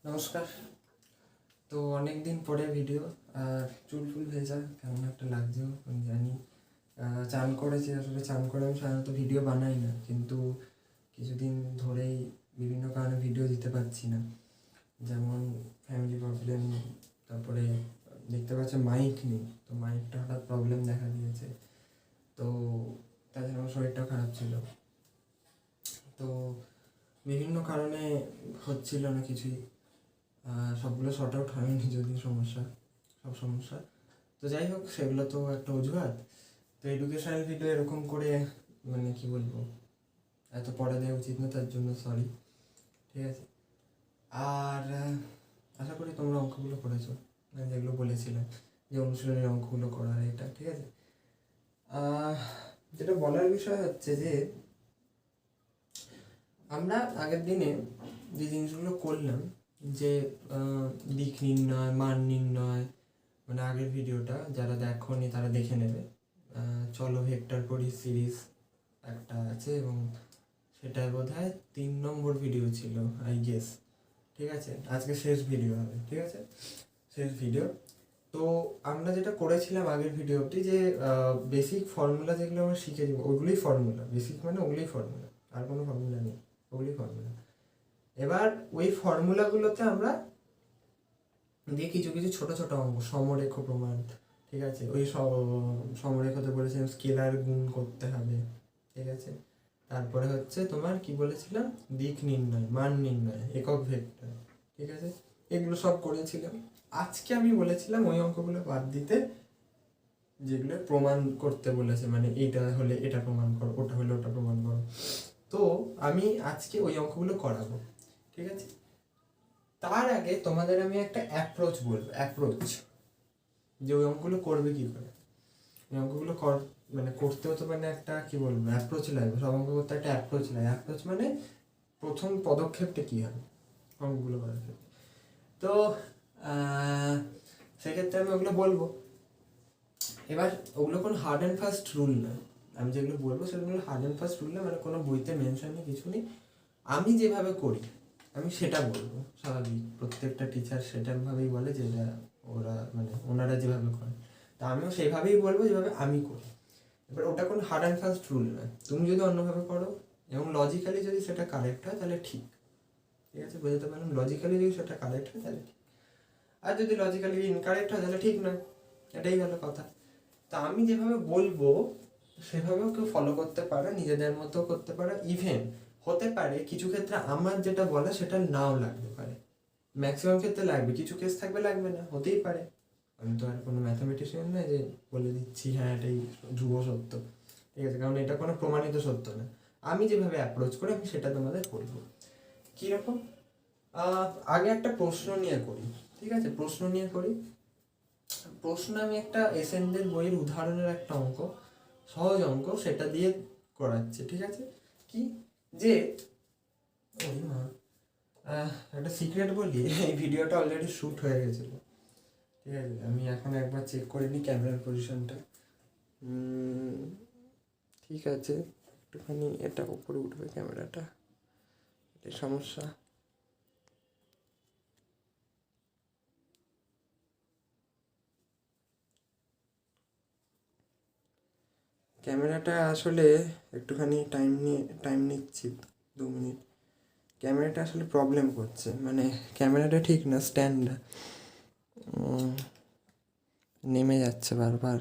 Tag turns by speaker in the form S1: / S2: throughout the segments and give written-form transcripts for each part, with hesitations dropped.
S1: নমস্কার। তো অনেক দিন পরে ভিডিও, আর চুল ভেজা কেমন একটা লাগছেও আমি জানি। চান করেছি, আসলে চান করে আমি সাধারণত ভিডিও বানাই না, কিন্তু কিছুদিন ধরেই বিভিন্ন কারণে ভিডিও দিতে পারছি না। যেমন ফ্যামিলি প্রবলেম, তারপরে দেখতে পাচ্ছি মাইক নেই, তো মাইকটা হঠাৎ প্রবলেম দেখা দিয়েছে। তো তাছাড়া আমার শরীরটাও খারাপ ছিল, তো বিভিন্ন কারণে হচ্ছিল না কিছুই। সবগুলো শর্ট আউট হয়নি যদি সব সমস্যা। তো যাই হোক, সেগুলো তো একটা অজুহাত। তো এডুকেশনাল ভিডিও এরকম করে মানে কি বলবো, এত পড়া দেওয়া উচিত না, তার জন্য সরি। ঠিক আছে। আর আশা করি তোমরা অঙ্কগুলো করেছো, মানে যেগুলো বলেছিলাম যে অনুশীলনের অঙ্কগুলো করার, এটা ঠিক আছে। যেটা বলার বিষয় হচ্ছে যে আমরা আগের দিনে যে জিনিসগুলো করলাম, যে দিক নির্ণয়, মান নির্ণয়, মানে আগের ভিডিওটা যারা দেখোনি তারা দেখে নেবে। চলো ভেক্টর করি সিরিজ একটা আছে, এবং সেটা বোধহয় 3 নম্বর ভিডিও ছিল আই গেস। ঠিক আছে, আজকে শেষ ভিডিও হবে। ঠিক আছে, শেষ ভিডিও। তো আমরা যেটা করেছিলাম আগের ভিডিও অবধি, যে বেসিক ফর্মুলা যেগুলো আমরা শিখেছি ওগুলোই ফর্মুলা, বেসিক মানে ওগুলোই ফর্মুলা, আর কোনো ফর্মুলা নেই, ওগুলোই ফর্মুলা। এবার ওই ফর্মুলাগুলোতে আমরা দিয়ে কিছু কিছু ছোট ছোট অঙ্ক, সমরেখ প্রমাণ, ঠিক আছে, ওই সমরেখতে বলেছিলাম স্কেলার গুণ করতে হবে। ঠিক আছে, তারপরে হচ্ছে তোমার কি বলেছিলাম, দিক নির্ণয়, মান নির্ণয়, একক ভেক্টর। ঠিক আছে, এগুলো সব করেছিলাম। আজকে আমি বলেছিলাম ওই অঙ্কগুলো বাদ দিতে, যেগুলো প্রমাণ করতে বলেছে, মানে এটা হলে এটা প্রমাণ করো, ওটা হলে ওটা প্রমাণ করো। তো আমি আজকে ওই অঙ্কগুলো করাবো। ঠিক আছে, তার আগে তোমাদের আমি একটা অ্যাপ্রোচ বলবো, যে ওই অঙ্কগুলো করবে কি করে। ওই অঙ্কগুলো মানে করতেও তো মানে একটা কি বলবো অ্যাপ্রোচ লাগবে, সব অঙ্ক করতে একটা অ্যাপ্রোচ লাগে। অ্যাপ্রোচ মানে প্রথম পদক্ষেপটা কী হবে অঙ্কগুলো করার ক্ষেত্রে। তো সেক্ষেত্রে আমি ওগুলো বলবো। এবার ওগুলো কোনো হার্ড অ্যান্ড ফাস্ট রুল না, আমি যেগুলো বলবো সেগুলো হার্ড অ্যান্ড ফাস্ট রুল না, মানে কোনো বইতে মেনশন নেই, কিছু নেই। আমি যেভাবে করি আমি সেটা বলবো। স্বাভাবিক, প্রত্যেকটা টিচার সেটাভাবেই বলে, যেটা ওরা মানে ওনারা যেভাবে করে, তা আমিও সেইভাবেই বলবো যেভাবে আমি করি। এবার ওটা কোনো হার্ড অ্যান্ড ফাস্ট রুল নয়, তুমি যদি অন্যভাবে করো এবং লজিক্যালি যদি সেটা কারেক্ট হয় তাহলে ঠিক। ঠিক আছে, বোঝাতে পারলাম? লজিক্যালি যদি সেটা কারেক্ট হয় তাহলে ঠিক, আর যদি লজিক্যালি ইনকারেক্ট হয় তাহলে ঠিক নয়। এটাই গেল কথা। তা আমি যেভাবে বলবো সেভাবেও কেউ ফলো করতে পারে, নিজেদের মতো করতে পারে। ইভেন হতে পারে কিছু ক্ষেত্রে আমার যেটা বলা সেটা নাও লাগতে পারে, ম্যাক্সিমাম ক্ষেত্রে লাগবে, কিছু কেস থাকবে লাগবে না, হতেই পারে। আমি তো আর কোনো ম্যাথামেটিশিয়ান নয় যে বলে দিচ্ছি হ্যাঁ এটাই ধ্রুব সত্য। ঠিক আছে, কারণ এটা কোনো প্রমাণিত সত্য না। আমি যেভাবে অ্যাপ্রোচ করি আমি সেটা তোমাদের বলবো। কীরকম, আগে একটা প্রশ্ন নিয়ে করি। ঠিক আছে, প্রশ্ন নিয়ে করি। প্রশ্ন আমি একটা এসেনদের বইয়ের উদাহরণের একটা অঙ্ক, সহজ অঙ্ক, সেটা দিয়ে করাচ্ছি। ঠিক আছে, কি যে একটা সিক্রেট বলি, এই ভিডিওটা অলরেডি শ্যুট হয়ে গেছিলো। ঠিক আছে, আমি এখন একবার চেক করে নিই ক্যামেরার পজিশনটা। ঠিক আছে, একটুখানি এটা উপরে উঠবে ক্যামেরাটা, এটাই সমস্যা। ক্যামেরাটা আসলে একটুখানি টাইম নিচ্ছি, 2 মিনিট। ক্যামেরাটা আসলে প্রবলেম করছে, মানে ক্যামেরাটা ঠিক না, স্ট্যান্ডটা নেমে যাচ্ছে বারবার।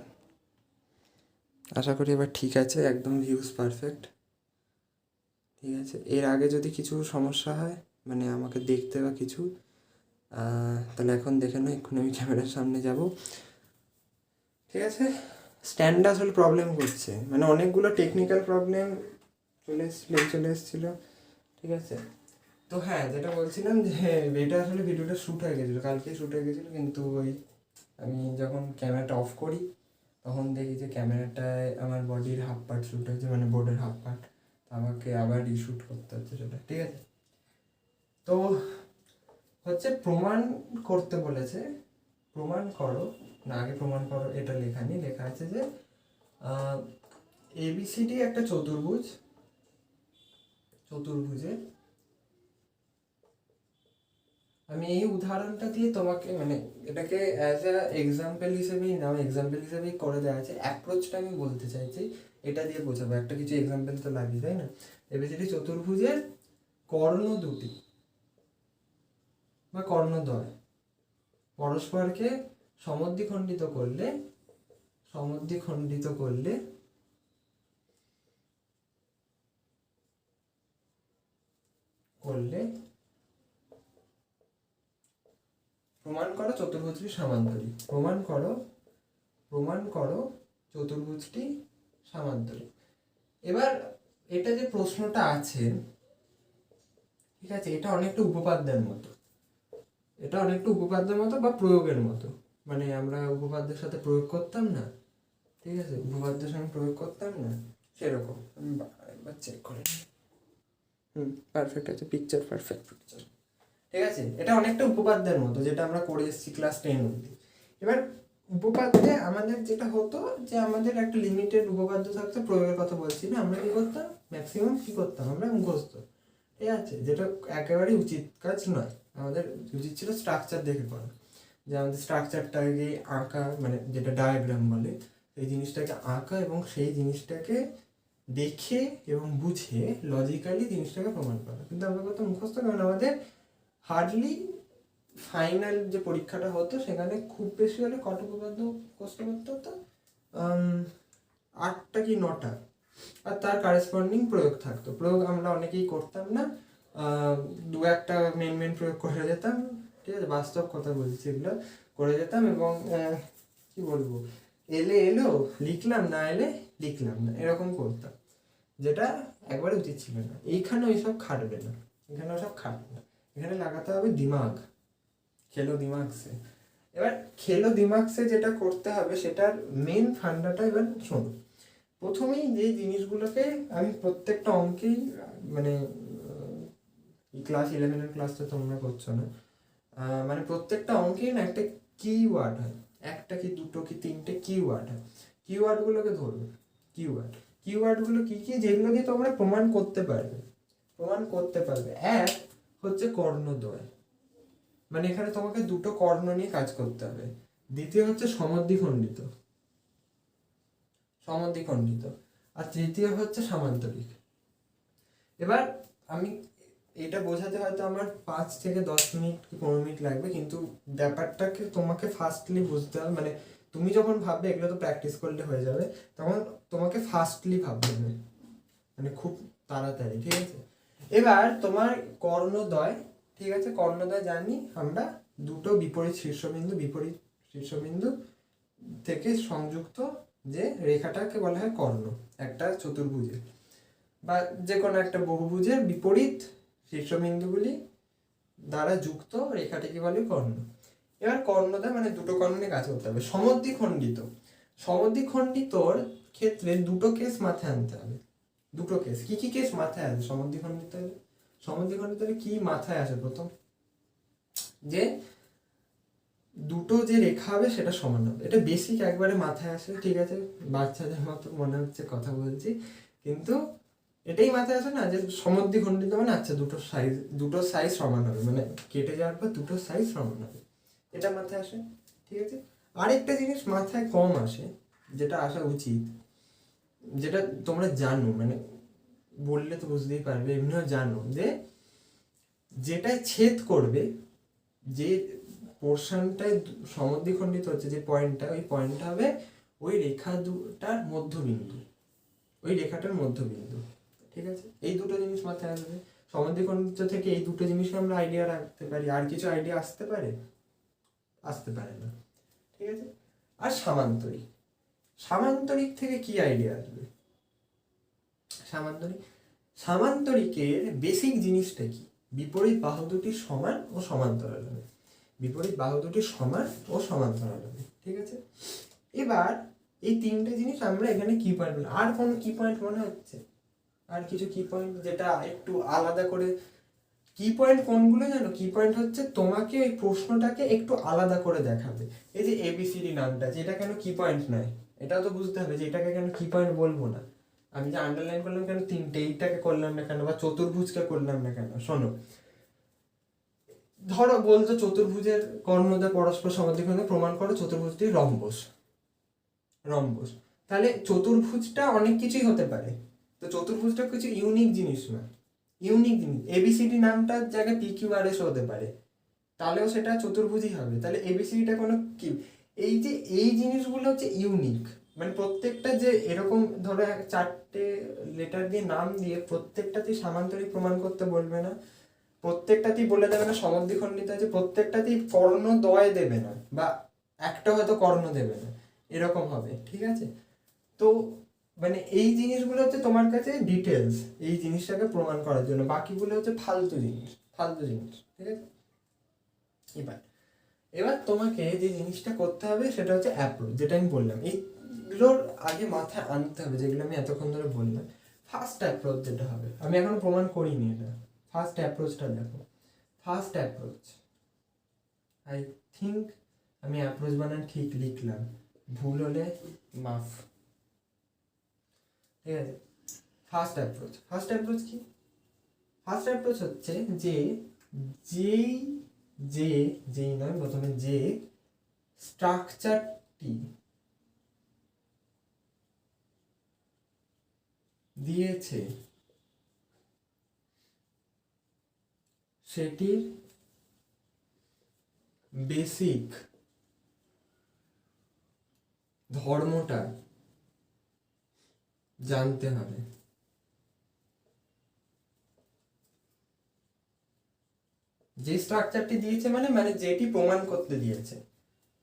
S1: আশা করি এবার ঠিক আছে, একদম ভিউজ পারফেক্ট। ঠিক আছে, এর আগে যদি কিছু সমস্যা হয় মানে আমাকে দেখতে বা কিছু, তাহলে এখন দেখে নাও, এক্ষুনি আমি ক্যামেরার সামনে যাব। ঠিক আছে, স্ট্যান্ডটা আসলে প্রবলেম করছে, মানে অনেকগুলো টেকনিক্যাল প্রবলেম চলে এসেছিলো। ঠিক আছে, তো হ্যাঁ, যেটা বলছিলাম যে এটা আসলে ভিডিওটা শ্যুট হয়ে গেছিলো, কালকেই শ্যুট হয়ে গেছিলো, কিন্তু ওই আমি যখন ক্যামেরাটা অফ করি তখন দেখি যে ক্যামেরাটায় আমার বডির হাফ পার্ট শ্যুট হয়েছে, মানে বোর্ডের হাফ পার্ট, আমাকে আবার রিশ্যুট করতে হচ্ছে সেটা। ঠিক আছে, তো হচ্ছে প্রমাণ করতে বলেছে, প্রমাণ করো না, আগে প্রমাণ করো এটা লেখা নেই, লেখা আছে যে এবিসিডি একটা চতুর্ভুজে আমি এই উদাহরণটা দিয়ে তোমাকে মানে এটাকে অ্যাজ আ এক্সাম্পল হিসেবেই নাও, এক্সাম্পল হিসেবেই করে দেওয়া আছে, অ্যাপ্রোচটা আমি বলতে চাইছি, এটা দিয়ে বোঝাবো। একটা কিছু এক্সাম্পল তো লাগবে, তাই না? এবিসিডি চতুর্ভুজের কর্ণ দুটি বা কর্ণদ্বয় পরস্পরকে সমদ্বিখণ্ডিত করলে করলে প্রমাণ করো চতুর্ভুজটি সামান্তরিক। প্রমাণ করো চতুর্ভুজটি সামান্তরিক। এবার এটা যে প্রশ্নটা আছে, ঠিক আছে, এটা অনেকটা উপপাদ্যের মতো বা প্রয়োগের মতো। মানে আমরা উপপাদ্যের সাথে প্রয়োগ করতাম না, ঠিক আছে, উপপাদ্যের সঙ্গে প্রয়োগ করতাম না, সেরকম। আমি একবার চেক করে নিই। পারফেক্ট আছে, পারফেক্ট পিকচার, ঠিক আছে। এটা অনেকটা উপপাদ্যের মতো, যেটা আমরা করে এসেছি ক্লাস 10 অবধি। এবার উপপাদ্যে আমাদের যেটা হতো যে আমাদের একটা লিমিটেড উপপাদ্য থাকতো, প্রয়োগের কথা বলছি না, আমরা কি করতাম ম্যাক্সিমাম, আমরা মুখস্থ, ঠিক আছে, যেটা একেবারেই উচিত কাজ নয়। আমাদের উচিত ছিল স্ট্রাকচার দেখে পড়া, যে আমাদের স্ট্রাকচারটাকে আঁকা, মানে যেটা ডায়াগ্রাম বলে, সেই জিনিসটাকে আঁকা এবং সেই জিনিসটাকে দেখে এবং বুঝে লজিক্যালি জিনিসটাকে প্রমাণ করা। কিন্তু আমরা করতাম মুখস্থ, কারণ আমাদের হার্ডলি ফাইনাল যে পরীক্ষাটা হতো সেখানে খুব বেশি হলে কত উপপাদ্য মুখস্থ করতে হতো, 8টা কি 9টা, আর তার কারেসপন্ডিং প্রয়োগ থাকতো। প্রয়োগ আমরা অনেকেই করতাম না, 2-1টা মেন প্রয়োগ করে যেতাম, ঠিক আছে, বাস্তব কথা বলছি, এগুলো করে যেতাম এবং কি বলবো, এলো লিখলাম, না এলে লিখলাম না, এরকম করতাম, যেটা একবারে উচিত ছিল না। এইখানে ওইসব খাটবে না, এখানে লাগাতে হবে দিমাগ, খেলো দিমাগ সে। এবার খেলো দিমাগ সে যেটা করতে হবে, সেটার মেন ফান্ডাটা এবার শোনো। প্রথমেই যে জিনিসগুলোকে আমি প্রত্যেকটা অঙ্কেই, মানে ক্লাস 11-এর ক্লাসটা তোমরা করছো না, মানে প্রত্যেকটা অঙ্কেই না একটা কিওয়ার্ড হয়, একটা কি দুটো কি তিনটে কিওয়ার্ড হয়। কিওয়ার্ডগুলোকে ধরবে, কিওয়ার্ডগুলো কি কি, যেগুলো দিয়ে তোমরা প্রমাণ করতে পারবে। এক হচ্ছে কর্ণদ্বয়, মানে এখানে তোমাকে দুটো কর্ণ নিয়ে কাজ করতে হবে। দ্বিতীয় হচ্ছে সমদ্বিখণ্ডিত, আর তৃতীয় হচ্ছে সামান্তরিক। এবার আমি এটা বোঝাতে হয়তো আমার 5 থেকে 10 মিনিট কি 15 মিনিট লাগবে, কিন্তু ব্যাপারটাকে তোমাকে ফার্স্টলি বুঝতে হবে। মানে তুমি যখন ভাববে, এগুলো তো প্র্যাকটিস করলে হয়ে যাবে, তখন তোমাকে ফার্স্টলি ভাবতে হবে, মানে খুব তাড়াতাড়ি, ঠিক আছে। এবার তোমার কর্ণদ্বয়, ঠিক আছে, কর্ণদ্বয় জানি আমরা, দুটো বিপরীত শীর্ষবিন্দু থেকে সংযুক্ত যে রেখাটাকে বলা হয় কর্ণ। একটা চতুর্ভুজের বা যে কোনো একটা বহুভুজের বিপরীত শীর্ষবিন্দুগুলি দ্বারা যুক্ত রেখাটিকে বলে কর্ণ। এবার কর্ণদ্বয় মানে দুটো কর্ণ নিয়ে কাজ করতে হবে। সমদ্বিখণ্ডিতর ক্ষেত্রে দুটো কেস মাথায় আনতে হবে। দুটো কেস, কি কেস মাথায় আসে সমদ্বিখণ্ডিতরে কি মাথায় আসে? প্রথম, যে দুটো যে রেখা হবে সেটা সমান হবে। এটা বেসিক একবারে মাথায় আসে, ঠিক আছে, বাচ্চাদের মতো মনে হচ্ছে কথা বলছি, কিন্তু এটাই মাথায় আসে না, যে সমদ্বিখণ্ডিত মানে আচ্ছা দুটো সাইজ সমান হবে, মানে কেটে যাওয়ার পর দুটো সাইজ সমান হবে, এটা মাথায় আসে, ঠিক আছে। আরেকটা জিনিস মাথায় কম আসে, যেটা আসা উচিত, যেটা তোমরা জানো, মানে বললে তো বুঝতেই পারবে, এমনিও জানো, যে যেটা ছেদ করবে, যে পোর্শনটায় সমদ্বিখণ্ডিত হচ্ছে, যে পয়েন্টটা, ওই পয়েন্টটা হবে ওই রেখা দুটার মধ্যবিন্দু, ঠিক আছে। এই দুটো জিনিস মাথায় আসবে। সমদ্বিখণ্ডিত থেকে এই দুটো জিনিসকে আমরা আইডিয়া রাখতে পারি, আর কিছু আইডিয়া আসতে পারে না, ঠিক আছে। আর সামান্তরিক থেকে কি আইডিয়া আসবে? সামান্তরিকের বেসিক জিনিসটা কি? বিপরীত বাহু দুটি সমান ও সমান্তরাল হবে, ঠিক আছে। এবার এই তিনটে জিনিস আমরা এখানে কি পয়েন্ট বলি। আর কোন কি পয়েন্ট মনে হচ্ছে? আর কিছু কি পয়েন্ট যেটা একটু আলাদা করে, কি পয়েন্ট কোনগুলো জানো? কি পয়েন্ট হচ্ছে তোমাকে ওই প্রশ্নটাকে একটু আলাদা করে দেখাবে। এই যে এবিসিডি নামটা, যেটা কেন কি পয়েন্ট নয়, এটাও তো বুঝতে হবে যে এটাকে কেন কি পয়েন্ট বলবো না। আমি যে আন্ডারলাইন করলাম কেন, তিনটে, এইটাকে করলাম না কেন, বা চতুর্ভুজকে করলাম না কেন? শোনো, ধরো বলতো চতুর্ভুজের কর্ণদ্বয় পরস্পর সমদ্বিখণ্ডক প্রমাণ করো চতুর্ভুজটি রম্বস। রম্বস তাহলে চতুর্ভুজটা অনেক কিছুই হতে পারে, তো চতুর্ভুজটা কিছু ইউনিক জিনিস না, ইউনিক জিনিস। এবিসিডি নামটার জায়গায় PQRS হতে পারে, তাহলেও সেটা চতুর্ভুজই হবে। তাহলে এবিসিডিটা কোনো কি, এই যে এই জিনিসগুলো হচ্ছে ইউনিক, মানে প্রত্যেকটা যে এরকম ধরো 4টে লেটার দিয়ে নাম দিয়ে প্রত্যেকটাতেই সামান্তরিক প্রমাণ করতে বলবে না, প্রত্যেকটাতেই বলে দেবে না সমদ্বিখণ্ডিত আছে, প্রত্যেকটাতেই কর্ণদ্বয় দেবে না, বা একটা হয়তো কর্ণ দেবে না, এরকম হবে। ঠিক আছে, তো মানে এই জিনিসগুলো হচ্ছে তোমার কাছে ডিটেলস এই জিনিসটাকে প্রমাণ করার জন্য, বাকিগুলো হচ্ছে ফালতু জিনিস, ফালতু জিনিস। ঠিক আছে, এবার এবার তোমাকে যে জিনিসটা করতে হবে সেটা হচ্ছে অ্যাপ্রোচ, যেটা আমি বললাম এইগুলোর আগে মাথায় আনতে হবে, যেগুলো আমি এতক্ষণ ধরে বললাম। ফার্স্ট অ্যাপ্রোচ যেটা হবে, আমি এখনো প্রমাণ করিনি এটা, ফার্স্ট অ্যাপ্রোচটা দেখো। ফার্স্ট অ্যাপ্রোচ, আই থিঙ্ক আমি অ্যাপ্রোচ বানান ঠিক লিখলাম, ভুল হলে মাফ। ঠিক আছে, ফার্স্ট অ্যাপ্রোচ, ফার্স্ট অ্যাপ্রোচ কি? ফার্স্ট অ্যাপ্রোচ হচ্ছে যে যেই যে যেই নয়, প্রথমে যে স্ট্রাকচারটি দিয়েছে সেটির বেসিক ধর্মটা জানতে হবে। যে স্ট্রাকচারটি দিয়েছে মানে মানে যেটি প্রমাণ করতে দিয়েছে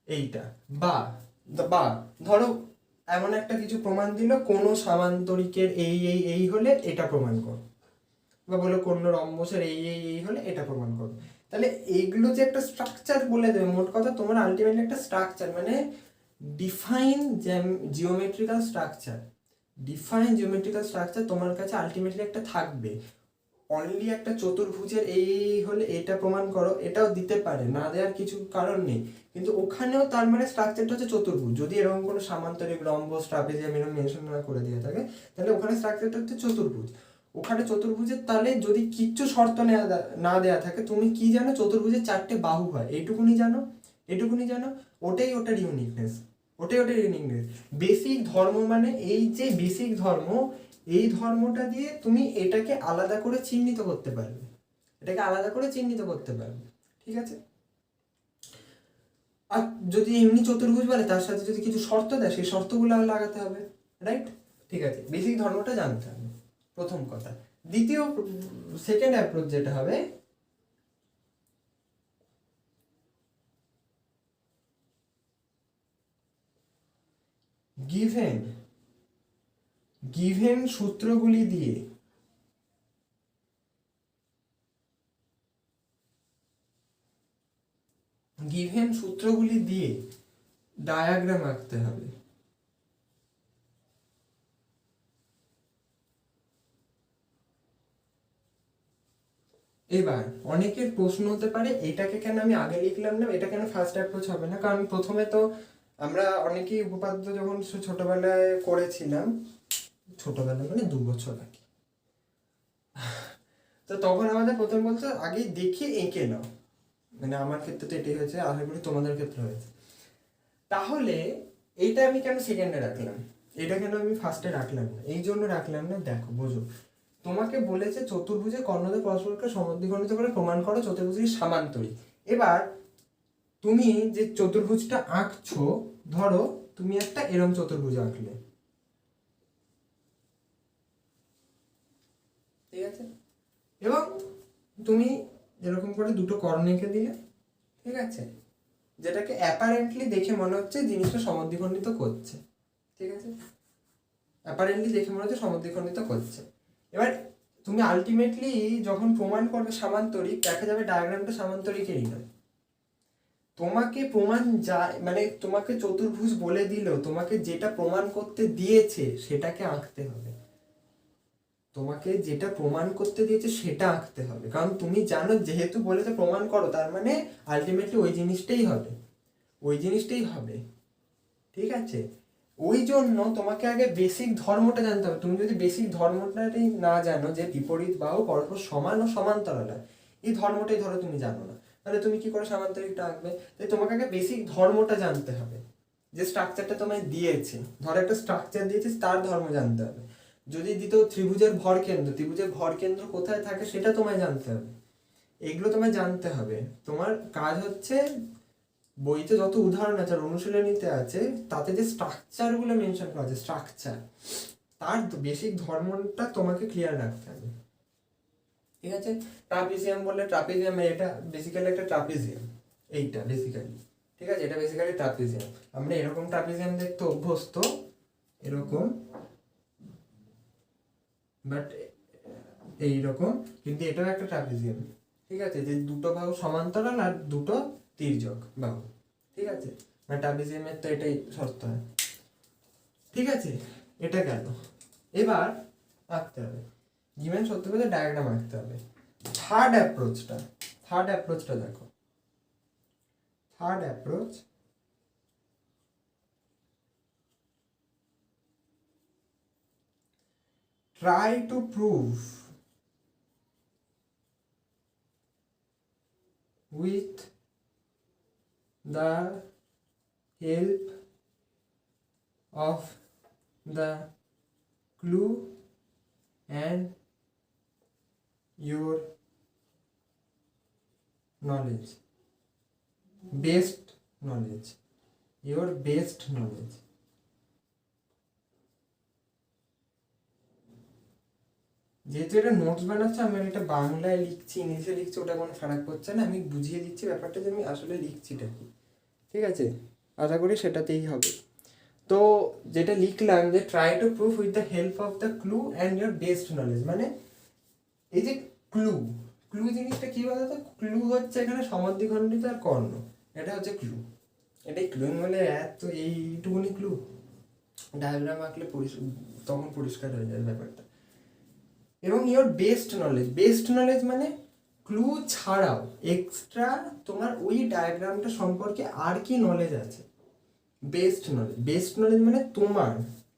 S1: এইটা, বা বা ধরো এমন একটা কিছু প্রমাণ দিল, কোনো সামান্তরিকের এই এই এই হলে এটা প্রমাণ করো, বা বলো কোনো রম্বসের এই এই এই হলে এটা প্রমাণ করো। তাহলে এইগুলো যে একটা স্ট্রাকচার বলে দেবে, মোট কথা তোমার আলটিমেটলি একটা স্ট্রাকচার, মানে define geometrical structure, define geometrical structure তোমার কাছে আলটিমেটলি একটা থাকবে। অনলি একটা চতুর্ভুজের এই হলে এটা প্রমাণ করো, এটাও দিতে পারে, না দেওয়ার কিছু কারণ নেই, কিন্তু ওখানেও তার মানে স্ট্রাকচারটা হচ্ছে চতুর্ভুজ। যদি এরকম কোনো সামান্তরিক রম্বস ট্রাপিজিয়াম এরকম মেনশন না করে দিয়ে থাকে, তাহলে ওখানে স্ট্রাকচারটা হচ্ছে চতুর্ভুজ। ওখানে চতুর্ভুজের তাহলে যদি কিচ্ছু শর্ত না দেওয়া থাকে, তুমি কি জানো চতুর্ভুজের 4টে বাহু হয়, এইটুকুনি জানো, এটুকুনি জানো, ওটাই ওটার ইউনিকনেস, ওটাই ওটার ইউনিকনেস। বেসিক ধর্ম মানে এই যে বেসিক ধর্ম, এই ধর্মটা দিয়ে তুমি এটাকে আলাদা করে চিহ্নিত করতে পারবে, এটাকে আলাদা করে চিহ্নিত করতে পারবে। ঠিক আছে, আর যদি এমনি চতুর্ভুজ বলে তার সাথে যদি কিছু শর্ত দেয়, সেই শর্তগুলো লাগাতে হবে। রাইট, ঠিক আছে, বেসিক ধর্মটা জানতে হবে, প্রথম কথা। দ্বিতীয় সেকেন্ড অ্যাপ্রোচ যেটা হবে, গিভেন গিভেন সূত্রগুলি দিয়ে গিভেন সূত্রগুলি দিয়ে ডায়াগ্রাম আঁকতে হবে। এবার অনেকের প্রশ্ন হতে পারে এটাকে কেন আমি আগে লিখলাম না, এটা কেন ফার্স্ট অ্যাপ্রোচ হবে না? কারণ প্রথমে তো আমরা অনেকেই উপপাদ্য যখন ছোটবেলায় করেছিলাম, ছোটবেলা মানে 2 বছর আগে, তো তখন আমাদের প্রথম বলতে আগে দেখে এঁকে নাও, মানে আমার ক্ষেত্রে তো এটাই হয়েছে, আশা করি তোমাদের ক্ষেত্রে হয়েছে। তাহলে এইটা আমি কেন সেকেন্ডে রাখলাম, এটা কেন আমি ফার্স্টে রাখলাম না? এই জন্য রাখলাম না, দেখো বোঝো, তোমাকে বলেছে চতুর্ভুজে কর্ণদ্বয় পরস্পরকে সমদ্বিখণ্ডিত করে প্রমাণ করো চতুর্ভুজের সামান্তরিক। এবার তুমি যে চতুর্ভুজটা আঁকছো, ধরো তুমি একটা এরম চতুর্ভুজ আঁকলে, ঠিক আছে, এবং তুমি এরকম করে দুটো কর্ণ এঁকে দিলে, ঠিক আছে, যেটাকে অ্যাপারেন্টলি দেখে মনে হচ্ছে জিনিসটা সমদ্বিখণ্ডিত করছে। ঠিক আছে, অ্যাপারেন্টলি দেখে মনে হচ্ছে সমদ্বিখণ্ডিত করছে। এবার তুমি আলটিমেটলি যখন প্রমাণ করবে সামান্তরিক, দেখা যাবে ডায়াগ্রামটা সামান্তরিকেরই নয়। তোমাকে প্রমাণ মানে তোমাকে চতুর্ভুজ বলে দিলেও তোমাকে যেটা প্রমাণ করতে দিয়েছে সেটাকে আঁকতে হবে, তোমাকে যেটা প্রমাণ করতে দিয়েছে সেটা আঁকতে হবে। কারণ তুমি জানো যেহেতু বলেছে প্রমাণ করো, তার মানে আলটিমেটলি ওই জিনিসটাই হবে, ওই জিনিসটাই হবে। ঠিক আছে, ওই জন্য তোমাকে আগে বেসিক ধর্মটা জানতে হবে। তুমি যদি বেসিক ধর্মটাই না জানো, যে বিপরীত বাহু পরস্পর সমান ও সমান্তরাল হয়, এই ধর্মটাই ধরো তুমি জানো না, তাহলে তুমি কি করে সামান্তরিকটা আঁকবে? তাই তোমাকে আগে বেসিক ধর্মটা জানতে হবে, যে স্ট্রাকচারটা তোমায় দিয়েছে, ধর একটা স্ট্রাকচার দিয়েছে, তার ধর্ম জানতে হবে। যদি দিত ত্রিভুজের ভর কেন্দ্র, ত্রিভুজের ভর কেন্দ্র কোথায় থাকে সেটা তোমায় জানতে হবে। এগুলো তোমায় জানতে হবে। তোমার কাজ হচ্ছে বইতে যত উদাহরণ আছে আর অনুশীলনীতে আছে তাতে যে স্ট্রাকচারগুলো মেনশন করা আছে, স্ট্রাকচার, তার বেসিক ধর্মটা তোমাকে ক্লিয়ার রাখতে হবে। ঠিক আছে? ট্রাপিজিয়াম বললে ট্রাপিজিয়াম, এটা বেসিক্যালি একটা ট্রাপিজিয়াম, এইটা বেসিক্যালি, ঠিক আছে, এটা বেসিক্যালি ট্রাপিজিয়াম। আমরা এরকম ট্রাপিজিয়াম দেখতে অভ্যস্ত, এরকম, বাট এইরকম, কিন্তু এটাও একটা ট্রাপিজিয়াম। ঠিক আছে, যে দুটো বাহু সমান্তরাল আর দুটো তির্যক বাহু। ঠিক আছে, মানে ট্রাপিজিয়ামের তো এটাই শর্ত হয়। ঠিক আছে, এটা গেল। এবার আঁকতে হবে গিভেন সত্যপথে ডায়াগ্রাম আঁকতে হবে। থার্ড অ্যাপ্রোচটা দেখো। Third approach, try to prove with the help of the clue and your knowledge, based knowledge, your based knowledge. যেহেতু এটা নোটস বানাচ্ছে, আমি এটা বাংলায় লিখছি, ইংলিশে লিখছি, ওটা কোনো ফারাক পড়ছে না। আমি বুঝিয়ে দিচ্ছি ব্যাপারটা যে আমি আসলে লিখছিটা কি। ঠিক আছে, আশা করি সেটাতেই হবে। তো যেটা লিখলাম যে try to prove with the help of the clue and your best knowledge, মানে এই যে ক্লু, ক্লু জিনিসটা কী বলতো? ক্লু হচ্ছে এখানে সমদ্বিখণ্ডিত আর কর্ণ, এটা হচ্ছে ক্লু। এটাই ক্লু বলে, এত এইটুকুনি ক্লু, ডায়াগ্রাম আঁকলে তখন পরিষ্কার হয়ে যায় ব্যাপারটা। এবং ইয়োর বেস্ট নলেজ মানে ক্লু ছাড়াও এক্সট্রা তোমার ওই ডায়াগ্রামটা সম্পর্কে আর কি নলেজ আছে, বেস্ট নলেজ মানে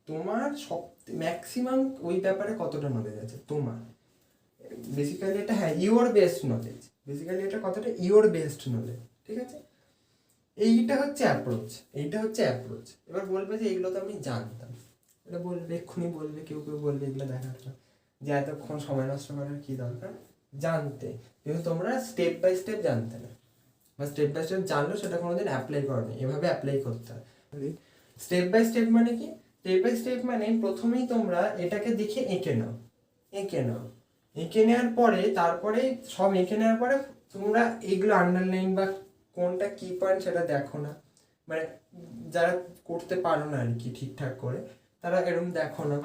S1: তোমার সব ম্যাক্সিমাম ওই ব্যাপারে কতটা নলেজ আছে তোমার। বেসিক্যালি এটা, হ্যাঁ, ইওর বেস্ট নলেজ, বেসিক্যালি এটা কতটা ইওর বেস্ট নলেজ। ঠিক আছে, এইটা হচ্ছে অ্যাপ্রোচ। এবার বলবে যে এগুলো তো আমি জানতাম, এটা বলবে, এক্ষুনি বলবে, কেউ বলবে এগুলো দেখার পর যে এতক্ষণ সময় নষ্ট করার কি দরকার, জানতে। কিন্তু তোমরা স্টেপ বাই স্টেপ জানতে না, বা স্টেপ বাই স্টেপ জানলেও সেটা কোনোদিন অ্যাপ্লাই করো না। এভাবে অ্যাপ্লাই করতে হয়। স্টেপ বাই স্টেপ মানে কি? স্টেপ বাই স্টেপ মানে প্রথমেই তোমরা এটাকে দেখে এঁকে নেওয়ার পরে, তারপরে সব এঁকে নেওয়ার পরে তোমরা এগুলো আন্ডারলাইন বা কোনটা কি পয়েন্ট সেটা দেখো না, মানে যারা করতে পারো না আর কি ঠিকঠাক করে, তারা এরকম দেখো না।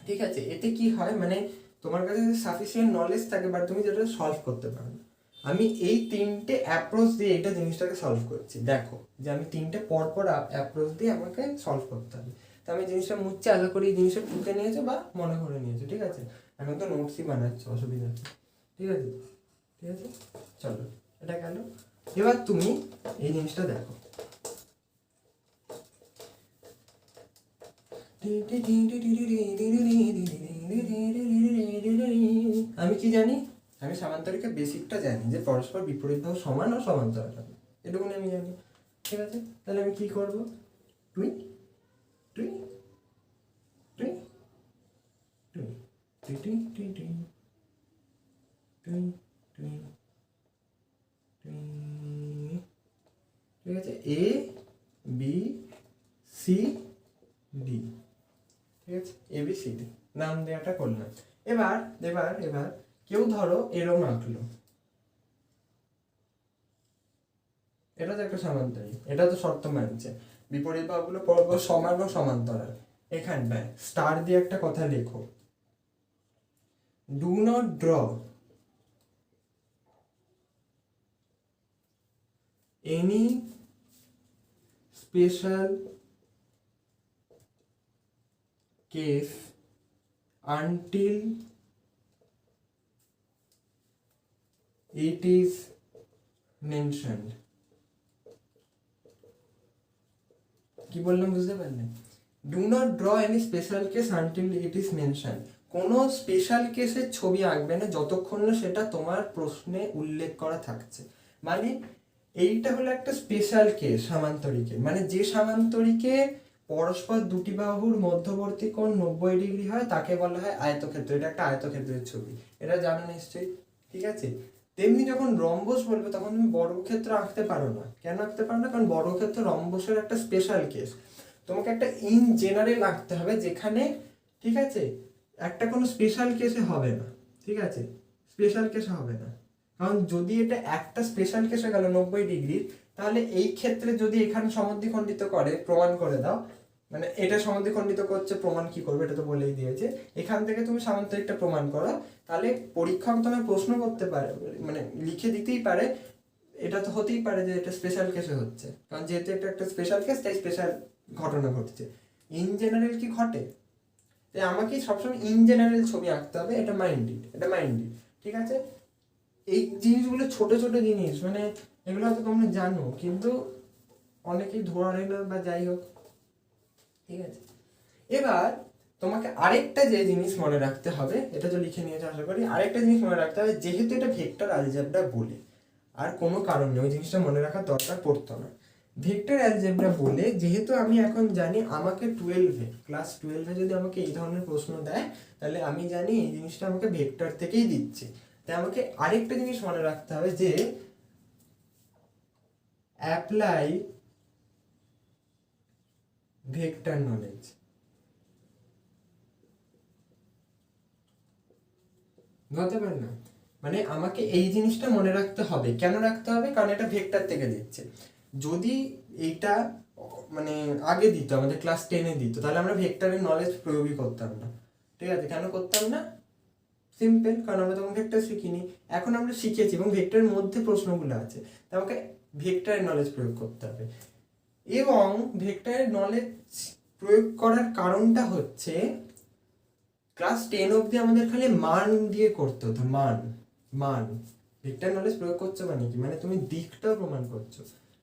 S1: ঠিক আছে, এতে কি হয়, মানে তোমার কাছে সাফিসিয়েন্ট নলেজ থাকে, বাট তুমি যেটা সলভ করতে পারো না। আমি এই তিনটে অ্যাপ্রোচ দিয়ে এটা জিনিসটাকে সলভ করছি, দেখো যে আমি তিনটে পরপর অ্যাপ্রোচ দিয়ে আমাকে সলভ করতে হবে। তো আমি জিনিসটা মুছছি, আশা করি এই জিনিসটা টুকে নিয়েছো বা মনে করে নিয়েছো। ঠিক আছে, এখন তো নোটসই বানাচ্ছো, অসুবিধা নেই। ঠিক আছে, চলো, এটা গেল। এবার তুমি এই জিনিসটা দেখো। আমি কি জানি? আমি সামান্তরিকের বেসিকটা জানি, যে পরস্পর বিপরীত বাহু সমান ও সমান্তরাল হবে, এটুকুনি আমি জানি। ঠিক আছে, তাহলে আমি কি করবো? টুই টুই টুই টুই টুই টুই টুই টুই টুই টুই। ঠিক আছে, এ বি সি ডি। ঠিক আছে, ABCD নাম দেওয়াটা করলাম। এবার কেউ ধরো এরম আঁকলো, এটা তো একটা সমান্তরাল, এটা তো শর্ত মানছে বিপরীত বাহুগুলো পরস্পর সমান ও সমান্তরাল। এখানটায় স্টার দিয়ে একটা কথা লেখো, do not draw any special case until it is mentioned. কি বললাম বুঝতে পারলে? Do not draw any special case until it is mention. কোনো স্পেশাল কেসের ছবি আঁকবে না যতক্ষণ না সেটা তোমার প্রশ্নে উল্লেখ করা থাকছে। মানে এইটা হলো একটা স্পেশাল কেস সামান্তরিকের, মানে যে সামান্তরিকে পরস্পর দুটি বাহুর মধ্যবর্তী কোণ 90 ডিগ্রি হয় তাকে বলা হয় আয়তক্ষেত্র। এটা একটা আয়তক্ষেত্রের ছবি, এটা জানো নিশ্চয়ই, ঠিক আছে। তেমনি যখন রম্বস বলবে তখন তুমি বর্গক্ষেত্র আঁকতে পারো না। কেন আঁকতে পারো না? কারণ বর্গক্ষেত্র রম্বসের একটা স্পেশাল কেস। তোমাকে একটা ইন জেনারেল আঁকতে হবে যেখানে, ঠিক আছে, একটা কোনো স্পেশাল কেসে হবে না, ঠিক আছে, স্পেশাল কেসে হবে না। কারণ যদি এটা একটা স্পেশাল কেস হয়ে গেল 90 ডিগ্রির, তাহলে এই ক্ষেত্রে যদি এখানে সমদ্বিখণ্ডিত করে প্রমাণ করে দাও, মানে এটা সমদ্বিখণ্ডিত করছে, প্রমাণ কি করবে এটা তো বলেই দিয়েছে, এখান থেকে তুমি সামান্তরিকটা প্রমাণ করো, তাহলে পরীক্ষক তোমায় প্রশ্ন করতে পারে, মানে লিখে দিতেই পারে, এটা তো হতেই পারে যে এটা স্পেশাল কেসে হচ্ছে, কারণ যেহেতু এটা একটা স্পেশাল কেস তাই স্পেশাল ঘটনা ঘটছে। ইন জেনারেল কি ঘটে? তাই আমাকে সবসময় ইন জেনারেল ছবি আঁকতে হবে, এটা মাইন্ডেড, এটা মাইন্ডেড, ঠিক আছে। এই জিনিসগুলো ছোট ছোট জিনিস, মানে এগুলো হয়তো তোমরা জানো কিন্তু অনেকেই ধরে না বা যাই হোক, ঠিক আছে। এবার তোমাকে আরেকটা যে জিনিস মনে রাখতে হবে, এটা তো লিখে নিয়েছো আশা করি, আরেকটা জিনিস মনে রাখতে হবে, যেহেতু এটা ভেক্টর অ্যালজেব্রা বলে, আর কোনো কারণে ওই জিনিসটা মনে রাখার দরকার পড়তো না। ভেক্টর অ্যালজেব্রা বলে যেহেতু আমি এখন জানি আমাকে ক্লাস 12-এ যদি আমাকে এই ধরনের প্রশ্ন দেয়, তাহলে আমি জানি এই জিনিসটা আমাকে ভেক্টর থেকেই দিচ্ছে। তাই আমাকে আরেকটা জিনিস মনে রাখতে হবে যে অ্যাপ্লাই ভেক্টর নলেজ। বুঝতে পারেন না? মানে আমাকে এই জিনিসটা মনে রাখতে হবে। কেন রাখতে হবে? কারণ এটা ভেক্টর থেকে দিচ্ছে। যদি এইটা মানে আগে দিত, আমাদের ক্লাস 10-এ দিত, তাহলে আমরা ভেক্টরের নলেজ প্রয়োগই করতাম না, ঠিক আছে। কেন করতাম না? সিম্পল, কারণ আমরা তখন ভেক্টর শিখিনি। এখন আমরা শিখেছি এবং ভেক্টরের মধ্যে প্রশ্নগুলো আছে, তাই আমাকে ভেক্টরের নলেজ প্রয়োগ করতে হবে। এবং ভেক্টরের নলেজ প্রয়োগ করার কারণটা হচ্ছে ক্লাস 10 অবধি আমাদের খালি মান দিয়ে করতে হতো, মান। ভেক্টর নলেজ প্রয়োগ করছো মানে কি? মানে তুমি দিকটাও প্রমাণ করছো,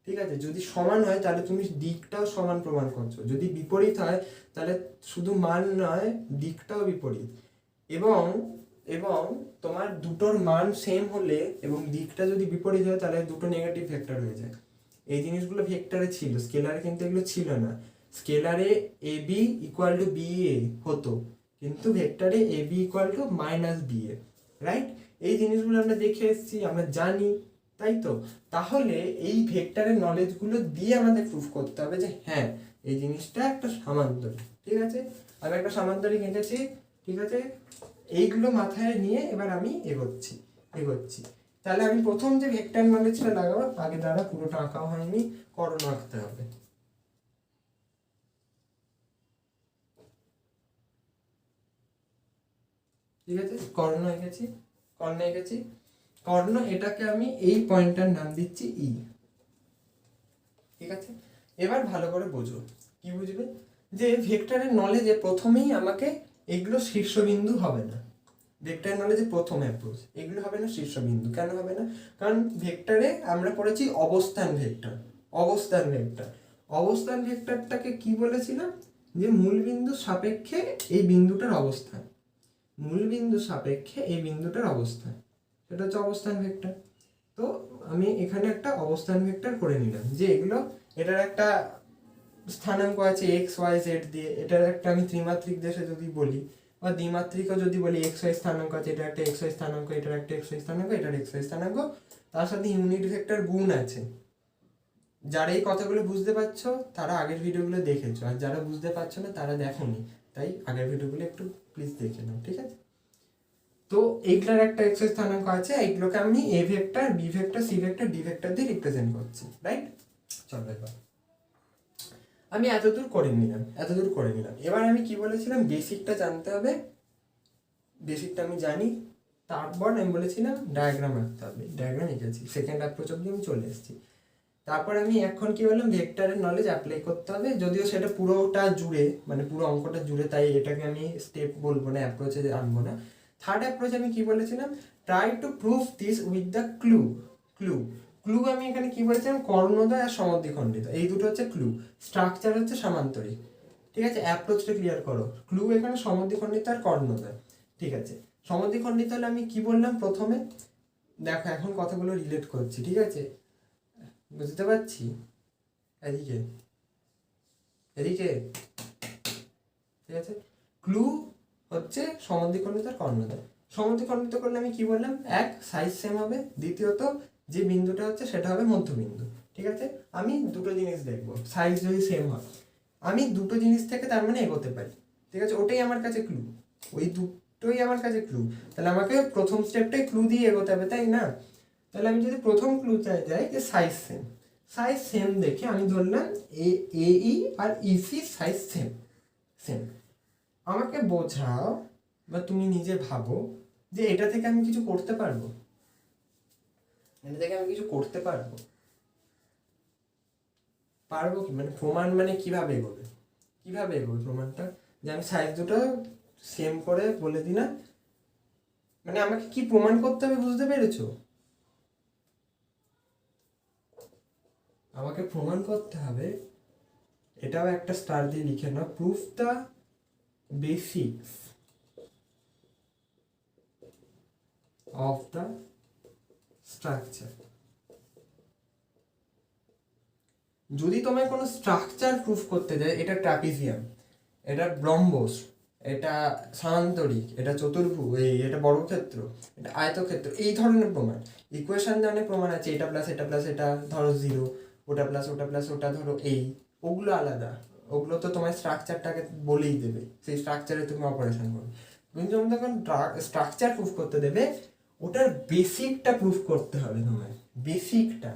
S1: ঠিক আছে। যদি সমান হয় তাহলে তুমি দিকটাও সমান প্রমাণ করছো, যদি বিপরীত হয় তাহলে শুধু মান নয়, দিকটাও বিপরীত। এবং এবং তোমার দুটোর মান সেম হলে এবং দিকটা যদি বিপরীত হয় তাহলে দুটো নেগেটিভ ভেক্টর হয়ে যায়। এই জিনিসগুলো ভেক্টরে ছিল, স্কেলারে কিন্তু এগুলো ছিল না। স্কেলারে A B equal to B A হতো, কিন্তু ভেক্টরে A B equal to minus B A, right? এই জিনিসগুলো আমরা দেখে এসেছি, আমরা জানি, তাই তো। তাহলে এই ভেক্টরের নলেজগুলো দিয়ে আমাদের প্রুফ করতে হবে যে হ্যাঁ এই জিনিসটা একটা সামান্তরিক, ঠিক আছে। আমি একটা সামান্তরিক এঁকেছি, ঠিক আছে। এইগুলো মাথায় নিয়ে এবার আমি এগোচ্ছি। তাহলে আমি প্রথম যে ভেক্টর নলেজটা লাগাবো, আগে দ্বারা পুরোটা আঁকা হয়নি, কর্ণ আঁকতে হবে, ঠিক আছে। কর্ণ এঁকেছি। কর্ণ, এটাকে আমি এই পয়েন্টটার নাম দিচ্ছি ই, ঠিক আছে। এবার ভালো করে বোঝো, কি বুঝবে? যে ভেক্টরের নলেজে প্রথমেই আমাকে এগুলো শীর্ষবিন্দু হবে না। ভেক্টর নলেজে প্রথম অ্যাপ্রোচ এগুলো হবে না শীর্ষবিন্দু। কেন হবে না? কারণ ভেক্টরে আমরা পড়েছি অবস্থান ভেক্টর। অবস্থান ভেক্টরটাকে কি বলেছিলাম? যে মূলবিন্দু সাপেক্ষে এই বিন্দুটার অবস্থান, সেটা হচ্ছে অবস্থান ভেক্টর। তো আমি এখানে একটা অবস্থান ভেক্টর করে নিলাম, যে এটার একটা স্থানাঙ্ক আছে এক্স ওয়াই জেড দিয়ে। এটার একটা আমি ত্রিমাত্রিক দেশে যদি বলি বা দ্বিমাত্রিকও যদি বলি, এক্স ওয়াই স্থানাঙ্ক আছে, এটা একটা এক্স ওয়াই স্থানাঙ্ক, এটার একটা এক্স ওয়াই স্থানাঙ্ক, এটার এক্স ওয়াই স্থানাঙ্ক, তার সাথে ইউনিট ভেক্টর গুণ আছে। যারা এই কথাগুলো বুঝতে পারছো তারা আগের ভিডিওগুলো দেখেছো, আর যারা বুঝতে পারছো না তারা দেখোনি, তাই আগের ভিডিওগুলো একটু প্লিজ দেখে নাও, ঠিক আছে। তো এইগুলোর একটা এক্স ওয়াই স্থানাঙ্ক আছে, এইগুলোকে আমি A vector, B vector, C vector, D vector দিয়ে রিপ্রেজেন্ট করছি, রাইট? চলো এবার আমি এতদূর করে নিলাম। এবার আমি কি বলেছিলাম? বেসিকটা জানতে হবে, বেসিকটা আমি জানি। তারপর আমি বলেছিলাম ডায়াগ্রাম আঁকতে হবে, ডায়াগ্রাম এঁকেছি, সেকেন্ড অ্যাপ্রোচ অব্দি আমি চলে এসেছি। তারপর আমি এখন কি বললাম? ভেক্টরের নলেজ অ্যাপ্লাই করতে হবে, যদিও সেটা পুরোটা জুড়ে, মানে পুরো অঙ্কটা জুড়ে, তাই এটাকে আমি স্টেপ বলবো না, অ্যাপ্রোচে আনবো না। থার্ড অ্যাপ্রোচ আমি কি বলেছিলাম? Try to prove this with the clue আমি এখানে কি বলেছিলাম? কর্ণদ্বয় আর সমদ্বিখণ্ডিত, এই দুটো হচ্ছে ক্লু। স্ট্রাকচার হচ্ছে সামান্তরিক, ঠিক আছে। অ্যাপ্রোচটা ক্লিয়ার করো। ক্লু এখানে সমদ্বিখণ্ডিত আর কর্ণদ্বয়, ঠিক আছে। সমদ্বিখণ্ডিত হলে আমি কি বললাম প্রথমে? দেখো এখন কথাগুলো রিলেট করছি, ঠিক আছে? বুঝতে পারছি। এদিকে এদিকে ঠিক আছে। ক্লু হচ্ছে সমদ্বিখণ্ডিত আর কর্ণদ্বয়। সমদ্বিখণ্ডিত করলে আমি কি বললাম, এক সাইজ সেম হবে, দ্বিতীয়ত যে বিন্দুটা হচ্ছে সেটা হবে মধ্যবিন্দু, ঠিক আছে? আমি দুটো জিনিস দেখবো, সাইজ যদি সেম হয় আমি দুটো জিনিস থেকে তার মানে এগোতে পারি, ঠিক আছে? ওটাই আমার কাছে ক্লু, ওই দুটোই আমার কাছে ক্লু। তাহলে আমাকে প্রথম স্টেপটাই ক্লু দিয়ে এগোতে হবে, তাই না? তাহলে আমি যদি প্রথম ক্লু যাই যে সাইজ সেম, সাইজ সেম দেখে আমি ধরলাম এই আর ইসি সাইজ সেম সেম। আমাকে বোঝাও বা তুমি নিজে ভাবো যে এটা থেকে আমি কিছু করতে পারবো, এটা থেকে আমি কিছু করতে পারবো পারবো কি, মানে প্রমাণ মানে কিভাবে এগোবে, কিভাবে এগোবে প্রমাণটা? যে আমি সাইজ দুটো সেম করে বলে দিই না, মানে আমাকে কি প্রমাণ করতে হবে, বুঝতে পেরেছো? আমাকে প্রমাণ করতে হবে, এটাও একটা স্টার দিয়ে লিখে নাও, proof the basics of the structure. যদি তোমায় কোনো স্ট্রাকচার প্রুফ করতে যায়, এটা ট্রাপিজিয়াম, এটা ব্রহ্মস, এটা সামান্তরিক, এটা চতুর্ভুজ, এটা বর্গক্ষেত্র, এটা আয়তক্ষেত্র, এই ধরনের প্রমাণ, ইকুয়েশন জানে প্রমাণ আছে, এটা প্লাস এটা প্লাস এটা ধরো 0, ওটা প্লাস ওটা প্লাস ওটা ধরো ওগুলো আলাদা, ওগুলো তো তোমার স্ট্রাকচারটাকে বলেই দেবে, সেই স্ট্রাকচারে তুমি অপারেশন করবে। কিন্তু যখন তখন স্ট্রাকচার প্রুফ করতে দেবে, ওটার বেসিকটা প্রুফ করতে হবে তোমার, বেসিকটা।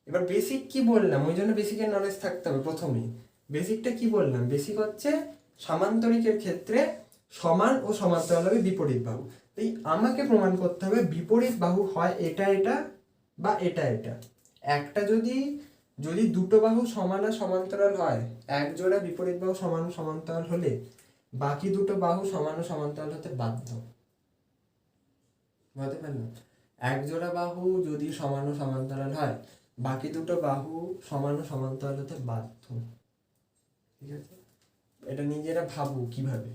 S1: এবার বেসিক কি বললাম, ওই জন্য বেসিকের নলেজ থাকতে হবে প্রথমেই। বেসিকটা কি বললাম, বেসিক হচ্ছে সামান্তরিকের ক্ষেত্রে সমান ও সমান্তরাল হবে বিপরীত বাহু। তাই আমাকে প্রমাণ করতে হবে বিপরীত বাহু হয় এটা এটা বা এটা এটা। একটা যদি যদি দুটো বাহু সমান আর সমান্তরাল হয়, এক জোড়া বিপরীত বাহু সমান ও সমান্তরাল হলে বাকি দুটো বাহু সমান ও সমান্তরাল হতে বাধ্য। বুঝতে পারলাম? এক জোড়া বাহু যদি সমান ও সমান্তরাল হয়, বাকি দুটো বাহু সমান ও সমান্তরাল হতে বাধ্য, ঠিক আছে? এটা নিজেরা ভাবো কিভাবে,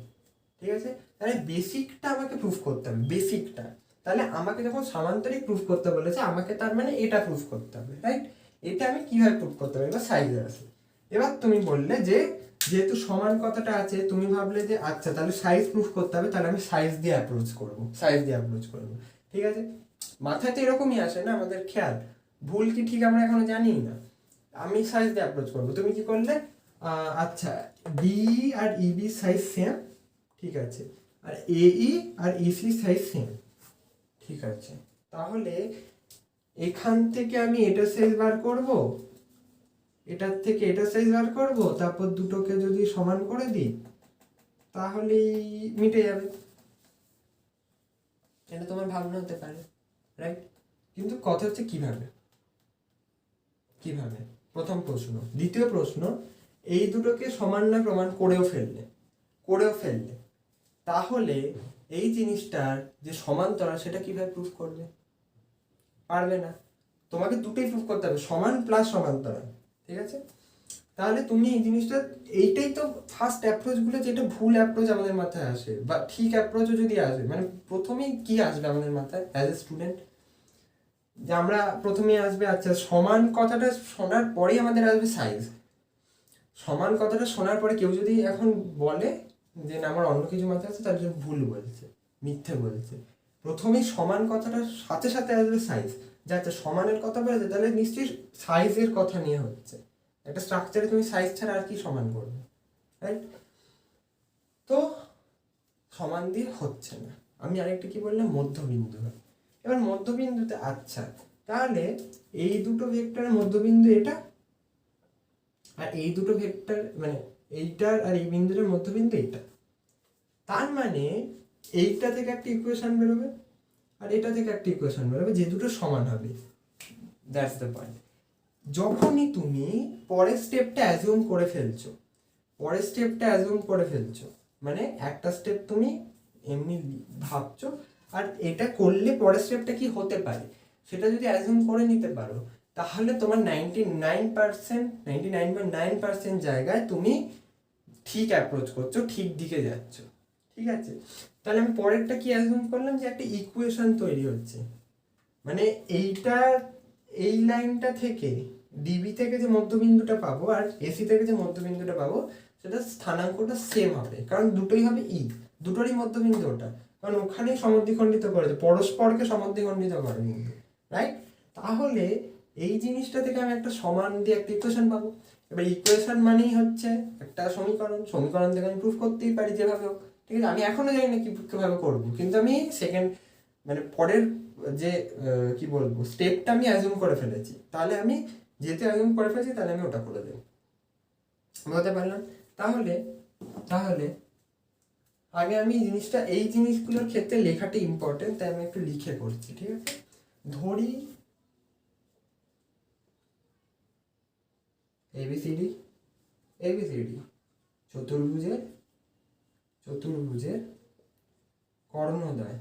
S1: ঠিক আছে? তাহলে বেসিকটা আমাকে প্রুফ করতে হবে, বেসিকটা। তাহলে আমাকে যখন সামান্তরিক প্রুফ করতে বলেছে, আমাকে তার মানে এটা প্রুফ করতে হবে, রাইট? এটা আমি কিভাবে প্রুফ করতে হবে, এবার সাইজে আসে। এবার তুমি বললে যে যেহেতু সমান কথাটা আছে, তুমি ভাবলে যে আচ্ছা তাহলে সাইজ প্রুফ করতে হবে, তাহলে আমি সাইজ দিয়ে অ্যাপ্রোচ করবো, সাইজ দিয়ে অ্যাপ্রোচ করবো, ঠিক আছে? মাথায় তো এরকমই আসে না আমাদের, খেয়াল ভুল কি ঠিক আমরা এখনো জানি না। আমি সাইজ দিয়ে অ্যাপ্রোচ করবো, তুমি কি করলে, আচ্ছা ডি আর ইবি সাইজ সেম, ঠিক আছে, আর এই আর ইসি সাইজ সেম, ঠিক আছে। তাহলে এখান থেকে আমি এটা সাইজ বার করব, এটার থেকে এটা সাইজ বার করব, তারপর দুটোকে যদি সমান করে দিই তাহলেই মিটে যাবে। এটা তোমার ভাবনা হতে পারে, রাইট? কিন্তু কথা হচ্ছে কিভাবে, কিভাবে, প্রথম প্রশ্ন। দ্বিতীয় প্রশ্ন, এই দুটোকে সমান না প্রমাণ করেও ফেললে তাহলে এই জিনিসটার যে সমান্তরাল সেটা কিভাবে প্রুফ করবে? পারবে না। তোমাকে দুটোই প্রুফ করতে হবে, সমান প্লাস সমান্তরাল, ঠিক আছে? তাহলে তুমি এই জিনিসটা, এইটাই তো ফার্স্ট অ্যাপ্রোচগুলো, যেটা ভুল অ্যাপ্রোচ আমাদের মাথায় আসে, বা ঠিক অ্যাপ্রোচও যদি আসে, মানে প্রথমেই কি আসবে আমাদের মাথায় অ্যাজ এ স্টুডেন্ট, যে আমরা প্রথমেই আসবে আচ্ছা সমান কথাটা শোনার পরেই আমাদের আসবে সাইজ। সমান কথাটা শোনার পরে কেউ যদি এখন বলে যে না আমার অন্য কিছু মাথায় আছে, তার জন্য ভুল বলছে, মিথ্যে বলছে। প্রথমেই সমান কথাটার সাথে সাথে আসবে সাইজ, যে আচ্ছা সমানের কথা বলেছে তাহলে নিশ্চয়ই সাইজের কথা নিয়ে হচ্ছে। একটা স্ট্রাকচারে তুমি সাইজ ছাড়া আর কি সমান করবে, রাইট? তো সমান দিয়ে হচ্ছে না। আমি আরেকটা কি বললাম, মধ্যবিন্দু। এবার মধ্যবিন্দুতে আচ্ছা তাহলে এই দুটো ভেক্টরের মধ্যবিন্দু এটা, আর এই দুটো ভেক্টর মানে এইটার আর এই বিন্দুটার মধ্যবিন্দু এটা। তার মানে এইটা থেকে একটা ইকুয়েশন বেরোবে আর এটা থেকে একটা ইকুয়েশন বেরোবে, যে দুটো সমান হবে। That's the point. যখনই তুমি পরের স্টেপটা অ্যাজিউম করে ফেলছো, মানে একটা স্টেপ তুমি এমনি ভাবছো, আর এটা করলে পরের স্টেপটা কি হতে পারে সেটা যদি অ্যাজিউম করে নিতে পারো, তাহলে তোমার 99.9% জায়গায় তুমি ঠিক অ্যাপ্রোচ করছো, ঠিক দিকে যাচ্ছ, ঠিক আছে? তাহলে আমি পরেরটা কি অ্যাজিউম করলাম, যে একটা ইকুয়েশন তৈরি হচ্ছে, মানে এইটা, এই লাইনটা থেকে ডিবি থেকে যে মধ্যবিন্দুটা পাবো আর এসি থেকে যে মধ্যবিন্দুটা পাবো সেটা স্থানাঙ্কটা সেম হবে, কারণ দুটোই হবে ই, দুটোরই মধ্যবিন্দু ওটা, কারণ ওখানেই সমদ্বিখণ্ডিত করেছে, পরস্পরকে সমদ্বিখণ্ডিত করে কিন্তু, রাইট? তাহলে এই জিনিসটা থেকে আমি একটা সমান দিয়ে একটা ইকুয়েশন পাবো। এবার ইকুয়েশন মানেই হচ্ছে একটা সমীকরণ, সমীকরণ থেকে আমি প্রুফ করতেই পারি যেভাবে হোক, ঠিক আছে? আমি এখনো জানি না কিভাবে করবো, কিন্তু আমি সেকেন্ড মানে পরের যে কি বলবো স্টেপটা আমি অ্যাজিউম করে ফেলেছি, তাহলে আমি যেহেতু অ্যাজিউম করে ফেলেছি তাহলে আমি ওটা করে দেবো, বলতে পারলাম? তাহলে তাহলে আগে আমি জিনিসটা, এই জিনিসগুলোর ক্ষেত্রে লেখাটা ইম্পর্টেন্ট, তাই আমি একটু লিখে করছি, ঠিক আছে? ধরি এবিসিডি এবিসিডি চতুর্ভুজের কর্ণদ্বয়,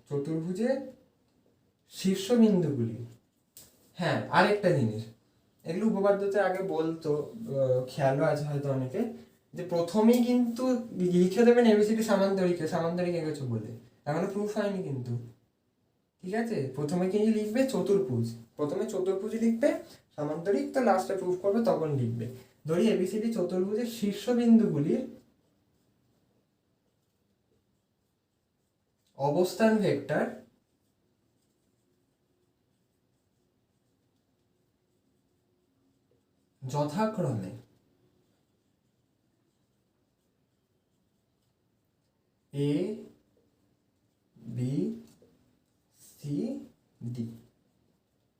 S1: চতুর্ভুজের শীর্ষবিন্দুগুলি। হ্যাঁ, আরেকটা জিনিস, এগুলো উপপাদ্যতে আগে বলতো, খেয়ালও আছে হয়তো অনেকে, যে প্রথমেই কিন্তু লিখে দেবেন এবিসিডি সামান্তরিক এগোছো বলে, এখনো প্রুফ হয়নি কিন্তু, ঠিক আছে? প্রথমে কি লিখবে? চতুর্ভুজ, প্রথমে চতুর্ভুজ লিখবে, সামান্তরিক তো লাস্টে প্রুফ করবে তখন লিখবে। ধরি এবিসিডি চতুর্ভুজের শীর্ষবিন্দুগুলির অবস্থান ভেক্টর যথাক্রমে এ বি সি ডি,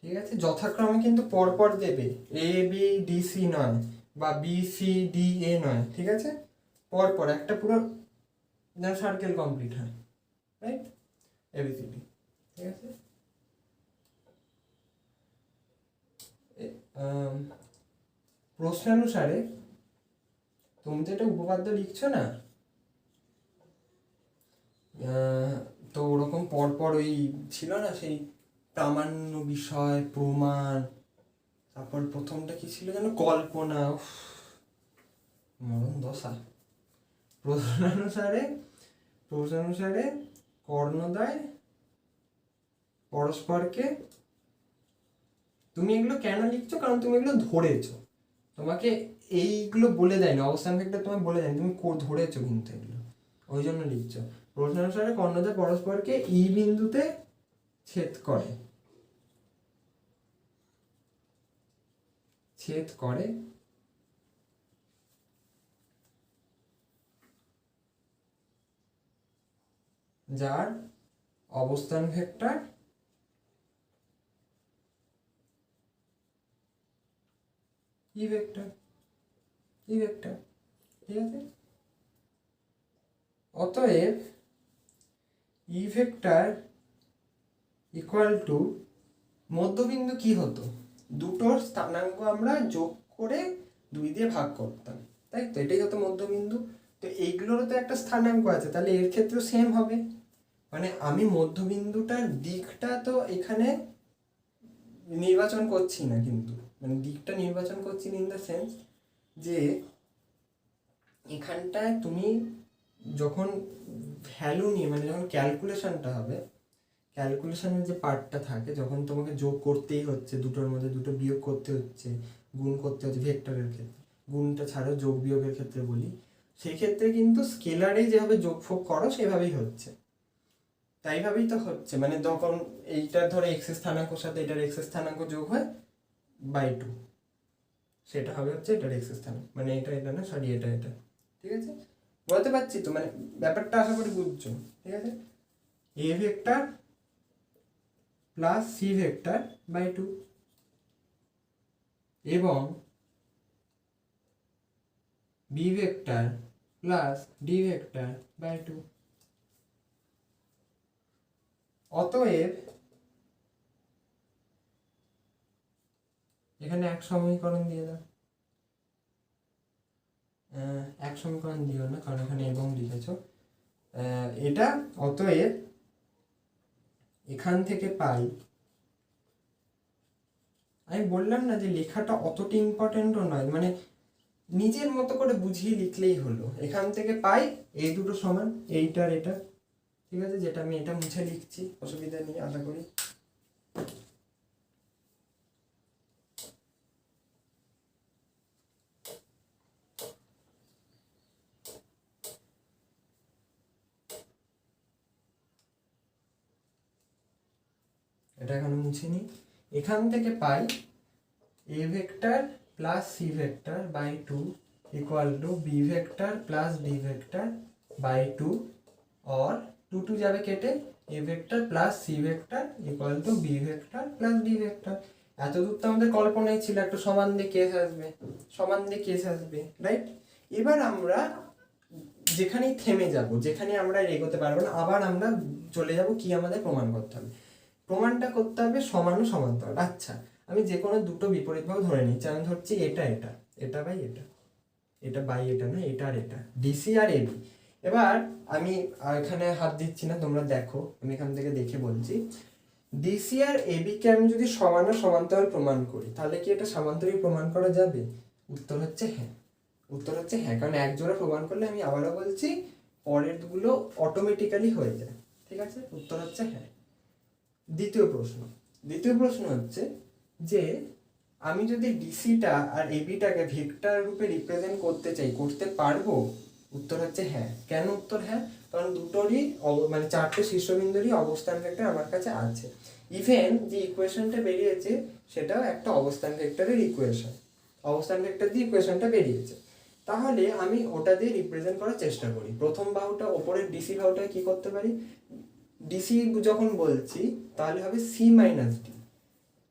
S1: ঠিক আছে? যথাক্রমে কিন্তু পরপর দেবে, এ বি ডি সি নয়, বা বি সি ডি এ নয়, ঠিক আছে? পরপর একটা পুরো যেন সার্কেল কমপ্লিট হয়, রাইট? এবিসিডি, ঠিক আছে? প্রশ্নানুসারে তুমি তো এটা উপপাদ্য লিখছো না, তো ওরকম পরপর ওই ছিল না সেই প্রামাণ্য বিষয়, প্রমাণ, তারপর প্রথমটা কি ছিল যেন, কল্পনা, মরণ দশা। প্রশ্নানুসারে কর্ণদ্বয় পরস্পরকে, তুমি এগুলো কেন লিখছো? কারণ তুমি এগুলো ধরেছো, তোমাকে এইগুলো বলে দেয়নি, অবস্থান ভেক্টর তোমায় বলে দেয়নি, তুমি ধরেছো কিন্তু এগুলো, ওই জন্য লিখছো। প্রশ্নানুসারে কর্ণদ্বয় পরস্পরকে ই বিন্দুতে ছেদ করে যার অবস্থান ভেক্টর ই ভেক্টর, ঠিক আছে? অতএব ই ভেক্টর ইকুয়াল টু, মধ্যবিন্দু কি হতো? দুটোর স্থানাঙ্ক আমরা যোগ করে 2 দিয়ে ভাগ করতাম, তাই তো? এটাই হতো মধ্যবিন্দু। তো এইগুলোরও তো একটা স্থানাঙ্ক আছে, তাহলে এর ক্ষেত্রেও সেম হবে। মানে আমি মধ্যবিন্দুটার দিকটা তো এখানে নির্বাচন করছি না, কিন্তু মানে দিকটা নির্বাচন করছি ইন দ্য সেন্স যে এখানটায় তুমি যখন ভ্যালু নিয়ে, মানে যখন ক্যালকুলেশনটা হবে, ক্যালকুলেশনের যে পার্টটা থাকে, যখন তোমাকে যোগ করতেই হচ্ছে, দুটোর মধ্যে দুটো বিয়োগ করতে হচ্ছে, গুণ করতে হচ্ছে, ভেক্টরের ক্ষেত্রে গুণটা ছাড়াও যোগ বিয়োগের ক্ষেত্রে বলি, সেই ক্ষেত্রে কিন্তু স্কেলারে যেভাবে যোগফোগ করো সেভাবেই হচ্ছে, তাইভাবেই তো হচ্ছে। মানে যখন এইটার ধরে এক্স স্থানাঙ্কর সাথে এটার এক্স স্থানাঙ্ক যোগ হয় বাই 2, সেটা হবে হচ্ছে এটার এক্স স্থানাঙ্ক, মানে এটা না, সরি এটা, ঠিক আছে? বলতে পারছি তো, মানে ব্যাপারটা আশা করি বুঝছো, ঠিক আছে? A vector plus C vector by 2 এবং B vector plus D vector by 2। অতএব এখানে এক সমীকরণ দিয়ে দাও, এক সমীকরণ দিও না, কারণ এখানে এবং লিখেছো। এটা অতএব এখান থেকে পাই, আমি বললাম না যে লেখাটা অতটা ইম্পর্টেন্টও নয়, মানে নিজের মতো করে বুঝিয়ে লিখলেই হলো। এখান থেকে পাই এই দুটো সমান, এইটার এটা, ঠিক আছে, যেটা আমি এটা মুছে লিখছি, অসুবিধা নেই, আশা করি। এটা এখানে মুছে নিই। এখান থেকে পাই a vector plus c vector by 2 equal to b vector plus d vector by 2, और 2 2 যাবে কেটে, a vector plus c vector equal to b vector plus d vector. এত দূর তো আমাদের কল্পনাই ছিল একটা সমান দিয়ে কেস আসবে, সমান দিয়ে কেস আসবে, রাইট? এবার আমরা যেখানেই থেমে যাব, যেখানে আমরা এগোতে পারবো না, আবার আমরা চলে যাব কি আমাদের প্রমাণ করতে হবে। প্রমাণটা করতে হবে সমান ও সমান্তরাল। আচ্ছা, আমি যে কোনো দুটো বিপরীত ভাগ ধরে নিচ্ছি। আমি ধরছি এটা এটা, এটা বাই এটা, এটা বাই এটা না, এটা আর এটা, ডিসি আর এবি। এবার আমি এখানে হাত দিচ্ছি না, তোমরা দেখো, আমি এখান থেকে দেখে বলছি। ডিসি আর এবি কে আমি যদি সমান ও সমান্তরাল প্রমাণ করি, তাহলে কি এটা সামান্তরিক প্রমাণ করা যাবে? উত্তর হচ্ছে হ্যাঁ। উত্তর হচ্ছে হ্যাঁ, কারণ এক জোড়া প্রমাণ করলে, আমি আবারও বলছি, পরের গুলো অটোমেটিক্যালি হয়ে যায়। ঠিক আছে, উত্তর হচ্ছে হ্যাঁ। দ্বিতীয় প্রশ্ন হচ্ছে যে আমি যদি ডিসিটা আর এবিটাকে ভেক্টর রূপে রিপ্রেজেন্ট করতে চাই, করতে পারবো? উত্তর হচ্ছে হ্যাঁ। কেন উত্তর হ্যাঁ? কারণ দুটোরই মানে চারটে শীর্ষবিন্দুরই অবস্থান ভেক্টর আমার কাছে আছে। ইভেন যে ইকুয়েশনটা বেরিয়েছে সেটাও একটা অবস্থান ভেক্টরের ইকুয়েশন, অবস্থান ভেক্টর দিয়ে ইকুয়েশনটা বেরিয়েছে। তাহলে আমি ওটা দিয়ে রিপ্রেজেন্ট করার চেষ্টা করি। প্রথম বাহুটা, ওপরের ডিসি বাহুটা কি করতে পারি? ডিসি যখন বলছি তাহলে হবে সি মাইনাস ডি,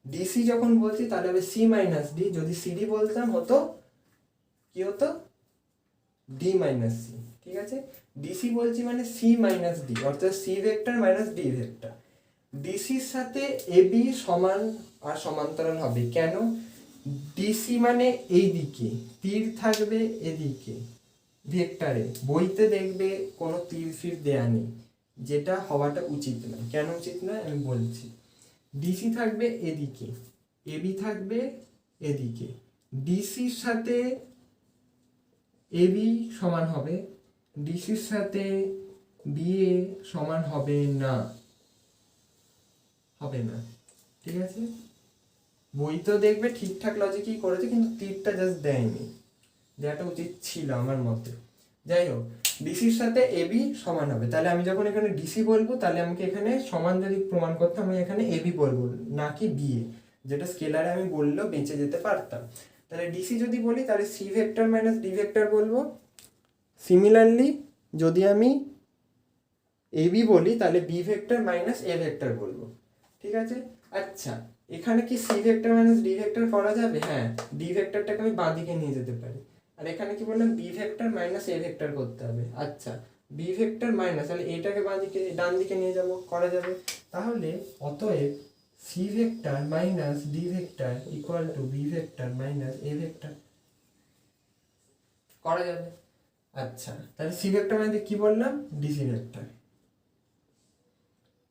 S1: ডিসি যখন বলছি তাহলে হবে সি মাইনাস ডি। যদি সিডি বলতাম হতো কি হতো? D minus C. ঠিক আছে, ডিসি বলছি মানে সি মাইনাস ডি, অর্থাৎ C vector minus D vector. ডিসির সাথে এবি সমান আর সমান্তরাল হবে। কেন? ডিসি মানে এই দিকে, তীর থাকবে এদিকে ভেক্টরে, বইতে দেখবে কোনো তীর ফির দেয়া নেই, যেটা হওয়াটা উচিত নয়। কেন উচিত নয় আমি বলছি। ডিসি থাকবে এদিকে, এবি থাকবে এদিকে, ডিসির সাথে এবি সমান হবে, ডিসির সাথে বিএ সমান হবে না, হবে না। ঠিক আছে, বই তো দেখবে ঠিকঠাক লজিকই করেছে, কিন্তু তীরটা জাস্ট দেয়নি, যেটা উচিত ছিল আমার মতে। যাই হোক, ডিসির সাথে এবি সমান হবে, তাহলে আমি যখন এখানে ডিসি বলবো, তাহলে আমাকে এখানে সমান যদি প্রমাণ করতে, আমি এখানে এবি বলবো, নাকি বিএ, যেটা স্কেলারে আমি বললেও বেঁচে যেতে পারতাম। তাহলে ডিসি যদি বলি, তাহলে C vector minus D vector বলবো। সিমিলারলি যদি আমি এবি বলি, তাহলে B vector minus A vector বলবো। ঠিক আছে, আচ্ছা, এখানে কি C vector minus D vector করা যাবে? হ্যাঁ, ডি ভেক্টরটাকে আমি বাঁ দিকে নিয়ে যেতে পারি। আর এখানে কি বললাম? B vector minus A vector করতে হবে। আচ্ছা, বি ভেক্টর মাইনাস, তাহলে এটাকে বাঁ দিকে, ডান দিকে নিয়ে যাব, করা যাবে। তাহলে অতএব C vector minus D vector equal to B vector minus A vector করা যাবে। আচ্ছা, তাহলে সি ভেক্টর মানে কি বললাম? DC vector.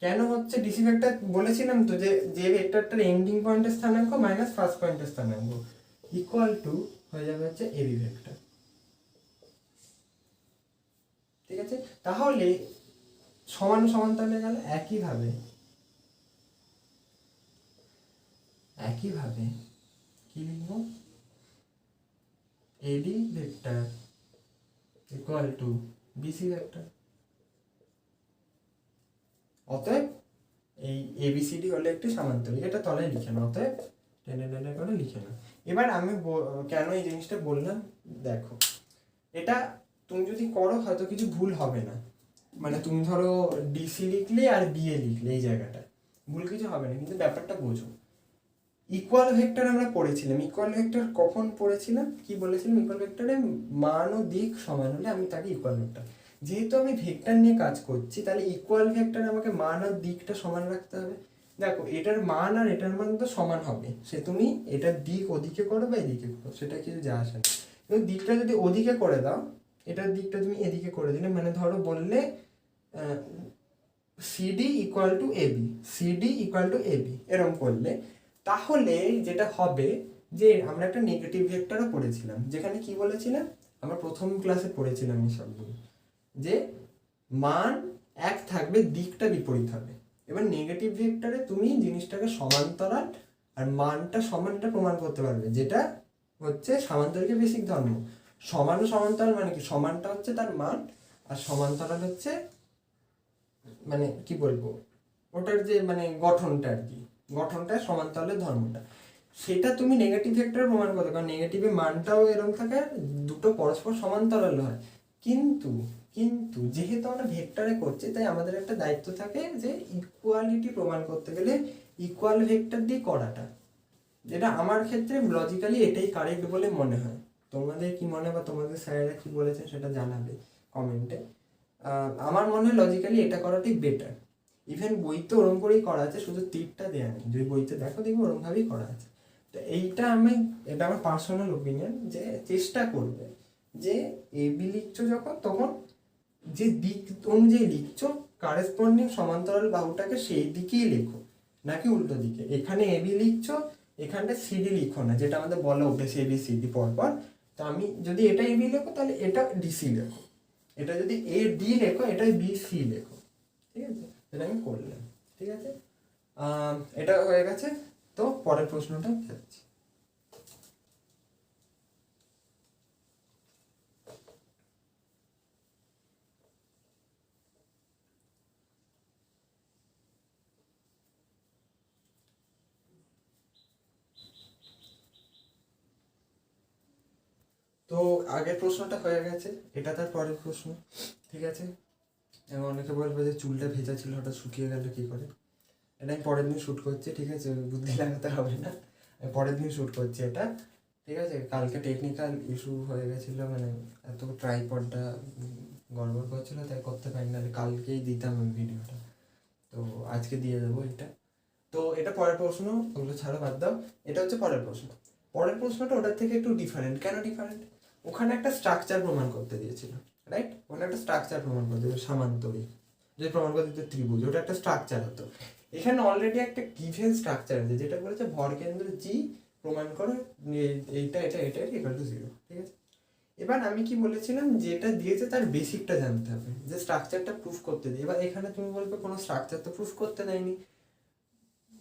S1: কেন হচ্ছে ডিসি ভেক্টর? বলেছিলাম তো যে যে ভেক্টরটার এন্ডিং পয়েন্টের স্থানাঙ্ক মাইনাস ফার্স্ট পয়েন্টের স্থানাঙ্ক ইকুয়াল টু হয়ে যাবে হচ্ছে এবি ভেক্টর। ঠিক আছে, তাহলে সমান সমান্তরালে গেল একইভাবে কি লিখব? AD vector equal to BC vector. অতএব এই এবিসিডি হলো একটি সামান্তরিক, এটা তলায় লিখে না, অতএব টেনে টেনে করে লিখে না। এবার আমি কেন এই জিনিসটা বললাম দেখো, এটা তুমি যদি করো হয়তো কিছু ভুল হবে না, মানে তুমি ধরো ডিসি লিখলে আর বিএ লিখলে, এই জায়গাটা ভুল কিছু হবে না, কিন্তু ব্যাপারটা বোঝো। ইকুয়াল ভেক্টর আমরা পড়েছিলাম, ইকুয়াল ভেক্টর কখন পড়েছিলাম, কি বলেছিলাম? ইকুয়াল ভেক্টরে মান ও দিক সমান হলে আমি তাকে ইকুয়াল ভেক্টর। যেহেতু আমি ভেক্টর নিয়ে কাজ করছি, তাহলে ইকুয়াল ভেক্টর আমাকে মান আর দিকটা সমান রাখতে হবে। দেখো, এটার মান আর এটার মান তো সমান হবে, সে তুমি এটার দিক ওদিকে করো বা এদিকে করো, সেটা কিছু যা আসে না। কিন্তু দিকটা যদি ওদিকে করে দাও, এটার দিকটা তুমি এদিকে করে দিলে, মানে ধরো বললে CD equal to AB, CD equal to AB এরকম করলে, তাহলে যেটা হবে যে আমরা একটা নেগেটিভ ভেক্টরও পড়েছিলাম, যেখানে কি বলেছিলাম, আমরা প্রথম ক্লাসে পড়েছিলাম এই সবগুলো, যে মান এক থাকবে, দিকটা বিপরীত হবে। এবার নেগেটিভ ভেক্টরে তুমি জিনিসটাকে সমান্তরাল আর মানটা সমানটা প্রমাণ করতে পারবে, যেটা হচ্ছে সামান্তরিকের বেসিক ধর্ম। সমান ও সমান্তরাল মানে কি, সমানটা হচ্ছে তার মান আর সমান্তরাল হচ্ছে মানে কি বলবো ওটার যে মানে গঠনটা আর কি, গঠনটা সমান্তরালের ধর্মটা, সেটা তুমি নেগেটিভ ভেক্টরে প্রমাণ করতে, কারণ নেগেটিভে মানটাও এরকম থাকে, দুটো পরস্পর সমান্তরাল হয়। কিন্তু কিন্তু যেহেতু আমরা ভেক্টরে করছি, তাই আমাদের একটা দায়িত্ব থাকে যে ইকুয়ালিটি প্রমাণ করতে গেলে ইকুয়াল ভেক্টর দিয়ে করাটা, যেটা আমার ক্ষেত্রে লজিক্যালি এটাই কারেক্ট বলে মনে হয়। তোমাদের কি মনে হয় বা তোমাদের স্যারেরা কি বলেছেন সেটা জানাবে কমেন্টে। আমার মনে হয় লজিক্যালি এটা করাটাই বেটার। ইভেন বইতে ওরম করেই করা আছে, শুধু তীরটা দেওয়া নেই, যদি বইতে দেখো দেখবো ওরমভাবেই করা আছে। তো এটা আমার পার্সোনাল ওপিনিয়ন, যে চেষ্টা করবে যে এবি লিখছো যখন, তখন যে দিক অনুযায়ী লিখছো কারেসপন্ডিং সমান্তরাল বাহুটাকে সেই দিকেই লেখো, নাকি উল্টো দিকে। এখানে এবি লিখছো, এখানটা সিডি লিখো না, যেটা আমাদের বলা অভ্যেস এবি সিডি পরপর। তো আমি যদি এটা এবি লেখো তাহলে এটা ডিসি লেখো, এটা যদি এ ডি লেখো এটা বি সি লেখো, ঠিক আছে। এটা আমি করলাম, ঠিক আছে। এটা হয়ে গেছে। তো পরের প্রশ্নটা যাচ্ছি। তো আগের প্রশ্নটা হয়ে গেছে, এটা তার পরের প্রশ্ন, ঠিক আছে। এবং অনেকে বলবে যে চুলটা ভেজা ছিল হঠাৎ শুকিয়ে গেল কি করে। এটা আমি পরের দিন শ্যুট করছি, ঠিক আছে, বুদ্ধি লাগাতে হবে না, আমি পরের দিন শ্যুট করছি এটা, ঠিক আছে। কালকে টেকনিক্যাল ইস্যু হয়ে গেছিলো, মানে এত ট্রাইপডটা গড়বড় করছিলো, তাই করতে পারি না, কালকেই দিতাম ওই ভিডিওটা, তো আজকে দিয়ে দেবো এটা। তো এটা পরের প্রশ্ন, ওগুলো ছাড়ো, বাদ দাও। এটা হচ্ছে পরের প্রশ্ন। পরের প্রশ্নটা ওটার থেকে একটু ডিফারেন্ট। কেন ডিফারেন্ট? ওখানে একটা স্ট্রাকচার প্রমাণ করতে দিয়েছিল, রাইট? ওখানে একটা স্ট্রাকচার প্রমাণ করতে দিয়েছিল, সামান্তরিক যদি প্রমাণ করতে দিত ত্রিভুজ, ওটা একটা স্ট্রাকচার হতো। এখানে অলরেডি একটা গিভেন স্ট্রাকচার আছে, যেটা বলেছে ভরকেন্দ্র জি প্রমাণ করো এইটা এটা এটা ইকুয়াল টু 0, ঠিক আছে। এবার আমি কি বলেছিলাম, যেটা দিয়েছে তার বেসিকটা জানতে হবে, যে স্ট্রাকচারটা প্রুফ করতে দিই। এবার এখানে তুমি বলবে কোনো স্ট্রাকচার তো প্রুফ করতে দেয়নি।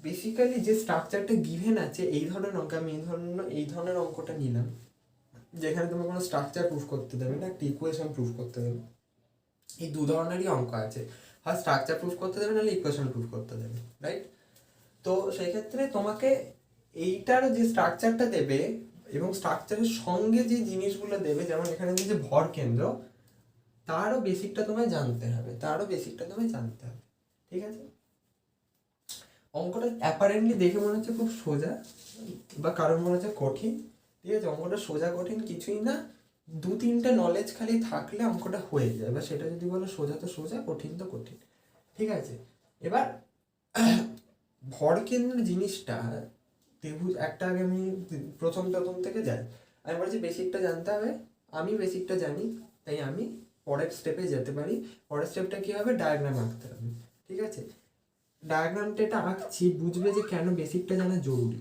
S1: বেসিক্যালি যে স্ট্রাকচারটা গিভেন আছে, এই ধরনের অঙ্ক, আমি এই ধরনের অঙ্কটা নিলাম, যেখানে তোমার কোনো স্ট্রাকচার প্রুফ করতে দেবে না, একটা ইকুয়েশন প্রুফ করতে দেবে। এই দু ধরনেরই অঙ্ক আছে, হয় স্ট্রাকচার প্রুফ করতে দেবে, নাহলে ইকুয়েশন প্রুফ করতে দেবে, রাইট? তো সেই ক্ষেত্রে তোমাকে এইটার যে স্ট্রাকচারটা দেবে এবং স্ট্রাকচারের সঙ্গে যে জিনিসগুলো দেবে, যেমন এখানে যে ভর কেন্দ্র, তারও বেসিকটা তোমায় জানতে হবে, ঠিক আছে। অঙ্কটা অ্যাপারেন্টলি দেখে মনে হচ্ছে খুব সোজা, বা কারোর মনে হচ্ছে কঠিন, ঠিক আছে। অঙ্কটা সোজা কঠিন কিছুই না, দু তিনটে নলেজ খালি থাকলে অঙ্কটা হয়ে যায়। এবার সেটা যদি বলো সোজা তো সোজা, কঠিন তো কঠিন, ঠিক আছে। এবার ভরকেন্দ্র জিনিসটা, ত্রিভুজ একটা, আগে আমি প্রথম থেকে যাই, আমি বলছি বেসিকটা জানতে হবে। আমি বেসিকটা জানি, তাই আমি পরের স্টেপে যেতে পারি। পরের স্টেপটা কি হবে, ডায়াগ্রাম আঁকতে হবে, ঠিক আছে। ডায়াগ্রামটা এটা আঁকছি, বুঝবে যে কেন বেসিকটা জানা জরুরি।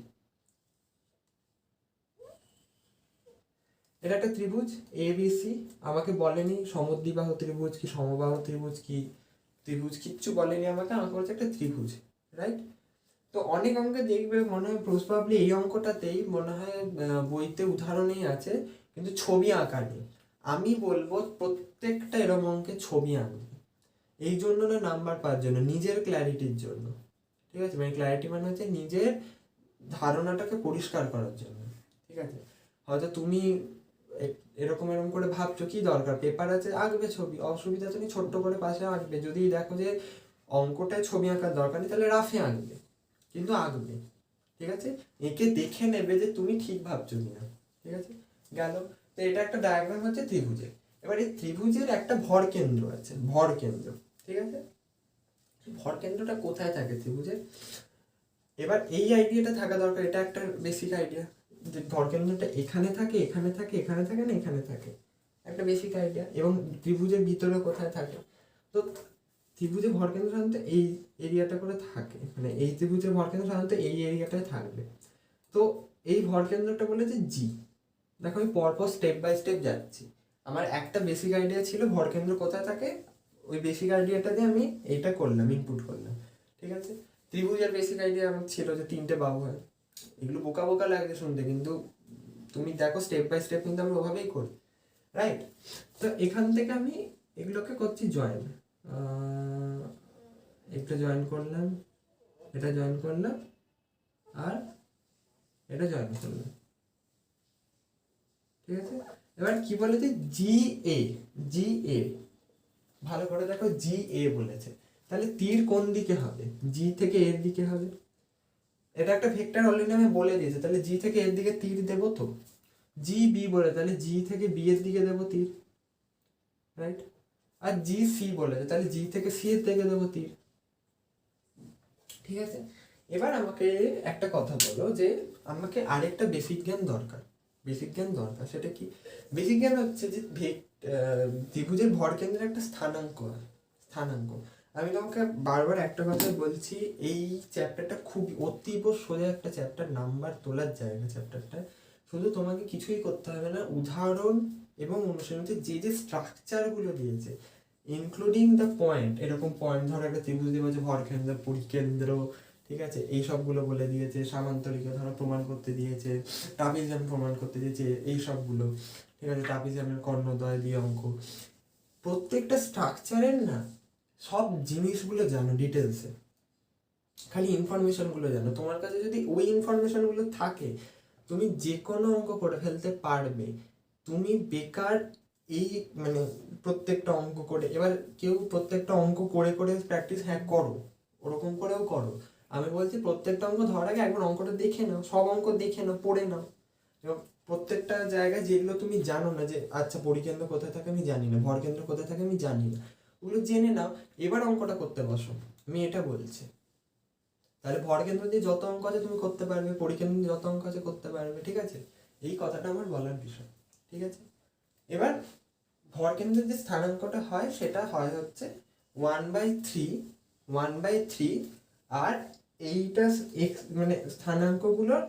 S1: এটা একটা ত্রিভুজ এবিসি, আমাকে বলেনি সমদ্বিবাহু ত্রিভুজ কি সমবাহু ত্রিভুজ কি ত্রিভুজ, কিচ্ছু বলেনি আমাকে বলছে একটা ত্রিভুজ, রাইট? তো অনেক অঙ্কে দেখবে মনে হয় প্রবাবলি এই অঙ্কটাতেই মনে হয় বইতে উদাহরণেই আছে, কিন্তু ছবি আঁকা নেই। আমি বলবো প্রত্যেকটা এরকম অঙ্কে ছবি আঁকবে, এই জন্য না নাম্বার পাওয়ার জন্য, নিজের ক্ল্যারিটির জন্য, ঠিক আছে। মানে ক্ল্যারিটি মানে হচ্ছে নিজের ধারণাটাকে পরিষ্কার করার জন্য, ঠিক আছে। হয়তো তুমি এরকম করে ভাবছো কি দরকার, পেপার আছে আঁকবে ছবি, অসুবিধা তুমি ছোট্ট করে পাশে আঁকবে। যদি দেখো যে অঙ্কটায় ছবি আঁকার দরকার নেই, তাহলে রাফে আঁকবে, কিন্তু আঁকবে, ঠিক আছে। একে দেখে নেবে যে তুমি ঠিক ভাবছো কিনা, ঠিক আছে। গেল। তো এটা একটা ডায়াগ্রাম হচ্ছে ত্রিভুজের। এবার এই ত্রিভুজের একটা ভর কেন্দ্র আছে, ভর কেন্দ্র, ঠিক আছে। ভর কেন্দ্রটা কোথায় থাকে ত্রিভুজের? এবার এই আইডিয়াটা থাকা দরকার, এটা একটা বেসিক আইডিয়া, যে ভরকেন্দ্রটা এখানে থাকে, এখানে থাকে, এখানে থাকে না, এখানে থাকে, একটা বেসিক আইডিয়া। এবং ত্রিভুজের ভিতরে কোথায় থাকে, তো ত্রিভুজের ভরকেন্দ্র সাধারণত এই এরিয়াটা করে থাকে, মানে এই ত্রিভুজের ভরকেন্দ্র সাধারণত এই এরিয়াটায় থাকবে। তো এই ভরকেন্দ্রটা বলেছে জি। দেখো আমি পরপর স্টেপ বাই স্টেপ যাচ্ছি। আমার একটা বেসিক আইডিয়া ছিল ভরকেন্দ্র কোথায় থাকে, ওই বেসিক আইডিয়াটা দিয়ে আমি এইটা করলাম, ইনপুট করলাম, ঠিক আছে। ত্রিভুজের বেসিক আইডিয়া আমার ছিল যে 3টে বাহু হয়। এগুলো বোকা বোকা লাগে শুনতে, কিন্তু তুমি দেখো স্টেপ বাই স্টেপ কিন্তু আমরা ওভাবেই করি, রাইট। তো এখান থেকে আমি এগুলোকে করছি জয়েন, একটা জয়েন করলাম, এটা জয়েন করলাম, আর এটা জয়েন করলাম, ঠিক আছে। এবার কি বলেছে, জি এ, জি এ, ভালো করে দেখো, জি এ বলেছে, তাহলে তীর কোন দিকে হবে, জি থেকে এর দিকে হবে। এটা একটা ভেক্টর অলরেডি আমি বলে দিয়েছি, তাহলে জি থেকে এর দিকে তীর দেবো তো। জি বি বলে, তাহলে জি থেকে বি এর দিকে দেবো তীর, রাইট। আর জি সি বলেছে, তাহলে জি থেকে সি এর দিকে দেবো তীর, ঠিক আছে। এবার আমাকে একটা কথা বলো যে আমাকে আরেকটা বেসিক জ্ঞান দরকার, বেসিক জ্ঞান দরকার, সেটা কি? বেসিক জ্ঞান হচ্ছে যে ত্রিভুজের ভরকেন্দ্রের একটা স্থানাঙ্ক হয়, স্থানাঙ্ক। আমি তোমাকে বারবার একটা কথাই বলছি, এই চ্যাপ্টারটা খুব অতীব সোজা একটা চ্যাপ্টার, নাম্বার তোলার জায়গা চ্যাপ্টারটা। শুধু তোমাকে কিছুই করতে হবে না, উদাহরণ এবং অনুশীলনীতে যে যে স্ট্রাকচারগুলো দিয়েছে, ইনক্লুডিং দ্য পয়েন্ট, এরকম পয়েন্ট, ধরো একটা ত্রিভুজ দেওয়া আছে, ভরকেন্দ্র, পরিকেন্দ্র, ঠিক আছে, এই সবগুলো বলে দিয়েছে। সামান্তরিক ধরো প্রমাণ করতে দিয়েছে, ট্রাপিজিয়াম প্রমাণ করতে দিয়েছে, এই সবগুলো, ঠিক আছে। ট্রাপিজিয়ামের কর্ণদ্বয়, বিঅঙ্ক, প্রত্যেকটা স্ট্রাকচারের না সব জিনিসগুলো জানো ডিটেলসে, খালি ইনফরমেশনগুলো জানো। তোমার কাছে যদি ওই ইনফরমেশনগুলো থাকে, তুমি যে কোনো অঙ্ক করে ফেলতে পারবে। তুমি বেকার এই মানে প্রত্যেকটা অঙ্ক করে, এবার কেউ প্রত্যেকটা অঙ্ক করে করে প্র্যাকটিস, হ্যাঁ করো, ওরকম করেও করো। আমি বলছি প্রত্যেকটা অঙ্ক ধরার আগে একবার অঙ্কটা দেখে নাও, সব অঙ্ক দেখে নাও, পড়ে নাও। এবং প্রত্যেকটা জায়গায় যেগুলো তুমি জানো না, যে আচ্ছা পরিকেন্দ্র কোথায় থাকে আমি জানি না, ভরকেন্দ্র কোথায় থাকে আমি জানি না, ওগুলো জেনে নাও, এবার অঙ্কটা করতে বসো, আমি এটা বলছি। তাহলে ভরকেন্দ্র দিয়ে যত অঙ্ক আছে তুমি করতে পারবে, পরিকেন্দ্র দিয়ে যত অঙ্ক আছে করতে পারবে, ঠিক আছে। এই কথাটা আমার বলার বিষয়, ঠিক আছে। এবার ভরকেন্দ্রের যে স্থানাঙ্কটা হয় সেটা হয় হচ্ছে 1/3, 1/3, আর এইটা এক্স মানে স্থানাঙ্কগুলোর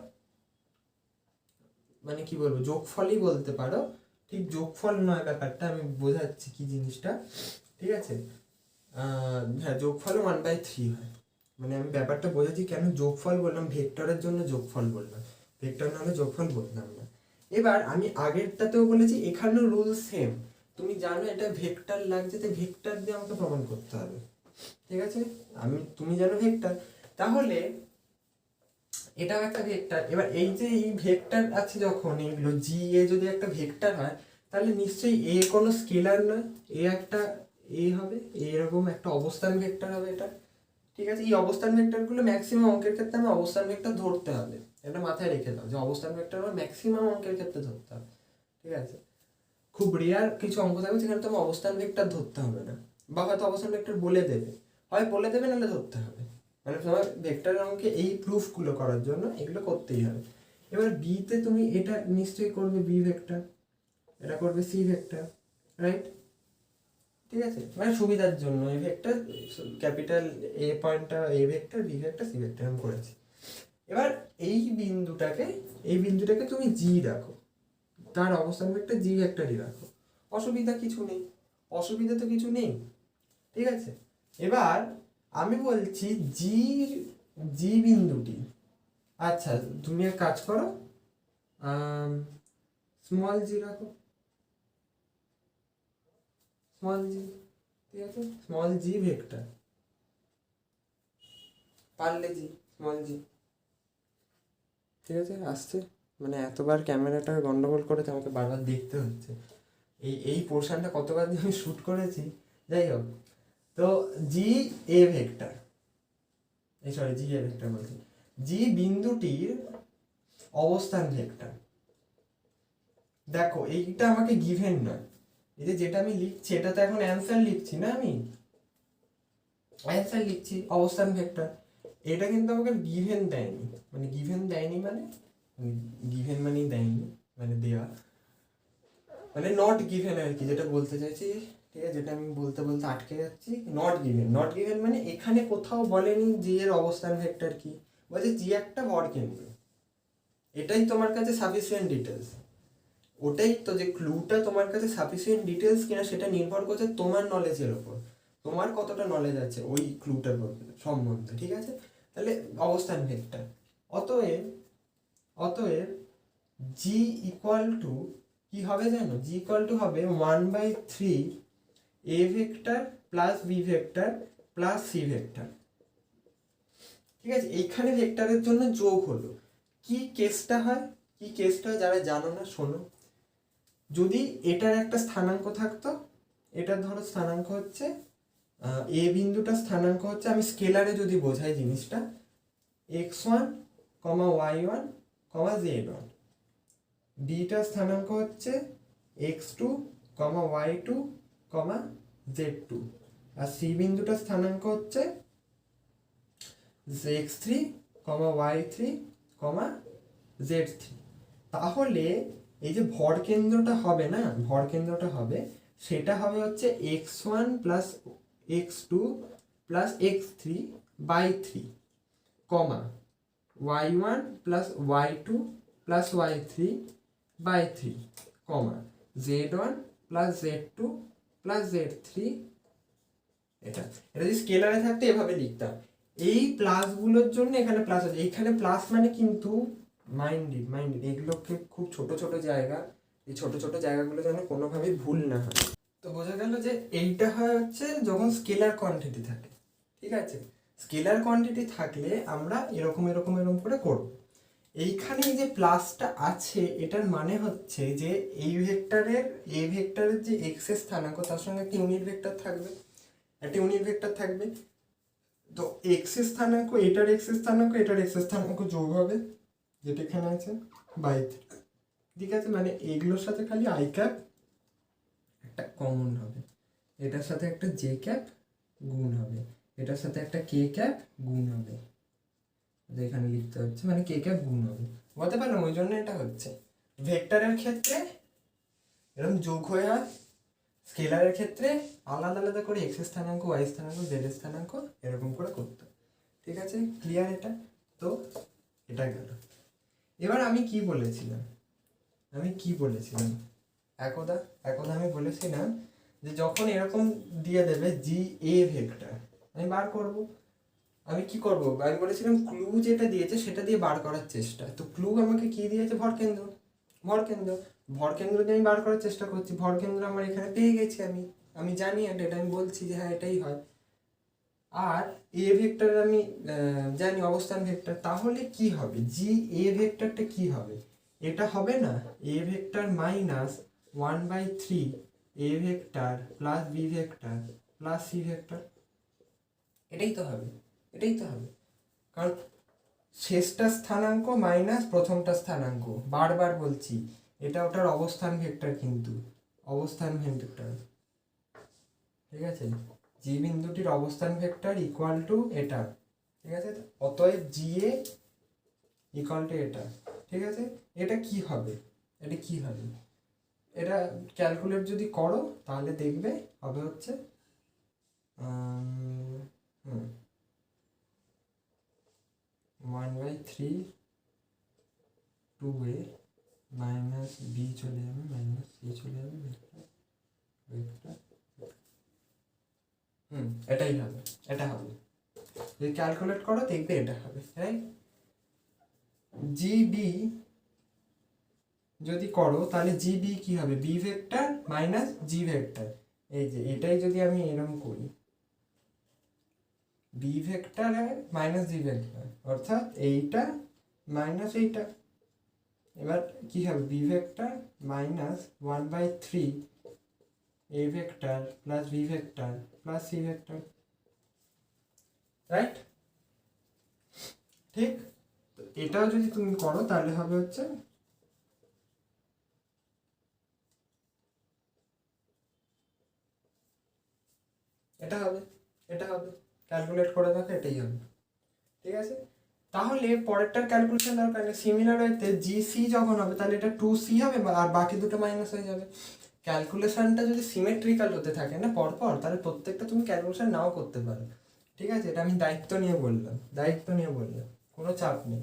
S1: মানে কি বলবো, যোগফলই বলতে পারো, ঠিক যোগফল নয় ব্যাপারটা, আমি বোঝাচ্ছি কি জিনিসটা, ঠিক আছে। হ্যাঁ, যোগফলও 1/3 হয়, মানে আমি ব্যাপারটা বোঝাচ্ছি কেন যোগফল বললাম, ভেক্টরের জন্য যোগফল বললাম, ভেক্টর নাহলে যোগফল বললাম না। এবার আমি আগেরটাতেও বলেছি, এখানেও রুল সেম। তুমি জানো এটা ভেক্টর লাগছে, তো ভেক্টর দিয়ে আমাকে প্রমাণ করতে হবে, ঠিক আছে। তুমি জানো ভেক্টর, তাহলে এটাও একটা ভেক্টর। এবার এই যে এই ভেক্টর আছে, যখন এইগুলো জি এ যদি একটা ভেক্টর হয়, তাহলে নিশ্চয়ই এ কোনো স্কেলার নয়, এ একটা এ হবে, এরকম একটা অবস্থান ভেক্টর হবে এটা, ঠিক আছে। এই অবস্থান ভেক্টরগুলো ম্যাক্সিমাম অঙ্কের ক্ষেত্রে আমি অবস্থান ভেক্টর ধরতে হবে, এটা মাথায় রেখে দাও যে অবস্থান ভেক্টর আমার ম্যাক্সিমাম অঙ্কের ক্ষেত্রে ধরতে হবে, ঠিক আছে। খুব রেয়ার কিছু অঙ্ক থাকবে যেখানে তোমার অবস্থান ভেক্টর ধরতে হবে না, বা হয়তো অবস্থান ভেক্টর বলে দেবে, হয় বলে দেবে নাহলে ধরতে হবে, মানে তোমার ভেক্টর অঙ্কে এই প্রুফগুলো করার জন্য এগুলো করতেই হবে। এবার বিতে তুমি এটা নিশ্চয়ই করবে, বি ভেক্টর, এটা করবে সি ভেক্টর, রাইট, ঠিক আছে। মানে সুবিধার জন্য এই ভেক্টর, ক্যাপিটাল এ পয়েন্টটা A vector, B vector, C vector আমি করেছি। এবার এই বিন্দুটাকে তুমি জি রাখো, তার অবস্থান ভেক্টর জি ভেক্টরই রাখো, অসুবিধা কিছু নেই, অসুবিধা তো কিছু নেই, ঠিক আছে। এবার আমি বলছি জি, জি বিন্দুটি, আচ্ছা তুমি এক কাজ করো, স্মল জি রাখো, স্মল জি, ঠিক আছে, স্মল জি ভেক্টর, পারলে জি, স্মল জি, ঠিক আছে। আসছে, মানে এতবার ক্যামেরাটা গন্ডগোল করেছে, আমাকে বারবার দেখতে হচ্ছে, এই পোর্শনটা কতবার আমি শ্যুট করেছি, যাই হোক। তো জি A vector, G A vector বলছি, জি বিন্দুটির অবস্থান ভেক্টর। দেখো এইটা আমাকে গিভেন নয়, এই যে যেটা আমি লিখছি এটা তো এখন অ্যান্সার লিখছি না, আমি অ্যান্সার লিখছি, অবস্থান ভেক্টর। এটা কিন্তু আমাকে গিভেন দেয়নি, মানে গিভেন দেয়নি মানে গিভেন মানেই দেয়নি, মানে দেওয়া, মানে নট গিভেন আর কি, যেটা বলতে চাইছি, ঠিক আছে, যেটা আমি বলতে বলতে আটকে যাচ্ছি। নট গিভেন, নট গিভেন মানে এখানে কোথাও বলেনি জি এর অবস্থান ভেক্টর কি, বলছে জি একটা ভরকেন্দ্র, এটাই তোমার কাছে সাফিসিয়েন্ট ডিটেলস। ওটাই তো, যে ক্লুটা তোমার কাছে সাফিসিয়েন্ট ডিটেলস কিনা সেটা নির্ভর করছে তোমার নলেজের ওপর। তোমার কতটা নলেজ আছে ওই ক্লুটার সম্বন্ধে, ঠিক আছে? তাহলে অবস্থান ভেক্টর, অতএব অতএব জি ইকুয়াল টু কি হবে জানো? জি ইকুয়াল টু হবে 1/3 A vector plus B vector plus C vector. ঠিক আছে, এইখানে ভেক্টরের জন্য যোগ হলো। কি কেসটা হয়, কি কেসটা যারা জানো না শোনো। যদি এটার একটা স্থানাঙ্ক থাকতো, এটার ধরো স্থানাঙ্ক হচ্ছে এ বিন্দুটা স্থানাঙ্ক হচ্ছে, আমি স্কেলারে যদি বোঝাই জিনিসটা, x1, y1, z1, বিটা স্থানাঙ্ক হচ্ছে x2, y2, z2, আর সি বিন্দুটা স্থানাঙ্ক হচ্ছে x3, y3, z3। তাহলে এই যে ভর কেন্দ্রটা হবে না, ভর কেন্দ্রটা হবে, সেটা হবে হচ্ছে x1 plus x2 plus x3 by 3, y1 plus y2 plus y3 by 3, z1 plus z2 plus z3। এটা যদি স্কেলারে থাকতে এভাবে লিখতাম। এই প্লাসগুলোর জন্য এখানে প্লাস আছে, এইখানে প্লাস মানে কিন্তু মাইন্ডেড এগুলোকে খুব ছোট ছোট জায়গা, এই ছোট ছোট জায়গাগুলো যেন কোনোভাবেই ভুল না হয়। তো বোঝা গেল যে এইটা হয় হচ্ছে যখন স্কেলার কোয়ান্টিটি থাকে। ঠিক আছে, স্কেলার কোয়ান্টিটি থাকলে আমরা এরকম এরকম এরকম করে করব। এইখানে এই যে প্লাসটা আছে, এটার মানে হচ্ছে যে এই ভেক্টরের, এই ভেক্টরের যে এক্স এর স্থানাঙ্ক তার সঙ্গে একটা ইউনিট ভেক্টর থাকবে, একটা ইউনিট ভেক্টর থাকবে। তো এক্স এর স্থানাঙ্ক, এটার এক্স এর স্থানাঙ্ক, এটার এক্স এর স্থানাঙ্ক যোগ হবে, যেটা এখানে আছে বাই 3। ঠিক আছে, মানে এগুলোর সাথে খালি আই ক্যাপ একটা কমন হবে, এটার সাথে একটা জে ক্যাপ গুণ হবে, এটার সাথে একটা কে ক্যাপ গুণ হবে, এখানে লিখতে হচ্ছে মানে কে ক্যাপ গুণ হবে, বলতে পারলাম। ওই জন্য এটা হচ্ছে ভেক্টরের ক্ষেত্রে এরকম যোগ হয়ে হয়, স্কেলারের ক্ষেত্রে আলাদা আলাদা করে এক্স স্থানাঙ্ক, ওয়াই স্থানাঙ্ক, জেড স্থানাঙ্ক এরকম করে করতে। ঠিক আছে, ক্লিয়ার এটা? তো এটা গেল। এবার আমি কি বলেছিলাম, একদা আমি বলেছিলাম যে যখন এরকম দিয়ে দেবে জি এ ভেক্টর, আমি বার করব। আমি কি করব, আমি বলেছিলাম ক্লু যেটা দিয়েছে সেটা দিয়ে বার করার চেষ্টা। তো ক্লু আমাকে কি দিয়েছে? ভরকেন্দ্র। ভরকেন্দ্র দিয়ে আমি বার করার চেষ্টা করছি। ভরকেন্দ্র আমার এখানে পেয়ে গেছি, আমি জানি এটা আমি বলছি যে হ্যাঁ এটাই হয়। আর এ ভেক্টর আমি জানি অবস্থান ভেক্টর। তাহলে কি হবে, জি এ ভেক্টরটা কি হবে? এটা হবে না A vector minus 1/3 A vector plus B vector plus C vector. এটাই তো হবে। কারণ শেষটা স্থানাঙ্ক মাইনাস প্রথমটা স্থানাঙ্ক, বারবার বলছি এটা ওটার অবস্থান ভেক্টর, কিন্তু অবস্থান ভেক্টর। ঠিক আছে, জি বিন্দুটির অবস্থান ভেক্টর ইকুয়াল টু এটা। ঠিক আছে, অতএব জি এ ইকুয়াল টু এটা। ঠিক আছে, এটা কি হবে, এটা ক্যালকুলেট যদি করো তাহলে দেখবে হবে হচ্ছে 1/3 2a মাইনাস বি চলে যাবে, মাইনাস সি চলে যাবে, এটাই হবে, এটা হবে। যদি ক্যালকুলেট করো দেখবে এটা হবে, রাইট? জিবি যদি করো তাহলে জিবি কি হবে? B vector minus G vector. এই যে এটাই যদি আমি এরকম করি, B vector minus G vector, অর্থাৎ এইটা মাইনাস এইটা। এবার কি হবে? B vector minus 1/3 A vector plus B vector plus C vector, right? ঠিক, তো এটাও যদি তুমি করো তাহলে হবে হচ্ছে এটা হবে, ক্যালকুলেট করে দেখো এটাই হবে। ঠিক আছে, তাহলে পরেরটার ক্যালকুলেশন দরকার নেই। সিমিলার হইতে জি সি যখন হবে তাহলে এটা 2c হবে, আর বাকি দুটো মাইনাস হয়ে যাবে। ক্যালকুলেশনটা যদি সিমেট্রিক্যাল হতে থাকে না পরপর, তাহলে প্রত্যেকটা তুমি ক্যালকুলেশন নাও করতে পারো। ঠিক আছে, এটা আমি দায়িত্ব নিয়ে বললাম, কোনো চাপ নেই।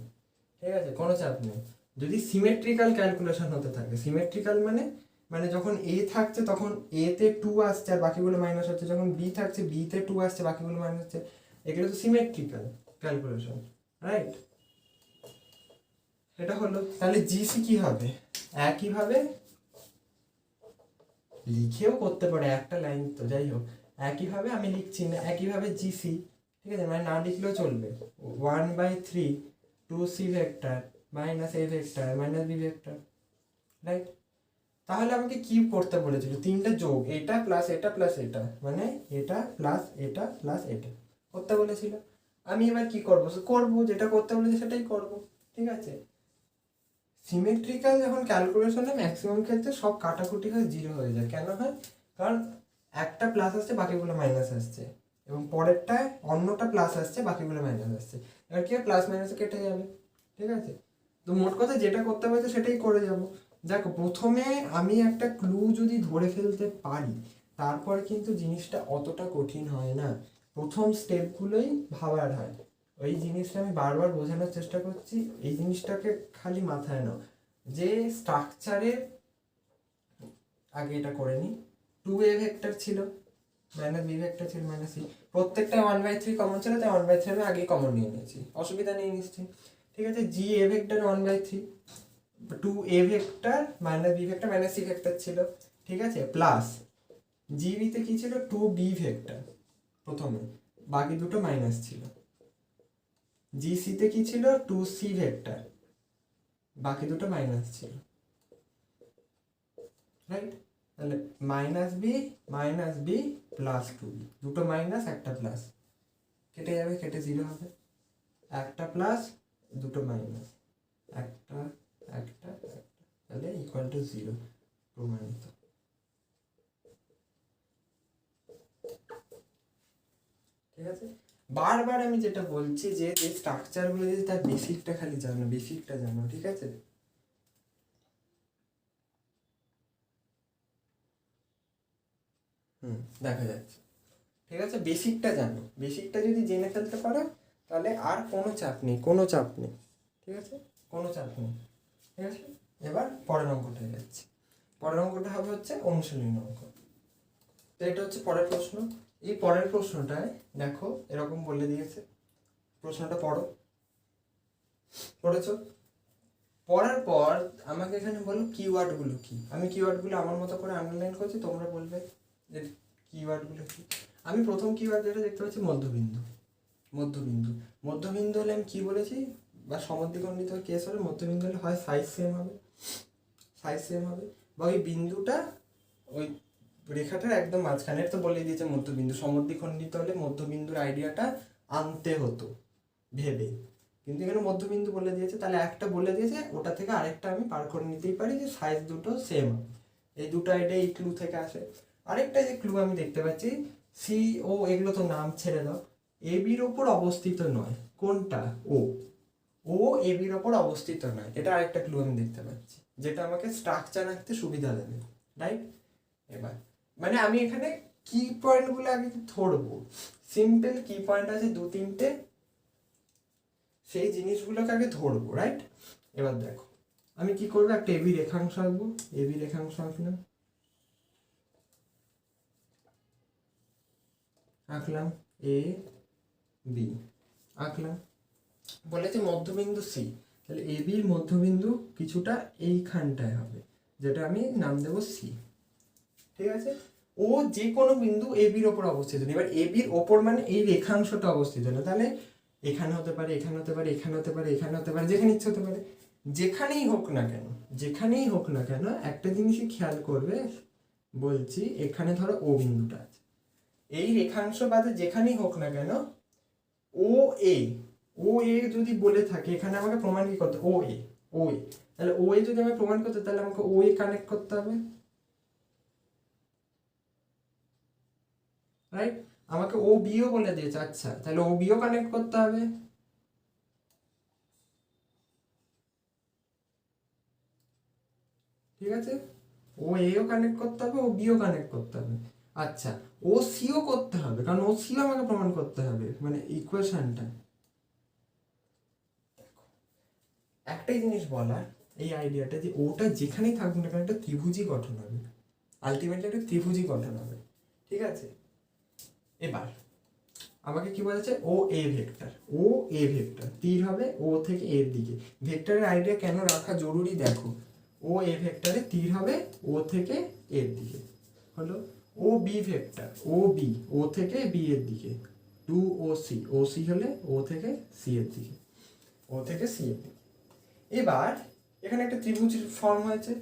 S1: ঠিক আছে, কোনো চাপ নেই। যদি সিমেট্রিক্যাল ক্যালকুলেশন হতে থাকে, সিমেট্রিক্যাল মানে মানে যখন এ থাকছে তখন এ তে 2 আসছে আর বাকিগুলো মাইনাস হচ্ছে, যখন বি থাকছে বি তে 2 আসছে বাকিগুলো মাইনাস হচ্ছে। এগুলো তো সিমেট্রিক্যাল ক্যালকুলেশন, রাইট? এটা হলো। তাহলে জিসি কি হবে? একইভাবে লিখেও করতে পারে, একটা লাইন তো, যাই হোক একইভাবে আমি লিখছি না, একইভাবে জিসি, ঠিক আছে, মানে না লিখলেও চলবে, 1/3 2c vector minus a vector minus b vector, right? তাহলে আমাকে কি করতে বলেছিল? তিনটা যোগ, এটা প্লাস এটা প্লাস এটা, মানে এটা প্লাস এটা প্লাস এটা করতে বলেছিল। আমি এবার কি করবো? করবো যেটা করতে বলেছে সেটাই করব, ঠিক আছে? সিমেট্রিক্যাল যখন ক্যালকুলেশনে ম্যাক্সিমাম ক্ষেত্রে সব কাটাকুটি হয়ে 0 হয়ে যায়। কেন হয়? কারণ একটা প্লাস আসছে বাকিগুলো মাইনাস আসছে, এবং পরেরটায় অন্যটা প্লাস আসছে বাকিগুলো মাইনাস আসছে। এবার কি প্লাস মাইনাসে কেটে যাবে, ঠিক আছে? তো মোট কথা যেটা করতে পারছে সেটাই করে যাব। দেখো, প্রথমে আমি একটা ক্লু যদি ধরে ফেলতে পারি তারপরে কিন্তু জিনিসটা অতটা কঠিন হয় না, প্রথম স্টেপগুলোই ভাবার হয়। ওই জিনিসটা আমি বারবার বোঝানোর চেষ্টা করছি, এই জিনিসটাকে খালি মাথায় নাও যে স্ট্রাকচারে আগে এটা করে নিই। 2a ভেক্টর ছিল, মাইনাস বি ভেক্টর ছিল মাইনাস সি, প্রত্যেকটা 1/3 কমন ছিল, তাই 1/3 আমি আগেই কমন নিয়ে নিয়েছি, অসুবিধা নেই নিশ্চয়ই, ঠিক আছে? G A vector 1/3, 2a vector minus B vector minus C vector ছিল, ঠিক আছে, প্লাস জিবিতে কি ছিল? 2b ভেক্টর প্রথমে, বাকি দুটো মাইনাস ছিল। জিসিতে কি ছিল? 2c ভেক্টর, বাকি দুটো মাইনাস ছিল, রাইট? তাহলে মাইনাস বি প্লাস 2b, দুটো মাইনাস একটা প্লাস, কেটে যাবে, কেটে 0 হবে, একটা প্লাস দুটো মাইনাস, একটা একটা একটা, তাহলে ইকুয়াল টু 0, প্রমাণিত। ঠিক আছে? বারবার আমি যেটা বলছি যে এই স্ট্রাকচারগুলো যদি তার বেসিকটা খালি জানো, বেসিকটা জানো, ঠিক আছে? দেখা যাচ্ছে, ঠিক আছে? বেসিকটা জানো, বেসিকটা যদি জেনে ফেলতে পারো তাহলে আর কোনো চাপ নেই, কোনো চাপ নেই, ঠিক আছে? কোনো চাপ নেই, ঠিক আছে? এবার পরের অঙ্কটা যাচ্ছে। পরের অঙ্কটা হবে হচ্ছে অনুশীলনী অঙ্ক। তো এটা হচ্ছে পরের প্রশ্ন। এই পরের প্রশ্নটায় দেখো এরকম বলে দিয়েছে, প্রশ্নটা পড়ো, পড়েছো? পড়ার পর আমাকে এখানে বলো কিওয়ার্ডগুলো কি। আমি কিওয়ার্ডগুলো আমার মতো করে আন্ডারলাইন করছি, তোমরা বলবে যে কিওয়ার্ডগুলো কি। আমি প্রথম কিওয়ার্ড যেটা দেখতে পাচ্ছি মধ্যবিন্দু। মধ্যবিন্দু, মধ্যবিন্দু হলে আমি কি বলেছি, বা সমদ্বিখণ্ডিত কেস হলে মধ্যবিন্দু হলে হয় সাইজ সেম হবে, সাইজ সেম হবে, বা ওই বিন্দুটা ওই রেখাটার একদম মাঝখানে, তো বলে দিয়েছে মধ্যবিন্দু। সমদ্বিখণ্ডিত হলে মধ্যবিন্দুর আইডিয়াটা আনতে হতো ভেবে, কিন্তু এখানে মধ্যবিন্দু বলে দিয়েছে, তাহলে একটা বলে দিয়েছে, ওটা থেকে আরেকটা আমি পার করে নিতেই পারি যে সাইজ দুটো সেম হবে। এই দুটো আইডিয়া এই ক্লু থেকে আসে। আরেকটা যে ক্লু আমি দেখতে পাচ্ছি, সি ও, এগুলো তো নাম ছেড়ে দাও, এ বির ওপর অবস্থিত নয়, কোনটা? ও, ও এ বির ওপর অবস্থিত নয়, এটা আরেকটা ক্লু আমি দেখতে পাচ্ছি, যেটা আমাকে স্ট্রাকচার আঁকতে সুবিধা দেবে, রাইট? এবার মানে আমি এখানে কি পয়েন্টগুলো আগে ধরবো, সিম্পল কি পয়েন্ট আছে 2-3টে, সেই জিনিসগুলোকে আগে ধরবো, রাইট? এবার দেখো আমি কি করবো, একটা এবি রেখাংশ আঁকবো, এবি রেখাংশ আঁকলাম এ বি, আঁকলাম, বলেছে মধ্যবিন্দু সি, তাহলে এ বির মধ্যবিন্দু কিছুটা এইখানটায় হবে, যেটা আমি নাম দেবো সি, ঠিক আছে? ও যে কোনো বিন্দু এ বির ওপর অবস্থিত নেই, এবার এ বির ওপর মানে এই রেখাংশটা অবস্থিত না, তাহলে এখানে হতে পারে, এখানে হতে পারে, এখানে হতে পারে, এখানে হতে পারে, যেখানে ইচ্ছে হতে পারে, যেখানেই হোক না কেন, যেখানেই হোক না কেন একটা জিনিসই খেয়াল করবে, বলছি এখানে ধরো ও বিন্দুটা আছে, এই রেখাংশ বাদে যেখানেই হোক না কেন ও এ, ও এ যদি বলে থাকে, এখানে আমাকে প্রমাণ কি করতে, ও এ, ও এ, তাহলে ও এ যদি আমি প্রমাণ করতে, তাহলে আমাকে ও এ কানেক্ট করতে হবে, রাইট? আমাকে ও বিও বলে দিয়েছে, আচ্ছা তাহলে ও বিও কানেক্ট করতে হবে, ঠিক আছে? ও এও কানেক্ট করতে হবে, ও বিও কানেক্ট করতে হবে, আচ্ছা ও সিও করতে হবে, কারণ ও সিও আমাকে প্রমাণ করতে হবে, মানে ইকুয়েশনটা। একটাই জিনিস বলার, এই আইডিয়াটা যে ওটা যেখানেই থাকুক না কেন একটা ত্রিভুজই গঠন হবে, আলটিমেটলি একটা ত্রিভুজই গঠন হবে, ঠিক আছে। এবার আমাকে কি বলেছে, ও A vector, O A vector, তীর হবে ও থেকে এর দিকে। ভেক্টরের আইডিয়া কেন রাখা জরুরি দেখো, ও এ ভেক্টরে তীর হবে ও থেকে এর দিকে, হলো ও বি ভেক্টর, ও বি ও থেকে বি এর দিকে, টু ও সি, ও সি হলে ও থেকে সি এর দিকে, ও থেকে সি এর দিকে। এবার এখানে একটা ত্রিভুজ ফর্ম হয়েছে,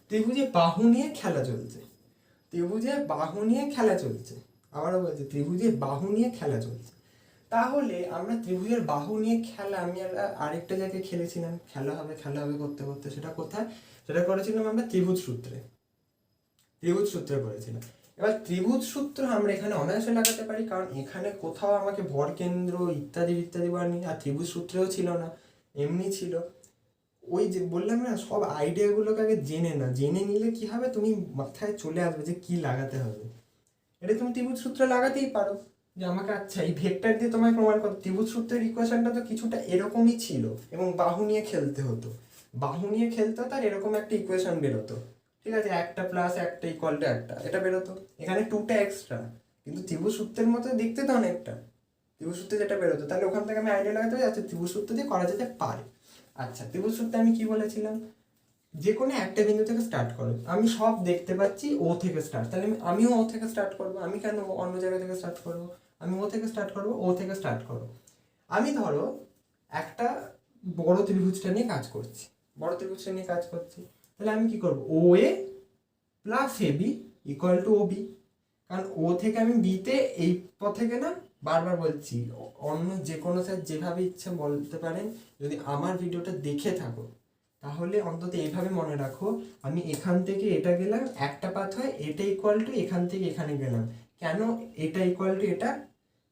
S1: ত্রিভুজে বাহু নিয়ে খেলা চলছে, ত্রিভুজে বাহু নিয়ে খেলা চলছে, আবারও বলছি ত্রিভুজে বাহু নিয়ে খেলা চলছে। তাহলে আমরা ত্রিভুজের বাহু নিয়ে খেলা আমি আরেকটা জায়গায় খেলেছিলাম, খেলা হবে করতে করতে, সেটা কোথায়, সেটা করেছিলাম আমরা ত্রিভুজ সূত্রে করেছিলাম। এবার ত্রিভুজ সূত্র আমরা এখানে অনায়াসে লাগাতে পারি, কারণ এখানে কোথাও আমাকে ভর কেন্দ্র ইত্যাদি ইত্যাদি বানি, আর ত্রিভুজ সূত্রেও ছিল না, এমনি ছিল। ওই যে বললাম না, সব আইডিয়াগুলোকে আগে জেনে নিলে কি হবে, তুমি মাথায় চলে আসবে যে কি লাগাতে হবে। এটা তুমি ত্রিভুজ সূত্রে লাগাতেই পারো, যে আমাকে আচ্ছা এই ভেক্টর দিয়ে তোমায় প্রমাণ করো। ত্রিভুজ সূত্রের ইকুয়েশনটা তো কিছুটা এরকমই ছিল, এবং বাহু নিয়ে খেলতে হতো আর এরকম একটা ইকুয়েশন বেরোতো, ঠিক আছে, একটা প্লাস একটা ইকুয়াল টু একটা, এটা বেরোতো, এখানে টুটা এক্সট্রা, কিন্তু ত্রিভুজ সূত্রের মতো দেখতে তো অনেকটা ত্রিভুজ সূত্রে যেটা বেরোতো। তাহলে ওখান থেকে আমি আইডিয়া লাগাতে পারি, আচ্ছা ত্রিভুজ সূত্র দিয়ে করা যেতে পারে। আচ্ছা ত্রিভুজ সূত্রে আমি কি বলেছিলাম, যে কোনো একটা বিন্দু থেকে স্টার্ট করো, আমি সব দেখতে পাচ্ছি ও থেকে স্টার্ট, তাহলে আমিও ও থেকে স্টার্ট করবো, আমি কেন অন্য জায়গা থেকে স্টার্ট করবো, আমি ও থেকে স্টার্ট করবো, ও থেকে স্টার্ট করো। আমি ধরো একটা বড় ত্রিভুজটা নিয়ে কাজ করছি, তাহলে আমি কি করবো, O A plus A B equal to O B, কারণ ও থেকে আমি বিতে এই পথে গেলাম। বারবার বলছি, অন্য যে কোনো স্যার যেভাবে ইচ্ছা বলতে পারেন, যদি আমার ভিডিওটা দেখে থাকো তাহলে অন্তত এইভাবে মনে রাখো, আমি এখান থেকে এটা গেলাম, একটা পাথ হয়, এটা ইকুয়াল টু এখান থেকে এখানে গেলাম, কেন এটা ইকুয়াল টু এটা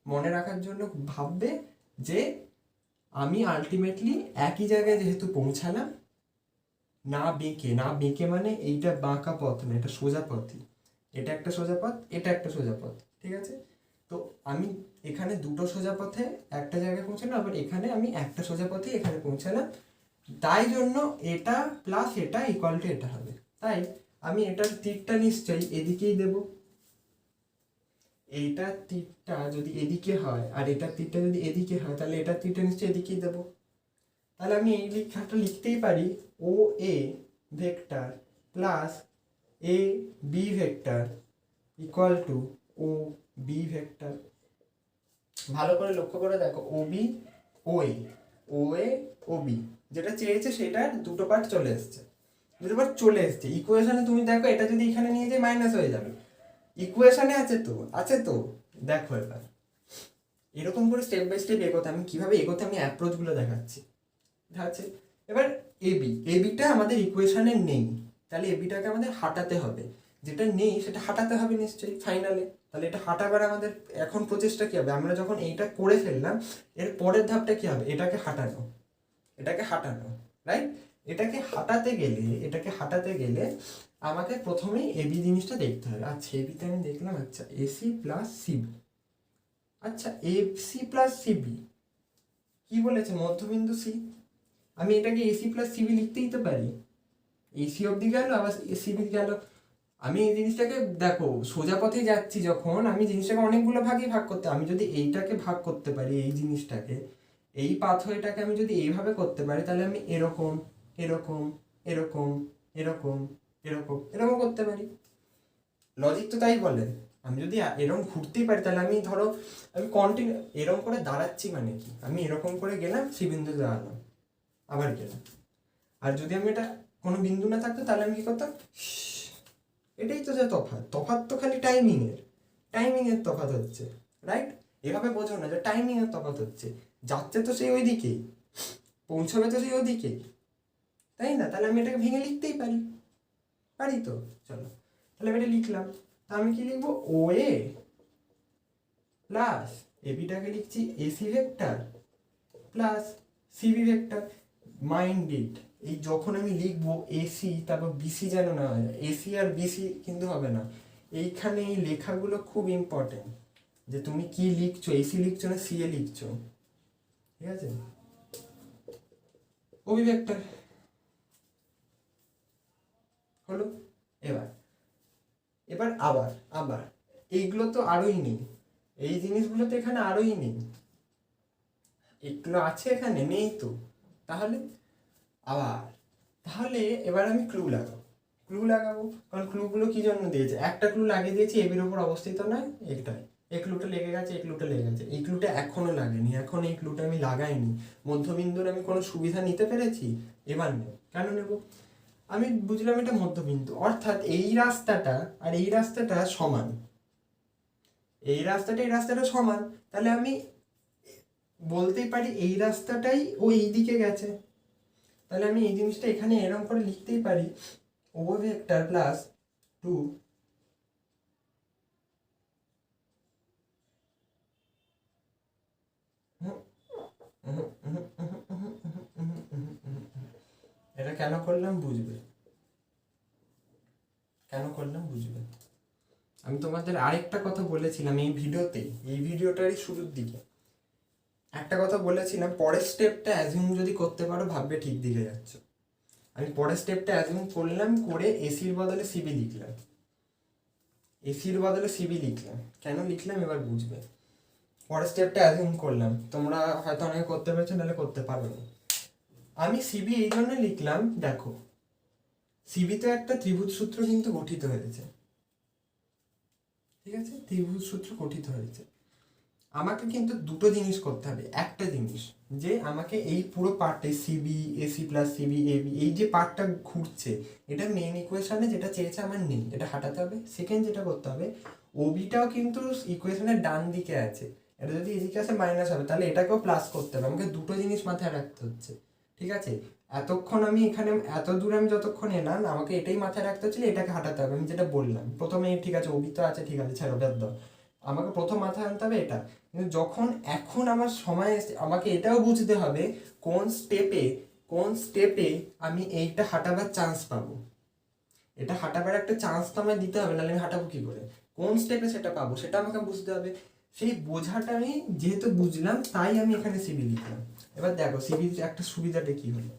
S1: মনে রাখার জন্য ভাববে যে আমি আলটিমেটলি একই জায়গায় যেহেতু পৌঁছালাম, না বেঁকে মানে এইটা বাঁকা পথ না, এটা সোজা পথই, এটা একটা সোজা পথ, এটা একটা সোজা পথ, ঠিক আছে। তো আমি এখানে দুটো সোজা পথে একটা জায়গায় পৌঁছালাম, আবার এখানে আমি একটা সোজা পথে এখানে পৌঁছালাম, তাই জন্য এটা প্লাস এটা ইকুয়াল টু এটা হবে। তাই আমি এটার তীরটা নিশ্চয়ই এদিকেই দেব, এইটার তীরটা যদি এদিকে হয় আর এটার তীরটা যদি এদিকে হয়, তাহলে এটার তীরটা নিশ্চয়ই এদিকেই দেব। তাহলে আমি এই লেখাটা লিখতেই পারি, O A vector plus A B vector equal to O B vector. ভালো করে লক্ষ্য করে দেখো, ও বি ও এ ও বি, যেটা চেয়েছে সেটার দুটো পার্ট চলে এসছে, ইকুয়েশনে তুমি দেখো, এটা যদি এখানে নিয়ে যাই মাইনাস হয়ে যাবে, ইকুয়েশনে আছে তো দেখো। এবার এরকম করে স্টেপ বাই স্টেপ এগোতে, আমি কিভাবে এগোতে আমি অ্যাপ্রোচগুলো দেখাচ্ছি। এবার এবিটা আমাদের ইকুয়েশনে নেই, তাহলে এবিটাকে আমাদের হাঁটাতে হবে, যেটা নেই সেটা হাঁটাতে হবে নিশ্চয়ই ফাইনালে। তাহলে এটা হাঁটাবার আমাদের এখন প্রচেষ্টা কি হবে, আমরা যখন এইটা করে ফেললাম, এর পরের ধাপটা কি হবে, এটাকে হাঁটানো, রাইট। এটাকে হাঁটাতে গেলে আমাকে প্রথমেই এবি জিনিসটা দেখতে হবে। আচ্ছা এবিতে আমি দেখলাম, আচ্ছা এসি প্লাস সিবি, আচ্ছা এসি প্লাস সিবি কি বলেছে, মধ্যবিন্দু সি, আমি এটাকে এসি প্লাস সিবি লিখতেই তো পারি, এসি অবধি গেল আবার সিবি গেল। আমি এই জিনিসটাকে দেখো, সোজা পথে যাচ্ছি যখন, আমি জিনিসটাকে অনেকগুলো ভাগে ভাগ করতে, আমি যদি এইটাকে ভাগ করতে পারি, এই জিনিসটাকে, এই পাথওয়েটাকে আমি যদি এইভাবে করতে পারি, তাহলে আমি এরকম এরকম এরকম এরকম এরকম এরকম করতে পারি। লজিক তো তাই বলে। আমি যদি এরকম ঘুরতেই পারি, তাহলে আমি ধরো আমি কন্টিনিউ এরকম করে দাঁড়াচ্ছি, মানে কি, আমি এরকম করে গেলাম, সি বিন্দুতে দাঁড়ালাম, আবার গেলাম। আর যদি আমি এটা কোনো বিন্দু না থাকতো, তাহলে আমি কি করতাম, এটাই তো যা তফাৎ তো খালি টাইমিংয়ের তফাৎ হচ্ছে, রাইট। এভাবে বোঝো না যে টাইমিংয়ের তফাৎ হচ্ছে, যাচ্ছে তো সেই ওই দিকেই, পৌঁছবে তো সেই ওদিকেই, তাই না। তাহলে আমি এটাকে ভেঙে লিখতেই পারি তো, চলো তাহলে আমি এটা লিখলাম। তা আমি কি লিখবো, ও এ প্লাস এবিটাকে লিখছি AC vector plus CB vector. Mind it, এই যখন আমি লিখবো এসি তারপর বিসি যেন না হয়, এসি আর বিসি কিন্তু হবে না। এইখানে এই লেখাগুলো খুব ইম্পর্টেন্ট, যে তুমি কি লিখছো, এসি লিখছো না সিএ লিখছো, ঠিক আছে। ওবি ভেক্টর হলো। এবার এবার আবার আবার এইগুলো তো আরোই নেই, এই জিনিসগুলো তো এখানে আরোই নেই, এগুলো আছে এখানে নেই তো, তাহলে আবার তাহলে এবার আমি ক্লু লাগাবো কারণ ক্লুগুলো কি জন্য দিয়েছে, একটা ক্লু লাগিয়ে দিয়েছি এবির ওপর অবস্থিত নয় এটাই, এই ক্লুটা লেগে গেছে, এই ক্লুটা লেগে গেছে, এই ক্লুটা এখনো লাগেনি, এখন এই ক্লুটা আমি লাগাইনি, মধ্যবিন্দুর আমি কোনো সুবিধা নিতে পেরেছি, এবার নেব, কেন নেব, আমি বুঝলাম এটা মধ্যবিন্দু, অর্থাৎ এই রাস্তাটা আর এই রাস্তাটা সমান, এই রাস্তাটা সমান, তাহলে আমি বলতেই পারি এই রাস্তাটাই ও এই দিকে গেছে, তাহলে আমি এই জিনিসটা এখানে এরকম করে লিখতেই পারি, ও ভেক্টর প্লাস 2 এটা কেন করলাম বুঝবে, আমি তোমাদের আরেকটা কথা বলেছিলাম এই ভিডিওতে, এই ভিডিওটারই শুরুর দিকে একটা কথা বলেছিলাম, পরের স্টেপটা অ্যাজিউম যদি করতে পারো ভাববে ঠিক দিকে যাচ্ছ, আমি পরের স্টেপটা অ্যাজিউম করলাম, করে এসির বদলে সিবি লিখলাম, কেন লিখলাম এবার বুঝবে, পরের স্টেপটা অ্যাজিউম করলাম, তোমরা হয়তো অনেকে করতে পেরেছো নাহলে করতে পারো না, আমি সিবি এই জন্য লিখলাম, দেখো সিবিতে একটা ত্রিভুজ সূত্র কিন্তু গঠিত হয়েছে, ঠিক আছে, ত্রিভুজ সূত্র গঠিত হয়েছে, আমাকে কিন্তু দুটো জিনিস করতে হবে, একটা জিনিস যে আমাকে এই পুরো পার্টে CB AC plus CB AB এই যে পার্টটা ঘুরছে এটা মেইন ইকুয়েশনে যেটা চেয়েছে আমার নেই, এটা হাঁটাতে হবে, সেকেন্ড যেটা করতে হবে ওবিটাও কিন্তু ইকুয়েশনের ডান দিকে আছে, এটা যদি এদিকে আসে মাইনাস হবে, তাহলে এটাকেও প্লাস করতে হবে, আমাকে দুটো জিনিস মাথায় রাখতে হচ্ছে, ঠিক আছে, এতক্ষণ আমি এখানে এত দূর আমি যতক্ষণ এলাম আমাকে এটাই মাথায় রাখতে হচ্ছিল, এটাকে হাঁটাতে হবে, আমি যেটা বললাম প্রথমে, ঠিক আছে ওবি তো আছে, ঠিক আছে ছাড়ো বাদ দাও, আমাকে প্রথম মাথায় আনতে হবে এটা, কিন্তু যখন এখন আমার সময় এসে আমাকে এটাও বুঝতে হবে কোন স্টেপে আমি এইটা হাঁটাবার চান্স পাবো, এটা হাঁটাবার একটা চান্স তো আমায় দিতে হবে, নাহলে আমি হাঁটাবো কি করে, কোন স্টেপে সেটা পাবো সেটা আমাকে বুঝতে হবে, সেই বোঝাটা আমি যেহেতু বুঝলাম তাই আমি এখানে সিবি লিখলাম। এবার দেখো সিবির একটা সুবিধাটা কি হলো,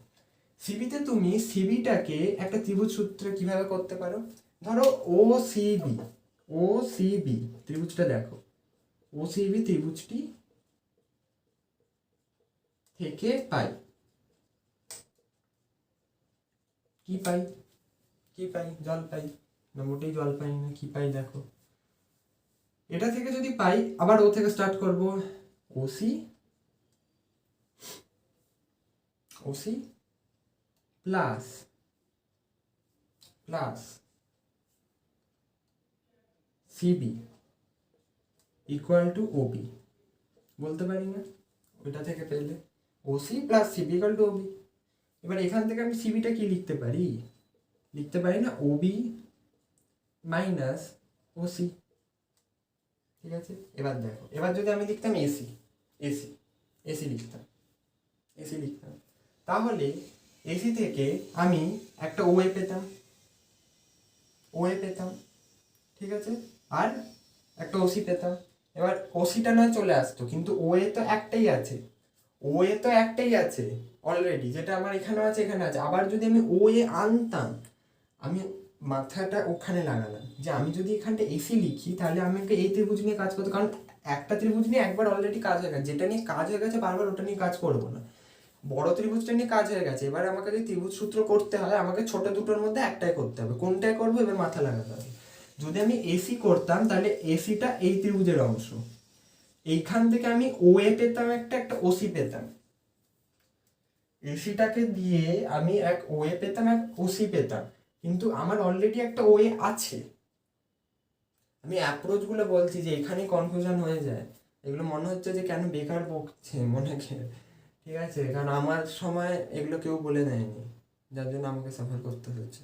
S1: সিবিতে তুমি সিবিটাকে একটা ত্রিভুজ সূত্রে কিভাবে করতে পারো, ধরো ও সিবি ত্রিভুজটা দেখো, ও সিবি ত্রিভুজটি থেকে পাই কি পাই জল পাই না, মোটেই জল পাই না, কি পাই দেখো, এটা থেকে যদি পাই আবার ও থেকে স্টার্ট করব, OC plus CB equal to OB, বলতে পারি না, ওইটা থেকে পেলে OC plus CB equal to OB, এবার এখান থেকে আমি সিবিটা কি লিখতে পারি না ওবি মাইনাস ওসি, ঠিক আছে, এবার দেখো, এবার যদি আমি লিখতাম এসি লিখতাম, তাহলে এসি থেকে আমি একটা ওয়ে পেতাম, ঠিক আছে, আর একটা ওসি পেতাম, এবার ওসিটা নয় চলে আসতো, কিন্তু ওয়ে তো একটাই আছে অলরেডি, যেটা আমার এখানে আছে, আবার যদি আমি ওয়ে আনতাম, আমি মাথাটা ওখানে লাগালাম যে আমি যদি এখানটা এসি লিখি তাহলে আমাকে এই ত্রিভুজ নিয়ে কাজ করতে, কারণ একটা ত্রিভুজ নিয়ে একবার অলরেডি কাজ হয়ে গেছে, যেটা নিয়ে কাজ হয়ে গেছে বারবার ওটা নিয়ে কাজ করবো না, বড় ত্রিভুজটা নিয়ে কাজ হয়ে গেছে, এবার আমাকে যদি ত্রিভুজ সূত্র করতে হয় আমাকে ছোট দুটোর মধ্যে একটাই করতে হবে, কোনটাই করবো এবার মাথা লাগাতে হবে, যদি আমি এসি করতাম তাহলে এসিটা এই ত্রিভুজের অংশ, এইখান থেকে আমি ওএ পেতাম, একটা ওসি পেতাম, এসিটাকে দিয়ে আমি এক ওএ পেতাম, এক ওসি পেতাম, কিন্তু আমার অলরেডি একটা ওয়ে আছে, আমি অ্যাপ্রোচ গুলো বলছি যে এখানে কনফিউশন হয়ে যায়, এগুলো মনে হচ্ছে যে কেন বেকার বকছে মনে ঠিক আছে, কারণ আমার সময় এগুলো কেউ বলে দেয়নি, যার জন্য আমাকে সাফার করতে হচ্ছে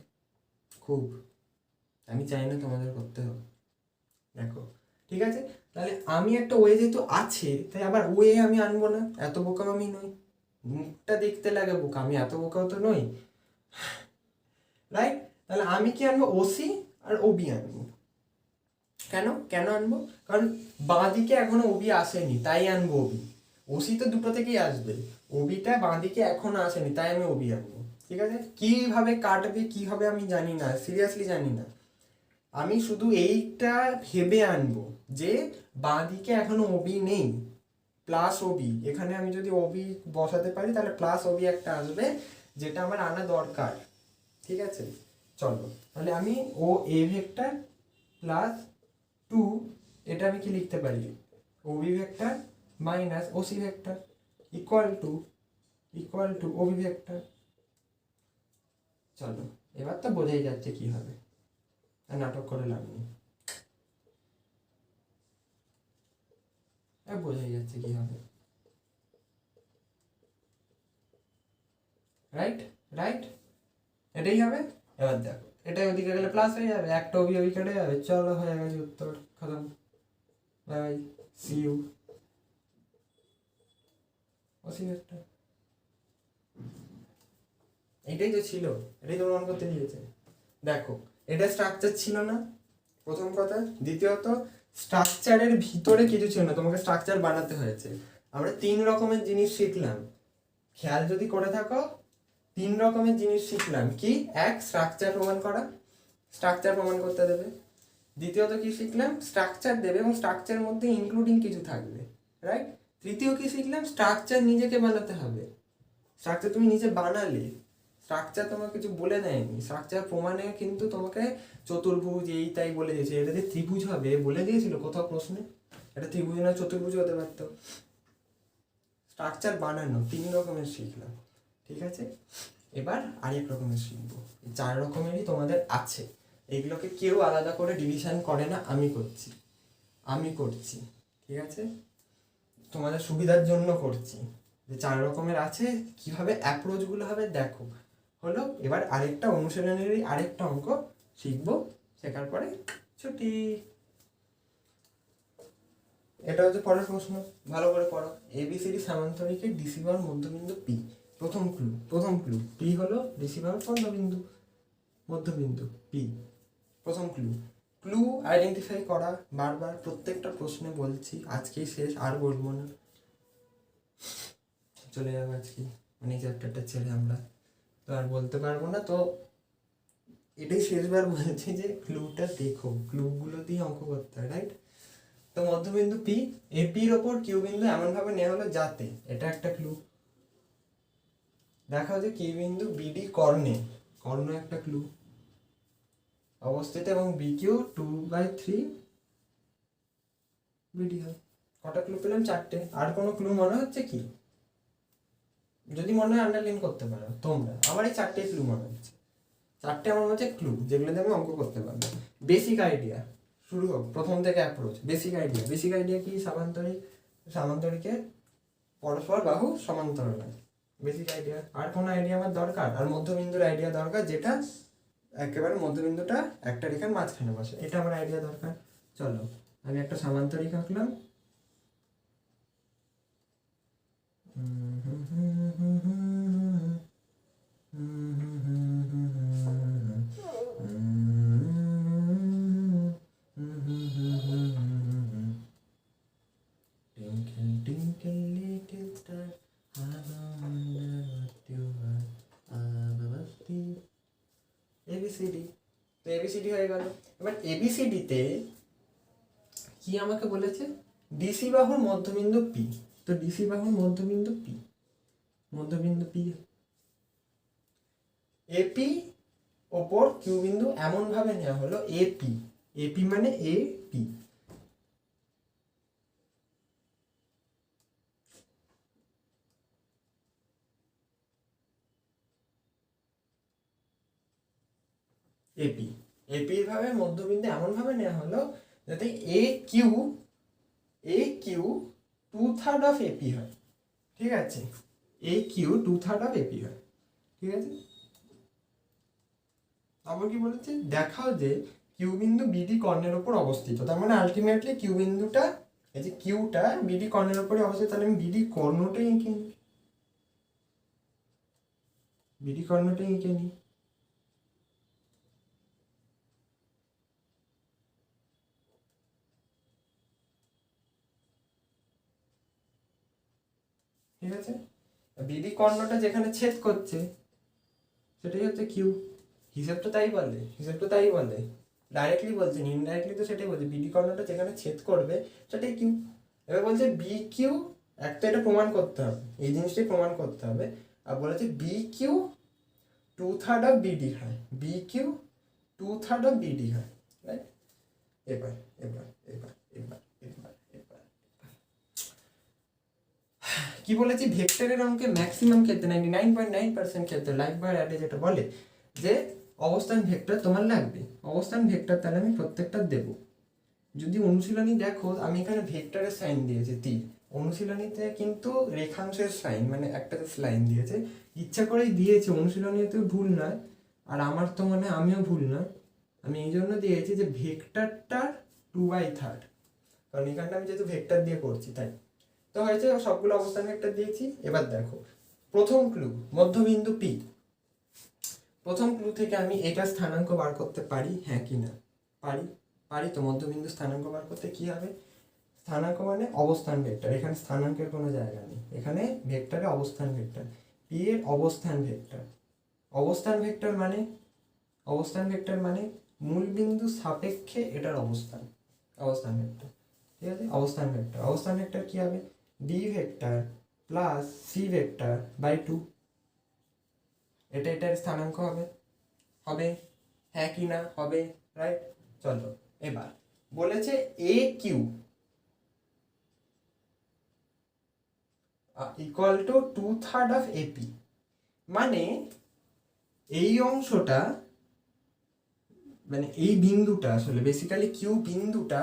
S1: খুব, আমি চাই না তোমাদের করতে হবে, দেখো ঠিক আছে, তাহলে আমি একটা ওয়ে যেহেতু আছে তাই আবার ওয়ে আমি আনবো না, এত বোকাও আমি নই, মুখটা দেখতে লাগে বোকা, আমি এত বোকাও তো নই, রাইট, তাহলে আমি কি আনবো ওসি আর ওবি আনবো, কেন আনবো, কারণ বাঁ দিকে এখনো ওবি আসেনি তাই আনবো ওবি, ওসি তো দুটো থেকেই আসবে, ওবিটা বাঁদিকে এখনো আসেনি, তাই আমি ওবি আনবো। ঠিক আছে, কিভাবে কাটবে কি হবে আমি জানি না, সিরিয়াসলি জানি না। আমি শুধু এইটা ভেবে আনবো যে বাঁদিকে এখনো ওবি নেই, প্লাস ওবি, এখানে আমি যদি ওবি বসাতে পারি তাহলে প্লাস ওবি একটা আসবে, যেটা আমার আনা দরকার। ঠিক আছে, চলো তাহলে আমি ও এ ভেক্টর প্লাস 2, এটা আমি কি লিখতে পারি, OB vector minus OC vector equal to OB vector. চলো এবার তো বোঝাই যাচ্ছে কি হবে, আর নাটক করে লাভ নেই, বোঝাই যাচ্ছে কি হবে। রাইট রাইট, এটাই হবে। এবার দেখো এটাই ওদিকে গেলে প্লাস হয়ে যাবে, একটা ওবি ওবি কেটে যাবে, চলো হয়ে গেছে উত্তর, খতম, bye bye, see you. OC vector এটাই তো ছিল, এটাই তো প্রমাণ করতে দিয়েছে। দেখো এটা স্ট্রাকচার ছিল না, প্রথম কথা। দ্বিতীয়ত স্ট্রাকচারের ভিতরে কিছু ছিল না, তোমাকে স্ট্রাকচার বানাতে হয়েছে। আমরা 3 রকমের জিনিস শিখলাম, খেয়াল যদি করে থাকো 3 রকমের জিনিস শিখলাম। কি? এক, স্ট্রাকচার প্রমাণ করা, স্ট্রাকচার প্রমাণ করতে দেবে। দ্বিতীয়ত কি শিখলাম? স্ট্রাকচার দেবে এবং স্ট্রাকচারের মধ্যে ইনক্লুডিং কিছু থাকবে, রাইট। তৃতীয় কি শিখলাম? স্ট্রাকচার নিজেকে বানাতে হবে। স্ট্রাকচার তুমি নিজে বানালে, স্ট্রাকচার তোমাকে কিছু বলে দেয়নি, স্ট্রাকচার প্রমাণে কিন্তু তোমাকে চতুর্ভুজ এই তাই বলে দিয়েছে। এটা যে ত্রিভুজ হবে বলে দিয়েছিল কোথাও প্রশ্নে? এটা ত্রিভুজ না চতুর্ভুজ হতে পারতো। স্ট্রাকচার বানানো 3 রকমের শিখলাম, ঠিক আছে। এবার আরেক রকমের শিখবো, 4 রকমেরই তোমাদের আছে, এগুলোকে কেউ আলাদা করে ডিভিশন করে না, আমি করছি, ঠিক আছে, তোমাদের সুবিধার জন্য করছি। যে 4 রকমের আছে, কিভাবে অ্যাপ্রোচগুলো হবে দেখো। হলো, এবার আরেকটা অনুশীলনেরই আরেকটা অঙ্ক শিখবো, শেখার পরে ছুটি। এটা হচ্ছে পরের প্রশ্ন, ভালো করে পড়ো। এবিসিডি সামান্তরিকের ডিসি বাহুর মধ্যবিন্দু পি। প্রথম ক্লু পি হলো ডিসি বাহুর মধ্যবিন্দু পি। প্রথম ক্লু আইডেন্টিফাই করা, বারবার প্রত্যেকটা প্রশ্নে বলছি, আজকেই শেষ, আর বলবো না, চলে যাবো আজকে, মানে চ্যাপ্টারটা ছেড়ে আমরা তো আর বলতে পারবো না। তো এটাই শেষবার বলছি যে ক্লুটা দেখো, ক্লুগুলো দিয়ে অঙ্ক করতে হয়, রাইট। তো মধ্যবিন্দু পি, এপির ওপর কিউ বিন্দু এমনভাবে নেওয়া হলো যাতে, এটা একটা ক্লু। দেখা যে কিউ বিন্দু বিডি কর্ণ একটা ক্লু অবস্থিত, এবং বিকিউ 2/3 বিডি হয়। কটা ক্লু পেলাম? 4টে। আর কোনো ক্লু মনে হচ্ছে কি? যদি মনে হয় আন্ডারলাইন করতে পারো তোমরা, আমার এই 4টে ক্লু মনে হচ্ছে, 4টে আমার হচ্ছে ক্লু, যেগুলোতে আমি অঙ্ক করতে পারবো। বেসিক আইডিয়া শুরু হোক, প্রথম থেকে অ্যাপ্রোচ। বেসিক আইডিয়া কি? সামান্তরিকের পরস্পর বাহু সমান্তরাল হয়, বেসিক আইডিয়া। আর কোনো আইডিয়া আমার দরকার? আর মধ্যবিন্দুর আইডিয়া দরকার, যেটা একেবারে মধ্যবিন্দুটা একটা রেখার মাঝখানে বসে, এটা আমার আইডিয়া দরকার। চলো আমি একটা সামান্তরিক আঁকলাম, এবিসিডি। তো এবিসিডি হয়ে গেল। এবার এবিসিডিতে কি আমাকে বলেছে? ডিসি বাহুর মধ্যবিন্দু পি। তো ডিসি বাহুর মধ্যবিন্দু পি, এপি ওপর কিউ বিন্দু এমন ভাবে নেওয়া হলো, এপি মানে এপি, এপির ভাবে মধ্যবিন্দু এমন ভাবে নেওয়া হলো যাতে এ কিউ 2/3 অফ এপি হয়, ঠিক আছে, এ কিউ 2/3 অফ এপি হয়, ঠিক আছে। তারপর কি বলেছে? দেখাও যে কিউ বিন্দু বিডি কর্ণের উপর অবস্থিত। তার মানে আলটিমেটলি কিউ বিন্দুটা, এই যে কিউটা বিডি কর্ণের উপরে অবস্থিত, তাহলে আমি বিডি কর্ণটাই এঁকে নিই। ঠিক আছে? বিডি কর্ণটা যেখানে ছেদ করছে সেটাই হচ্ছে কিউ। হিসেব তো তাই বলে, ডাইরেক্টলি বলছেন, ইনডাইরেক্টলি তো সেটাই বলছে, বিডি কর্ণটা যেখানে ছেদ করবে সেটাই কিউ। এবার বলছে বি কিউ, একটা এটা প্রমাণ করতে হবে, এই জিনিসটাই প্রমাণ করতে হবে। আর বলেছে বি কিউ 2/3 অফ বিডি হয়, বি কিউ 2/3 অফ বিডি হয়, রাইট? এবার এবার এবার এবার এবার এবার কি বলেছি, ভেক্টরের অঙ্কে ম্যাক্সিমাম ক্ষেত্রে 99.9% ক্ষেত্রে লাইফ বার অ্যাডে যেটা বলে যে অবস্থান ভেক্টর তোমার লাগবে, অবস্থান ভেক্টর তাহলে আমি প্রত্যেকটা দেবো। যদি অনুশীলনী দেখো আমি এখানে ভেক্টরের সাইন দিয়েছি তীর, অনুশীলনীতে কিন্তু রেখাংশের সাইন মানে একটা লাইন দিয়েছে, ইচ্ছা করেই দিয়েছে, অনুশীলনীতেও ভুল নয়, আর আমার তো মানে আমিও ভুল নয়, আমি এই জন্য দিয়েছি যে ভেক্টরটার 2/3, কারণ এখানটা আমি যেহেতু ভেক্টর দিয়ে করছি তাই। তো হয়েছে, সবগুলো অবস্থান ভেক্টর দিয়েছি। এবার দেখো প্রথম ক্লু মধ্যবিন্দু পি, প্রথম ক্লু থেকে আমি এটা স্থানাঙ্ক বার করতে পারি, হ্যাঁ কি না? পারি তো। মধ্যবিন্দু স্থানাঙ্ক বার করতে কি হবে, স্থানাঙ্ক মানে অবস্থান ভেক্টর, এখানে স্থানাঙ্কের কোনো জায়গা নেই, এখানে ভেক্টরে অবস্থান ভেক্টর, পি এর অবস্থান ভেক্টর। অবস্থান ভেক্টর মানে মূল বিন্দু সাপেক্ষে এটার অবস্থান ভেক্টর, ঠিক আছে? অবস্থান ভেক্টর কি হবে, D vector plus C vector by 2, এটার স্থানাঙ্ক হবে হ্যাঁ কি না? হবে, রাইট? চলো এবার বলেছে A Q equal to 2/3 of AP, মানে এই অংশটা মানে এই বিন্দুটা আসলে বেসিক্যালি কিউ বিন্দুটা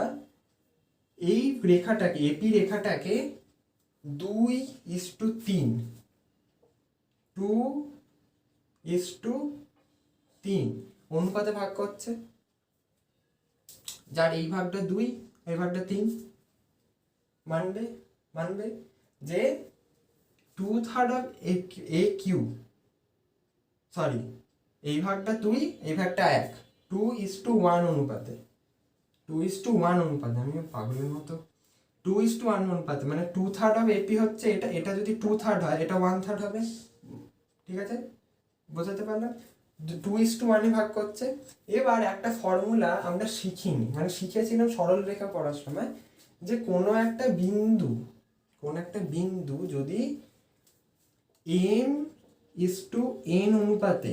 S1: এই রেখাটাকে, এপি রেখাটাকে 2:3 2:3 অনুপাতে ভাগ করছে, যার এই ভাগটা 2 এই ভাগটা 3, মানবে যে 2/3 অফ এ কিউ, সরি এই ভাগটা 2 এই ভাগটা 1, 2:1 অনুপাতে, 2:1 অনুপাতে, আমি পাগলের মতো 2:1 অনুপাতে, মানে 2/3 অফ এপি হচ্ছে এটা, এটা যদি 2/3 হয় এটা 1/3 হবে, ঠিক আছে? বোঝাতে পারলাম? 2:1 ভাগ করছে। এবার একটা ফর্মুলা আমরা শিখিনি, মানে শিখেছিলাম সরল রেখা পড়ার সময়, যে কোনো একটা বিন্দু যদি m:n অনুপাতে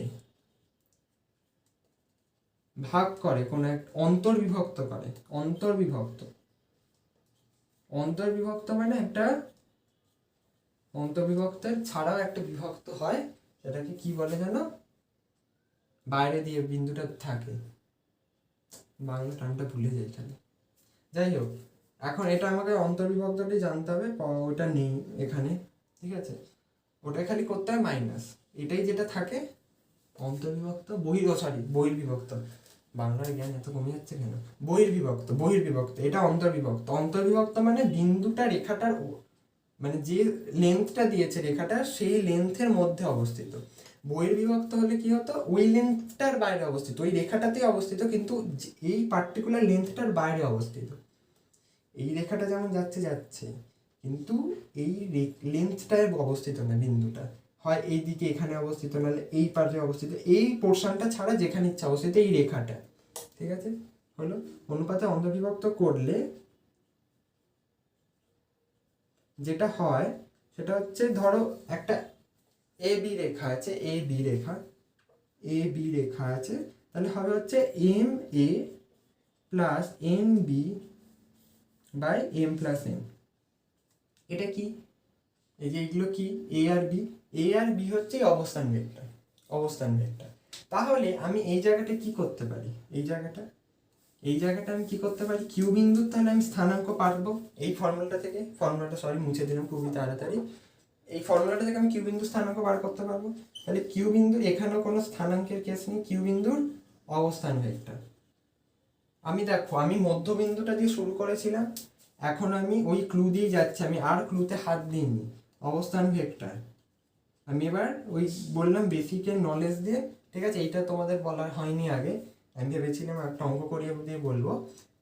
S1: ভাগ করে, কোন এক অন্তর্বিভক্ত করে, অন্তর্বিভক্ত মানে একটা অন্তর্বিভক্তের ছাড়াও একটা বিভক্ত হয়, সেটাকে কি বলে জানো? বাইরে দিয়ে বিন্দুটা থাকে, বাংলা টার্মটা ভুলে যাই খালি। যাই হোক, এখন এটা আমাকে অন্তর্বিভক্তটি জানতে হবে, ওটা নেই এখানে, ঠিক আছে? ওটা খালি করতে হয় মাইনাস, এটাই যেটা থাকে অন্তর্বিভক্ত, বহির্বিভক্ত, বাংলার জ্ঞান এত কমে যাচ্ছে কেন? বহির্বিভক্ত, এটা অন্তর্বিভক্ত মানে বিন্দুটা রেখাটার মানে যে লেন্থটা দিয়েছে রেখাটা সেই লেন্থের মধ্যে অবস্থিত। বহির্বিভক্ত হলে কি হতো, ওই লেন্থটার বাইরে অবস্থিত, ওই রেখাটাতেই অবস্থিত কিন্তু এই পার্টিকুলার লেন্থটার বাইরে অবস্থিত। এই রেখাটা যেমন যাচ্ছে কিন্তু এই লেন্থটায় অবস্থিত না, বিন্দুটা হয় এই দিকে এখানে অবস্থিত, নাহলে এই পাশে অবস্থিত, এই পোর্শনটা ছাড়া যেখানে ইচ্ছা অবস্থিত এই রেখাটা, ঠিক আছে? হলো, অনুপাতে অন্তর্বিভক্ত করলে যেটা হয় সেটা হচ্ছে, ধরো একটা এ বি রেখা আছে, তাহলে হবে হচ্ছে M A plus N B by M plus N. এটা কি, এই যে এগুলো কি, এ আর বি হচ্ছে অবস্থান ভেক্টর। তাহলে আমি এই জায়গাটা কি করতে পারি, এই জায়গাটা আমি কি করতে পারি, কিউ বিন্দুর তাহলে আমি স্থানাঙ্ক পারবো এই ফর্মুলাটা মুছে দিলাম খুবই তাড়াতাড়ি। এই ফর্মুলাটা থেকে আমি কিউ বিন্দুর স্থানাঙ্ক বার করতে পারবো। তাহলে কিউ বিন্দুর এখানেও কোনো স্থানাঙ্কের কেস নেই, কিউ বিন্দুর অবস্থান ভেক্টর। আমি মধ্যবিন্দুটা দিয়ে শুরু করেছিলাম, এখন আমি ওই ক্লু দিয়ে যাচ্ছি, আমি আর ক্লুতে হাত দিইনি, অবস্থান ভেক্টর। আমি এবার ওই বললাম বেসিকের নলেজ দিয়ে, ঠিক আছে? এইটা তোমাদের বলা হয়নি আগে, আমি ভেবেছিলাম একটা অঙ্ক করিয়ে দিয়ে বলবো,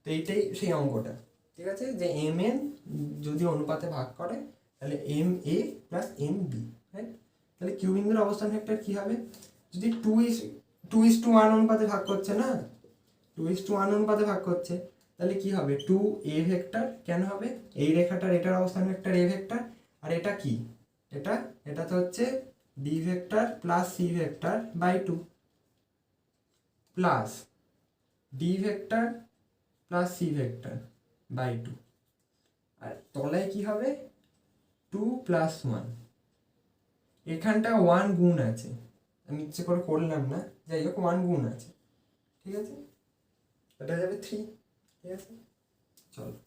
S1: তো এইটাই সেই অঙ্কটা, ঠিক আছে? যে এম এন যদি অনুপাতে ভাগ করে তাহলে M A plus M B, right? তাহলে কিউ বিন্দুর অবস্থান ভেক্টর কি হবে? যদি 2:1 অনুপাতে ভাগ করছে না, 2:1 অনুপাতে ভাগ করছে, তাহলে কি হবে? 2a ভেক্টর কেন হবে? এই রেখাটার এটার অবস্থান ভেক্টর a ভেক্টর, আর এটা কি? এটা তো হচ্ছে b vector plus c vector by 2 plus d vector plus c vector by 2, আর তলায় কি হবে? 2 প্লাস 1, এখানটা 1 গুণ আছে, আমি ইচ্ছে করে করলাম না, যাই হোক 1 গুণ আছে, ঠিক আছে? এটা যাবে 3, ঠিক আছে? চলো,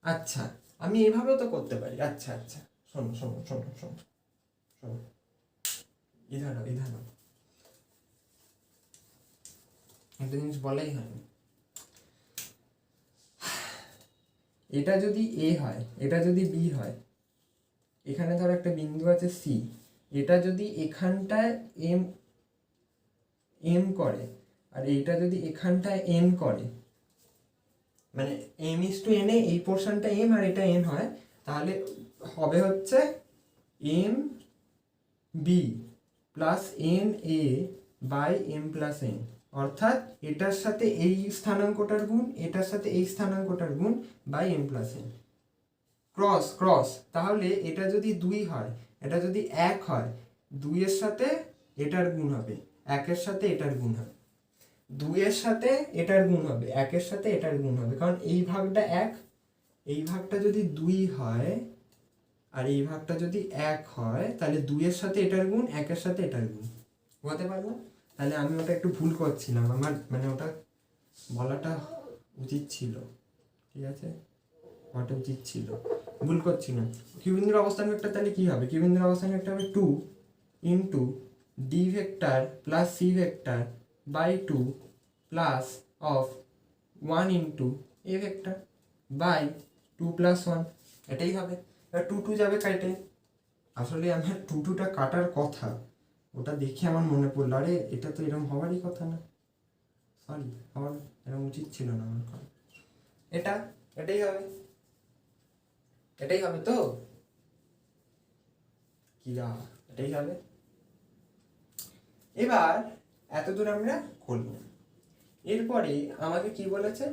S1: আচ্ছা আমি এভাবেও তো করতে পারি। আচ্ছা আচ্ছা, শোনো শোনো শোনো শোনো শোনো, ইধানো একটা জিনিস বলাই হয়নি। এটা যদি এ হয়, এটা যদি বি হয়, এখানে ধর একটা বিন্দু আছে সি, এটা যদি এখানটায় এম এম করে, আর এইটা যদি এখানটায় এন করে, মানে এম ইস টু এন এ এই পোর্শনটা এম আর এটা এন হয়, তাহলে হবে হচ্ছে M B plus N A by M plus N, অর্থাৎ এটার সাথে এই স্থানাঙ্কটার গুণ, এটার সাথে এই স্থানাঙ্কটার গুণ by M plus N, cross cross. তাহলে এটা যদি 2 হয়, এটা যদি 1 হয়, 2 এর সাথে এটার গুণ হবে, 1 এর সাথে এটার গুণ হবে, 2 এর সাথে এটার গুণ হবে, 1 এর সাথে এটার গুণ হবে, কারণ এই ভাগটা 1, এই ভাগটা যদি 2 হয় আর এই ভাগটা যদি 1 হয়, তাহলে 2 এর সাথে এটার গুণ, 1 এর সাথে এটার গুণ হতে পারলো। তাহলে আমি ওটা একটু ভুল করছিলাম, আমার মানে ওটা বলাটা উচিত ছিল, ঠিক আছে? ওটা উচিত ছিল, ভুল করছি না। কিউ বিন্দুর অবস্থান ভেক্টর তাহলে কি হবে? কিউ বিন্দুর অবস্থান ভেক্টর হবে 2 into D vector plus C vector by 2 plus of 1 into A vector by 2 plus 1, এটাই হবে। এবার 2 যাবে কাটে, আসলে আমার 2টা কাটার কথা, ওটা দেখে আমার মনে পড়লো, আরে এটা তো এরকম হওয়ারই কথা না, সরি, হওয়ার এরকম উচিত ছিল না আমার কথা। এটাই হবে, এটাই হবে তো কিরা, এটাই হবে। এবার এতদূর আমরা করলাম, এরপরে আমাকে কি বলেছে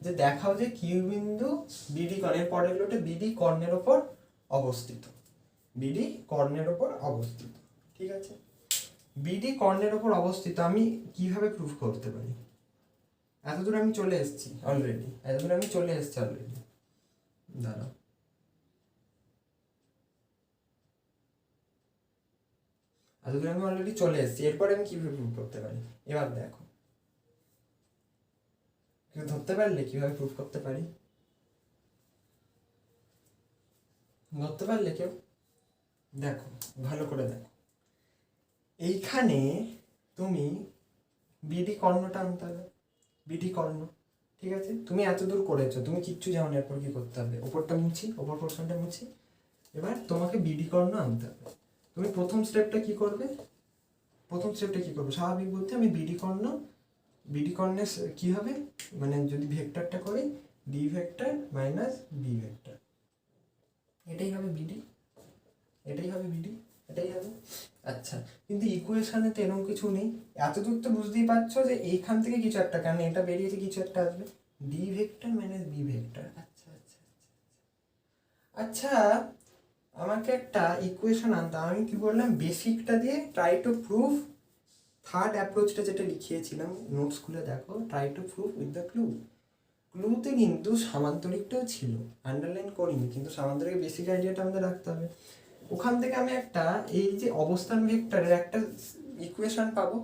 S1: যে দেখাও যে কিউ বিন্দু বিডি কর্ণের পরের লোটে বিডি কর্ণের ওপর অবস্থিত, বিডি কর্ণের ওপর অবস্থিত, ঠিক আছে? বিডি কর্ণের ওপর অবস্থিত আমি কিভাবে প্রুফ করতে পারি? এতদূর আমি চলে এসেছি অলরেডি, দাঁড়াও, এতদূর আমি অলরেডি চলে এসেছি, এরপরে আমি কিভাবে প্রুফ করতে পারি? এবার দেখো, কেউ ধরতে পারলে কিভাবে প্রুফ করতে পারি? ধরতে পারলে কেউ? দেখো, ভালো করে দেখো, এইখানে তুমি বিডি কর্ণটা আনতে হবে, বিডি কর্ণ, ঠিক আছে? তুমি এত দূর করেছো, তুমি কিচ্ছু জানো না, এরপর কি করতে হবে? ওপরটা মুছি, ওপর পোর্শনটা মুছি, এবার তোমাকে বিডি কর্ণ আনতে হবে। তুমি প্রথম স্টেপটা কি করবে? স্বাভাবিক বলতে আমি বিডি কর্ণের কি হবে, মানে যদি ভেক্টরটা করি D vector minus B vector, এটাই হবে বিডি, এটাই হবে। আচ্ছা, কিন্তু ইকুয়েশনে তো এরকম কিছু নেই, এতদূর তো বুঝতেই পারছো যে এইখান থেকে কিছু একটা, কারণ এটা বেরিয়েছে, কিছু একটা আসবে, D vector minus B vector. আচ্ছা, আমাকে একটা ইকুয়েশন আনতাম, আমি কি বললাম, বেসিকটা দিয়ে ট্রাই টু প্রুভ, থার্ড অ্যাপ্রোচটা যেটা লিখিয়েছিলাম নোটস খুলে দেখো, try to prove with the ক্লুতে কিন্তু সামান্তরিকটাও ছিল, আন্ডারলাইন করিনি, কিন্তু সামান্তরিকের বেসিক আইডিয়াটা আমাদের রাখতে হবে। ওখান থেকে আমি একটা এই যে অবস্থান ভেক্টরের একটা ইকুয়েশন পাবো,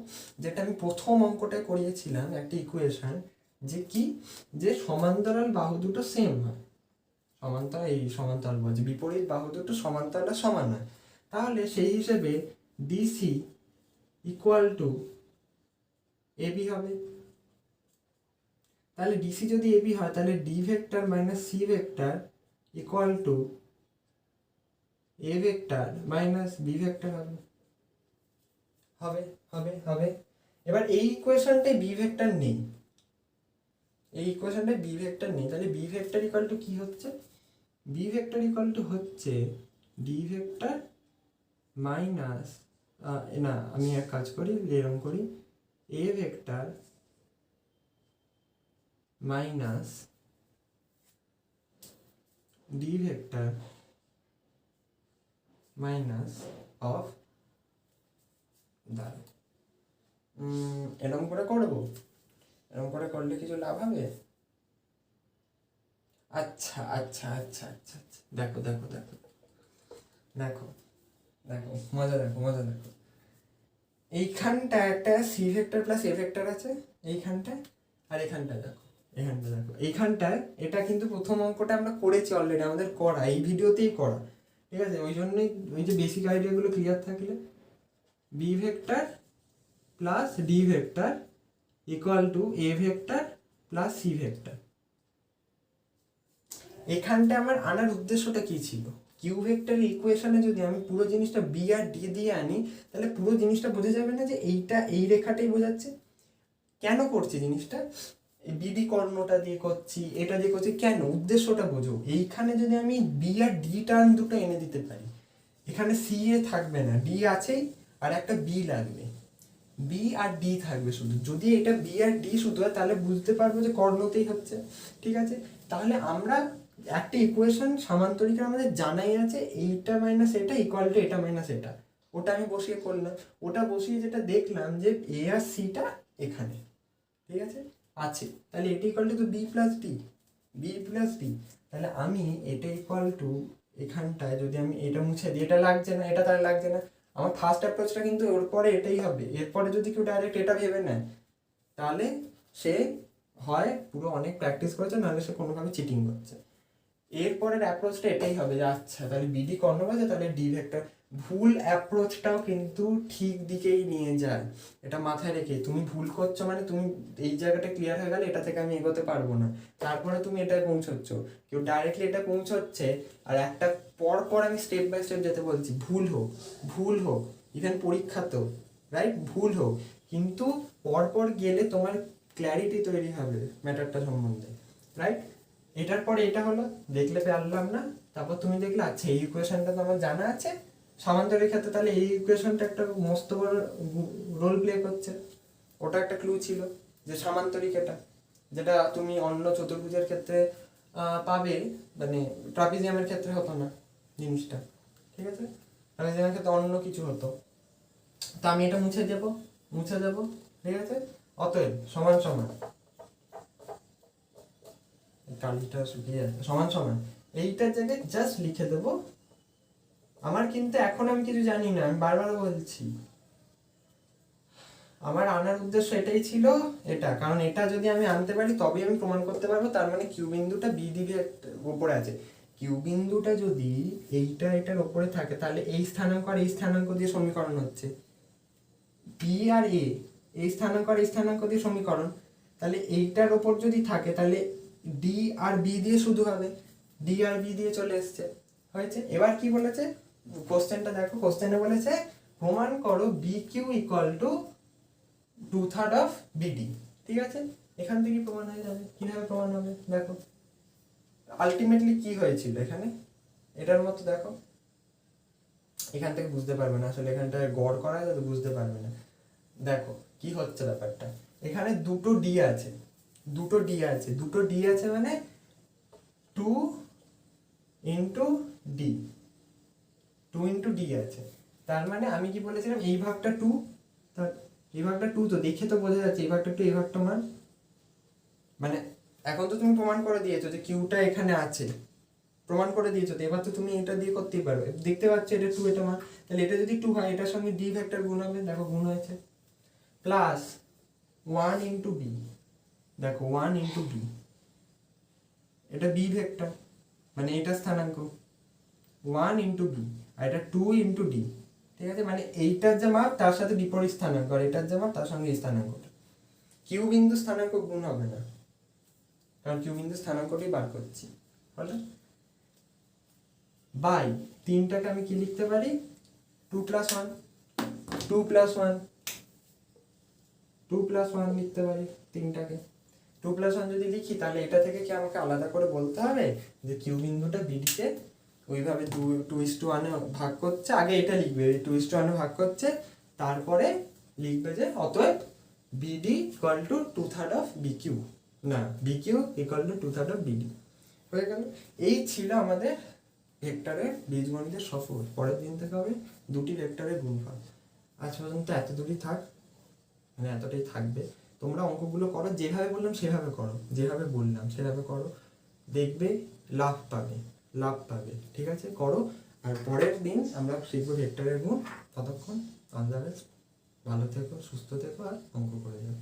S1: যেটা আমি প্রথম অঙ্কটায় করিয়েছিলাম, একটা ইকুয়েশন যে কি, যে সমান্তরাল বাহু দুটো সেম হয়, সমান্তরাল বলছে বিপরীত বাহু দুটো সমান্তরাল সমান হয়, তাহলে সেই হিসেবে ডিসি ইকুয়াল টু এবি হবে। তাহলে ডিসি যদি এবি হয়, তাহলে D vector minus C vector equal to A vector minus B vector হবে। এবার এই ইকুয়েশনটায় বি ভেক্টর নেই, তাহলে বি ভেক্টর ইকুয়াল টু কি হচ্ছে, বি ভেক্টর ইকুয়াল টু হচ্ছে ডি ভেক্টর মাইনাস, না আমি এক কাজ করি, এরকম করি, এ vector minus D vector minus of, দাঁড়াও এরকম করে করবো, এরকম করে করলে কিছু লাভ হবে? আচ্ছা আচ্ছা আচ্ছা আচ্ছা আচ্ছা, দেখো দেখো দেখো দেখো দেখো মজা দেখো, মজা দেখো। এইখানটা একটা C vector plus A vector আছে এইখানটায়, আর এখানটা দেখো, এখানটা দেখো, এইখানটায় এটা কিন্তু প্রথম অঙ্কটা আমরা করেছি অলরেডি, আমাদের করা, এই ভিডিওতেই করা, ঠিক আছে? ওই জন্যই ওই যে বেসিক আইডিয়াগুলো ক্লিয়ার থাকলে B vector plus D vector equal to A vector plus C vector. এখানটা আমার আনার উদ্দেশ্যটা কি ছিল? কিউ ভেক্টরের ইকুয়েশনে যদি আমি পুরো জিনিসটা বি আর ডি দিয়ে আনি, তাহলে পুরো জিনিসটা বোঝা যাবে না যে এইটা এই রেখাটাই বোঝাচ্ছে। কেন করছি জিনিসটা? বিডি কর্ণটা দিয়ে করছি, এটা দিয়ে করছি, কেন? উদ্দেশ্যটা বোঝো। এইখানে যদি আমি বি আর ডি টার্ম দুটো এনে দিতে পারি, এখানে সি এ থাকবে না, ডি আছেই, আর একটা বি লাগবে, বি আর ডি থাকবে শুধু। যদি এটা বি আর ডি শুধু হয় তাহলে বুঝতে পারবো যে কর্ণতেই হচ্ছে, ঠিক আছে? তাহলে আমরা একটা ইকুয়েশন সামান্তরিকে আমাদের জানাই আছে, এইটা মাইনাস এটা ইকুয়াল টু এটা মাইনাস এটা, ওটা আমি বসিয়ে করলাম। ওটা বসিয়ে যেটা দেখলাম যে এ আর সিটা এখানে, ঠিক আছে, আছে, তাহলে এটা equal to B plus D, B plus D. তাহলে আমি এটা ইকুয়াল টু এখানটায় যদি আমি এটা মুছে দিই, এটা লাগছে না, এটা তাহলে লাগছে না। আমার ফার্স্ট অ্যাপ্রোচটা কিন্তু ওর পরে এটাই হবে। এরপরে যদি কেউ ডাইরেক্ট এটা ভেবে নেয়, তাহলে সে হয় পুরো অনেক প্র্যাকটিস করেছে, নাহলে সে কোনোভাবে চিটিং করছে। এরপরের অ্যাপ্রোচটা এটাই হবে যে আচ্ছা তাহলে বিডি কর্ণ আছে, তাহলে ডি ভেক্টর। ভুল অ্যাপ্রোচটাও কিন্তু ঠিক দিকেই নিয়ে যায়, এটা মাথায় রেখে। তুমি ভুল করছো মানে তুমি এই জায়গাটা ক্লিয়ার হয়ে গেলে এটা থেকে আমি এগোতে পারবো না, তারপরে তুমি এটায় পৌঁছচ্ছ। কেউ ডাইরেক্টলি এটা পৌঁছচ্ছে, আর একটা পর পর আমি স্টেপ বাই স্টেপ যেতে বলছি, ভুল হোক, ভুল হোক, ইভেন পরীক্ষাতেও, রাইট, ভুল হোক, কিন্তু পরপর গেলে তোমার ক্ল্যারিটি তৈরি হবে ম্যাটারটা সম্বন্ধে, রাইট? এটার পরে এটা হলো, দেখলে পারলাম না, তারপর তুমি দেখলে আচ্ছা এই ইকুয়েশনটা তো আমার জানা আছে সামান্তরিক ক্ষেত্রে, তাহলে এই ইকুয়েশনটা একটা মস্ত বড় রোল প্লে করছে। ওটা একটা ক্লু ছিল যে সামান্তরিক, এটা যেটা তুমি অন্য চতুর্ভুজের ক্ষেত্রে পাবে, মানে ট্রাপিজিয়ামের ক্ষেত্রে হতো না জিনিসটা, ঠিক আছে? ট্রাপিজিয়ামের ক্ষেত্রে অন্য কিছু হতো। তা আমি এটা মুছে দেবো, মুছে দেবো, ঠিক আছে? অতএব সমান সমান, কালিটা শুকিয়ে যাচ্ছে, সমান সমান এইটার জায়গায় জাস্ট লিখে দেবো। আমার কিন্তু এখন আমি কিছু জানি না, আমি বারবার বলছি, আমার আনার উদ্দেশ্য এটাই ছিল, এটা, কারণ এটা যদি আমি আনতে পারি তবেই আমি প্রমাণ করতে পারবো তার মানে কিউ বিন্দুটা বি দিকে উপরে আছে। কিউ বিন্দুটা যদি এইটা এটার উপরে থাকে, তাহলে এই স্থানাঙ্ক আর এই স্থানাঙ্ক দিয়ে সমীকরণ হচ্ছে, বি আর এ এই স্থানাঙ্ক আর এই স্থানাঙ্ক দিয়ে সমীকরণ, তাহলে এইটার ওপর যদি থাকে তাহলে ডি আর বি দিয়ে শুধু হবে, ডি আর বি দিয়ে চলে এসছে, হয়েছে। এবার কি বলেছে কোশ্চেনটা দেখো, কোশ্চেনে বলেছে প্রমাণ করো B Q equal to 2/3 of BD, ঠিক আছে? এখান থেকে প্রমাণ হয়ে যাবে। কিভাবে প্রমাণ হবে দেখো, আলটিমেটলি কি হয়েছিল এখানে, এটার মতো দেখো, এখান থেকে বুঝতে পারবে না আসলে, এখানটায় গড় করা আছে তো বুঝতে পারবে না। দেখো কি হচ্ছে ব্যাপারটা, এখানে দুটো ডি আছে, দুটো ডি আছে, দুটো ডি আছে মানে 2 ইন্টু ডি, 2 ইন্টু ডি আছে। তার মানে আমি কি বলেছিলাম, এই ভাগটা 2, তার এই ভাগটা 2, তো দেখে তো বোঝা যাচ্ছে এই ভাগটা 2, এই ভাগটা 1। মানে এখন তো তুমি প্রমাণ করে দিয়েছো যে কিউটা এখানে আছে, প্রমাণ করে দিয়েছো, তো এবার তো তুমি এটা দিয়ে করতেই পারবে। দেখতে পাচ্ছ এটা 2, এটা 1, তাহলে এটা যদি 2 হয় এটার সঙ্গে ডি ভেক্টর গুণ হবে, দেখো গুণ হয়েছে, প্লাস 1 ইন্টু বি, দেখো 1 ইন্টু বি, এটা বি ভেক্টর মানে এটা স্থানাঙ্ক, 1 ইন্টু বি, আর এটা 2 ইন্টু ডি, ঠিক আছে? মানে এইটার যে মাপ তার সাথে বিপরীত স্থানাঙ্ক, আর এটার যে মাপ তার সঙ্গে এই স্থানাঙ্কটা। কিউ বিন্দু স্থানাঙ্ক গুণ হবে না, কারণ কিউ বিন্দু স্থানাঙ্কটি বার করছি, হলো? বাই 3টাকে আমি কি লিখতে পারি, 2 প্লাস 1, 2 প্লাস 1, 2 প্লাস 1 লিখতে পারি 3টাকে। 2+1 যদি লিখি তাহলে এটা থেকে কি আমাকে আলাদা করে বলতে হবে যে কিউ বিন্দুটা বিডিকে ওইভাবে 2:1 ভাগ করছে, আগে এটা লিখবে 2:1 ভাগ করছে, তারপরে লিখবে যে অতএব BD equal to 2/3 of BQ, না BQ equal to 2/3 of BD. হয়ে গেল। এই ছিল আমাদের ভেক্টরের বীজগণিতের সফল। পরের দিন থেকে হবে দুটি ভেক্টরের গুণফল। আজ পর্যন্ত এত দূরই থাক, মানে এতটাই থাকবে। তোমরা অঙ্কগুলো করো, যেভাবে বললাম সেভাবে করো, যেভাবে বললাম সেভাবে করো, দেখবে লাভ পাবে। ঠিক আছে, করো। আর পরের দিন আমরা শিখবো ভেক্টরের গুণ। ততক্ষণ অল দ্য বেস্ট, ভালো থেকো, সুস্থ থেকো, আর অঙ্ক করে যাও।